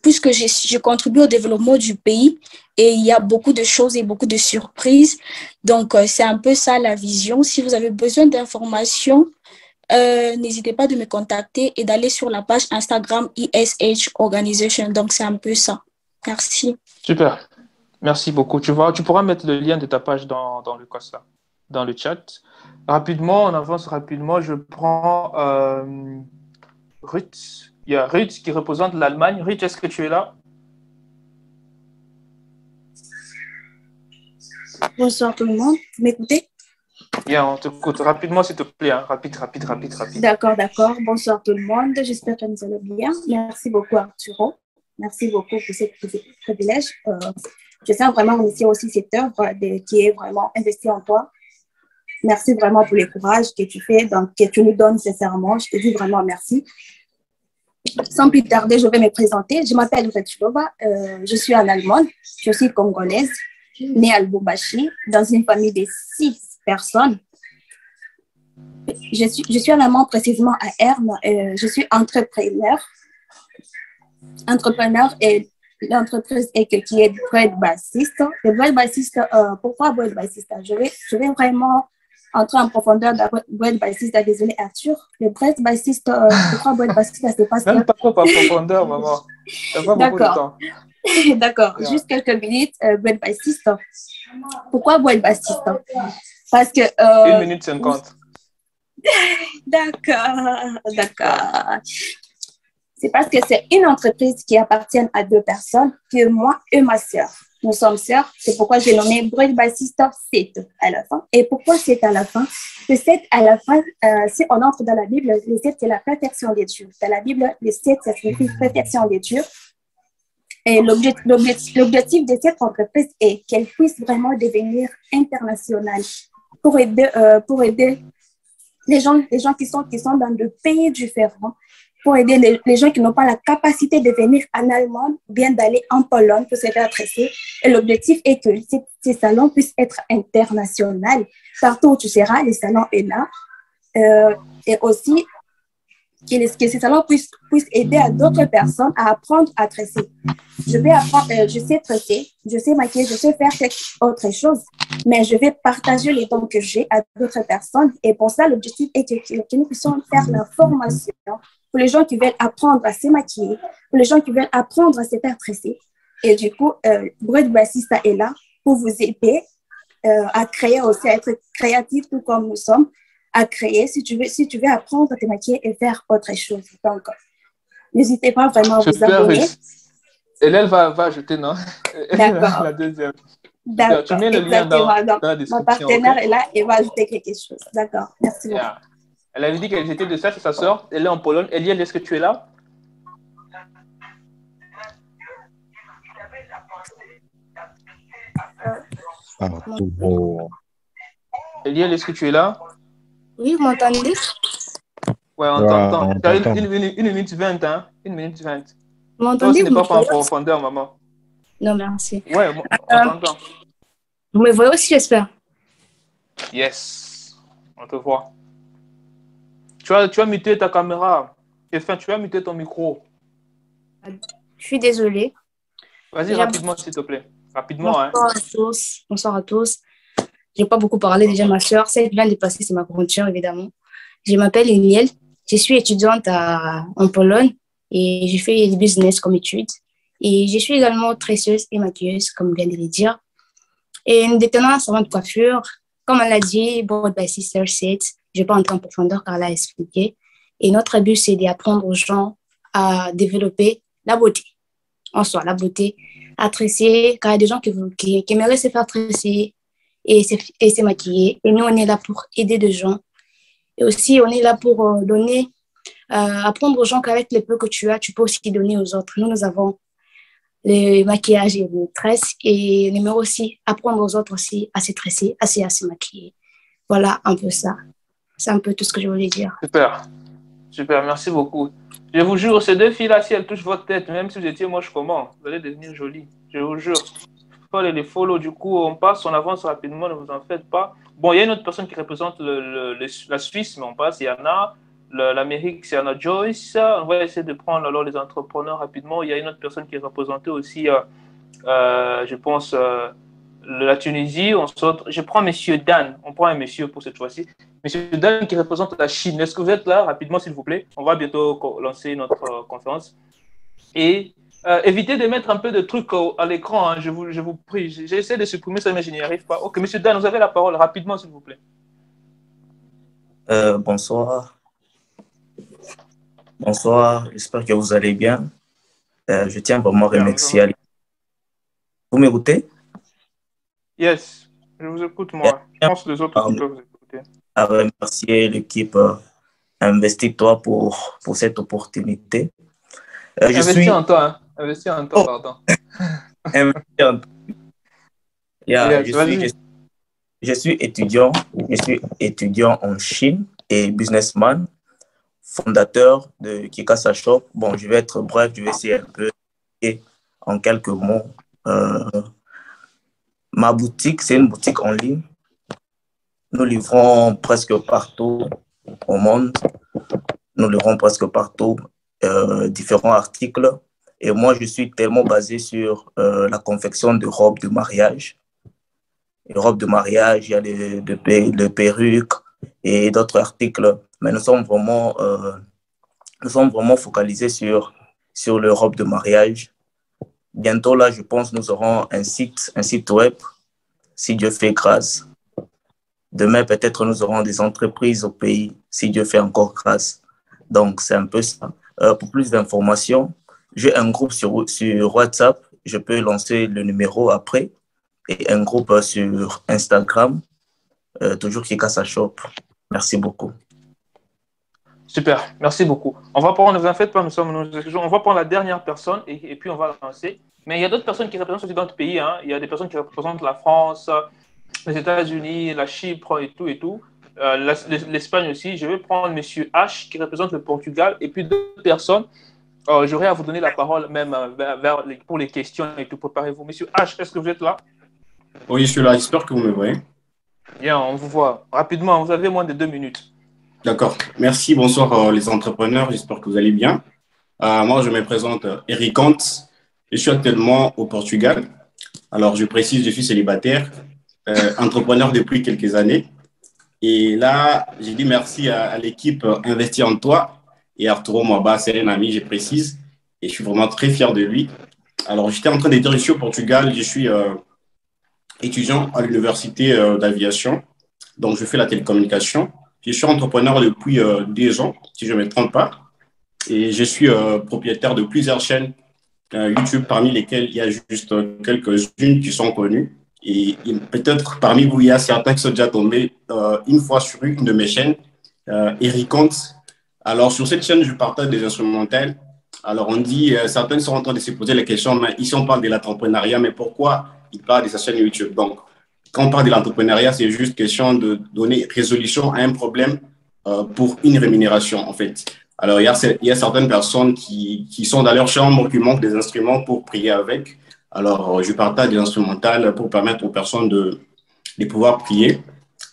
puisque je contribue au développement du pays et il y a beaucoup de choses et beaucoup de surprises. Donc, c'est un peu ça la vision. Si vous avez besoin d'informations, n'hésitez pas de me contacter et d'aller sur la page Instagram ESH Organization. Donc, c'est un peu ça. Merci. Super. Merci beaucoup. Tu pourras mettre le lien de ta page dans le cost là. dans le chat. Rapidement, on avance rapidement. Je prends Ruth. Il y a Ruth qui représente l'Allemagne. Ruth, est-ce que tu es là? Bonsoir tout le monde. Vous m'écoutez? Bien, on t'écoute. Rapidement, s'il te plaît. Hein. Rapide. D'accord. Bonsoir tout le monde. J'espère que vous allez bien. Merci beaucoup, Arturo. Merci beaucoup pour ce privilège. Je tiens vraiment à remercier aussi cette œuvre qui est vraiment investie en toi. Merci vraiment pour le courage que tu fais, donc, que tu nous donnes sincèrement. Je te dis vraiment merci. Sans plus tarder, je vais me présenter. Je m'appelle Retchilova. Je suis en Allemande. Je suis congolaise, née à Lubumbashi, dans une famille de 6 personnes. Je suis en Allemagne, précisément à Herne. Je suis entrepreneur. Et l'entreprise qui est Bread Bassiste. Le Bread Bassiste, pourquoi Bread Bassiste? Je vais vraiment entrer en profondeur dans Bread Bassiste. Désolé, Arthur. Le Bread Bassiste, pourquoi Bread Bassiste? C'est parce que... Même pas trop en profondeur, maman. T'as pas beaucoup de temps. D'accord. Yeah. Juste quelques minutes. Bread Bassiste. Pourquoi Bread Bassiste? Parce que... 1 minute 50. D'accord. C'est parce que c'est une entreprise qui appartient à 2 personnes, que moi et ma sœur. Nous sommes sœurs, c'est pourquoi j'ai nommé Bread Bassiste 7 à la fin. Et pourquoi 7 à la fin? Le 7 à la fin, si on entre dans la Bible, le 7 c'est la perfection des dieux. Dans la Bible, le 7 ça signifie perfection des dieux. Et l'objectif de cette entreprise est qu'elle puisse vraiment devenir internationale pour aider les gens qui sont dans des pays différents, pour aider les gens qui n'ont pas la capacité de venir en Allemagne, bien d'aller en Pologne pour se faire tresser. Et l'objectif est que ces salons puissent être internationaux. Partout où tu seras, les salons est là. Et aussi, que ces salons puissent aider à d'autres personnes à apprendre à tresser. Je sais tresser, je sais maquiller, je sais faire autre chose, mais je vais partager les dons que j'ai à d'autres personnes. Et pour ça, l'objectif est que nous puissions faire la formation pour les gens qui veulent apprendre à se maquiller, pour les gens qui veulent apprendre à se faire tresser. Et du coup, Bread Bassiste est là pour vous aider à créer aussi, à être créatif tout comme nous sommes, à créer si tu veux apprendre à te maquiller et faire autre chose. Donc, n'hésitez pas vraiment à vous abonner. Et là, elle va ajouter, non? D'accord. La deuxième. D'accord. Tu mets le lien dans la description. Mon partenaire est là et va ajouter quelque chose. D'accord. Merci beaucoup. Yeah. Elle avait dit qu'elle était de ça, c'est sa soeur. Elle est en Pologne. Eliel, est-ce que tu es là? Eliel, est-ce que tu es là? Oui, vous m'entendez? Ouais, on t'entend. Tu as 1 minute 20, hein? 1 minute 20. Vous m'entendez? Ce n'est pas en profondeur, maman. Non, merci. Ouais, on t'entend. Vous me voyez aussi, j'espère? Yes, on te voit. Tu as muté ta caméra. Enfin, tu as muté ton micro. Je suis désolée. Vas-y, rapidement, s'il te plaît. Rapidement. Bonsoir à tous. Bonsoir à tous. Je n'ai pas beaucoup parlé. Déjà, ma soeur, celle qui vient de passer, c'est ma grande sœur, évidemment. Je m'appelle Eniel. Je suis étudiante en Pologne et je fais du business comme étude. Et je suis également tresseuse et maquilleuse, comme vient de le dire. Et nous détenons un salon de coiffure. Comme elle l'a dit, Bread Bassiste 7. Je ne vais pas entrer en profondeur car elle a expliqué. Et notre but, c'est d'apprendre aux gens à développer la beauté. En soi, la beauté, à tresser, car il y a des gens qui aimeraient se faire tresser et se maquiller. Et nous, on est là pour aider des gens. Et aussi, on est là pour apprendre aux gens qu'avec le peu que tu as, tu peux aussi donner aux autres. Nous avons le maquillage et le tresse. Et on aimerait aussi apprendre aux autres aussi à se tresser, à se maquiller. Voilà un peu ça. C'est un peu tout ce que je voulais dire. Super, merci beaucoup. Je vous jure, ces 2 filles-là, si elles touchent votre tête, même si vous étiez moche comment, vous allez devenir jolie. Je vous jure. Il faut les follow, du coup, on avance rapidement, ne vous en faites pas. Bon, il y a une autre personne qui représente la Suisse, mais on passe, il y en a. L'Amérique, c'est Anna Joyce. On va essayer de prendre alors les entrepreneurs rapidement. Il y a une autre personne qui est représentée aussi, je pense, la Tunisie. Je prends Monsieur Dan. On prend un monsieur pour cette fois-ci. Monsieur Dan qui représente la Chine. Est-ce que vous êtes là rapidement, s'il vous plaît? On va bientôt lancer notre conférence. Et évitez de mettre un peu de trucs à l'écran, hein, je vous prie. J'essaie de supprimer ça, mais je n'y arrive pas. Ok, Monsieur Dan, vous avez la parole rapidement, s'il vous plaît. Bonsoir. Bonsoir, j'espère que vous allez bien. Je tiens vraiment à remercier. Vous m'écoutez? Yes, je vous écoute, moi. Je pense que les autres aussi peuvent vous écouter. À remercier l'équipe Investis-toi pour cette opportunité. Investis en toi, hein. Investis en toi, pardon. Investis en toi. Je suis étudiant en Chine et businessman, fondateur de Kikasa Shop. Bon, je vais être bref, je vais essayer un peu et en quelques mots. Ma boutique, c'est une boutique en ligne. Nous livrons presque partout au monde. Nous livrons presque partout différents articles. Et moi, je suis tellement basé sur la confection de robes de mariage. Les robes de mariage, il y a les perruques et d'autres articles. Mais nous sommes vraiment focalisés sur les robes de mariage. Bientôt, là, je pense, nous aurons un site web, si Dieu fait grâce. Demain, peut-être, nous aurons des entreprises au pays, si Dieu fait encore grâce. Donc, c'est un peu ça. Pour plus d'informations, j'ai un groupe sur WhatsApp. Je peux lancer le numéro après. Et un groupe sur Instagram, toujours Kikasa Shop. Merci beaucoup. Super, merci beaucoup. On va prendre, ne vous en faites pas, on va prendre la dernière personne et puis on va lancer. Mais il y a d'autres personnes qui représentent aussi d'autres pays. Hein. Il y a des personnes qui représentent la France, les États-Unis, la Chypre et tout. L'Espagne aussi. Je vais prendre Monsieur H qui représente le Portugal et puis d'autres personnes. J'aurai à vous donner la parole même pour les questions et tout. Préparez-vous. Monsieur H, est-ce que vous êtes là? Oui, je suis là. J'espère que vous me voyez. Bien, on vous voit. Rapidement, vous avez moins de 2 minutes. D'accord. Merci. Bonsoir les entrepreneurs. J'espère que vous allez bien. Moi, je me présente Eric Kant. Je suis actuellement au Portugal. Alors, je précise, je suis célibataire, entrepreneur depuis quelques années. Et là, j'ai dit merci à l'équipe Investir en toi. Et Arturo Moaba, c'est un ami, je précise. Et je suis vraiment très fier de lui. Alors, j'étais en train de dire, je suis au Portugal. Je suis étudiant à l'université d'aviation. Donc, je fais la télécommunication. Je suis entrepreneur depuis 2 ans, si je ne me trompe pas. Et je suis propriétaire de plusieurs chaînes YouTube, parmi lesquelles il y a juste quelques-unes qui sont connues. Et peut-être parmi vous, il y a certains qui sont déjà tombés une fois sur une de mes chaînes, Eric Kant. Alors, sur cette chaîne, je partage des instrumentales. Alors, on dit, certains sont en train de se poser la question, mais ici, on parle de l'entrepreneuriat, mais pourquoi il parle de sa chaîne YouTube? Donc, quand on parle de l'entrepreneuriat, c'est juste question de donner résolution à un problème pour une rémunération, en fait. Alors, il y a certaines personnes qui sont dans leur chambre, qui manquent des instruments pour prier avec. Alors, je partage des instrumentales pour permettre aux personnes de pouvoir prier.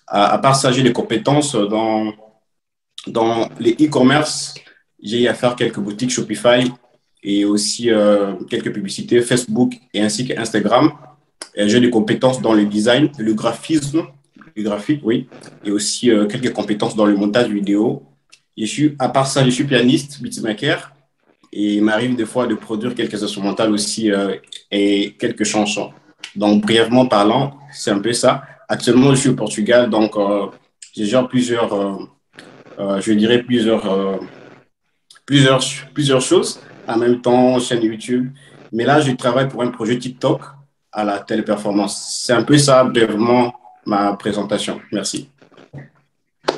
À part ça, j'ai des compétences dans les e-commerce. J'ai à faire quelques boutiques Shopify et aussi quelques publicités Facebook et ainsi qu'Instagram. J'ai des compétences dans le design, le graphisme, le graphique, oui, et aussi quelques compétences dans le montage vidéo. À part ça, je suis pianiste, beatmaker, et il m'arrive des fois de produire quelques instrumentales aussi et quelques chansons. Donc, brièvement parlant, c'est un peu ça. Actuellement, je suis au Portugal, donc j'ai genre plusieurs choses en même temps, chaîne YouTube. Mais là, je travaille pour un projet TikTok à la téléperformance. C'est un peu ça, brièvement, ma présentation. Merci.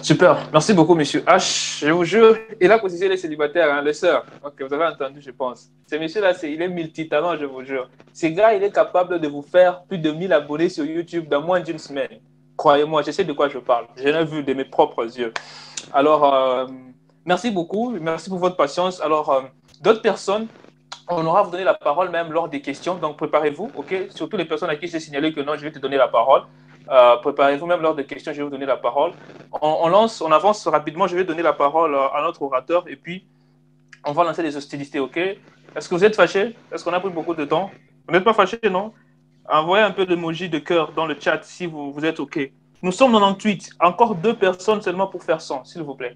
Super. Merci beaucoup, monsieur H. Je vous jure, il a précisé les célibataires, hein, les sœurs. Ok, vous avez entendu, je pense. Ce monsieur-là, il est multitalent, je vous jure. Ce gars, il est capable de vous faire plus de 1000 abonnés sur YouTube dans moins d'une semaine. Croyez-moi, je sais de quoi je parle. Je l'ai vu de mes propres yeux. Alors, merci beaucoup. Merci pour votre patience. Alors, d'autres personnes, on aura à vous donner la parole même lors des questions. Donc, préparez-vous, ok? Surtout les personnes à qui j'ai signalé que non, je vais te donner la parole. Préparez-vous même lors des questions, je vais vous donner la parole. On avance rapidement. Je vais donner la parole à notre orateur et puis on va lancer les hostilités, ok? Est-ce que vous êtes fâchés? Est-ce qu'on a pris beaucoup de temps? Vous n'êtes pas fâchés, non? Envoyez un peu d'emoji de cœur dans le chat si vous êtes ok. Nous sommes 98. Encore 2 personnes seulement pour faire 100, s'il vous plaît.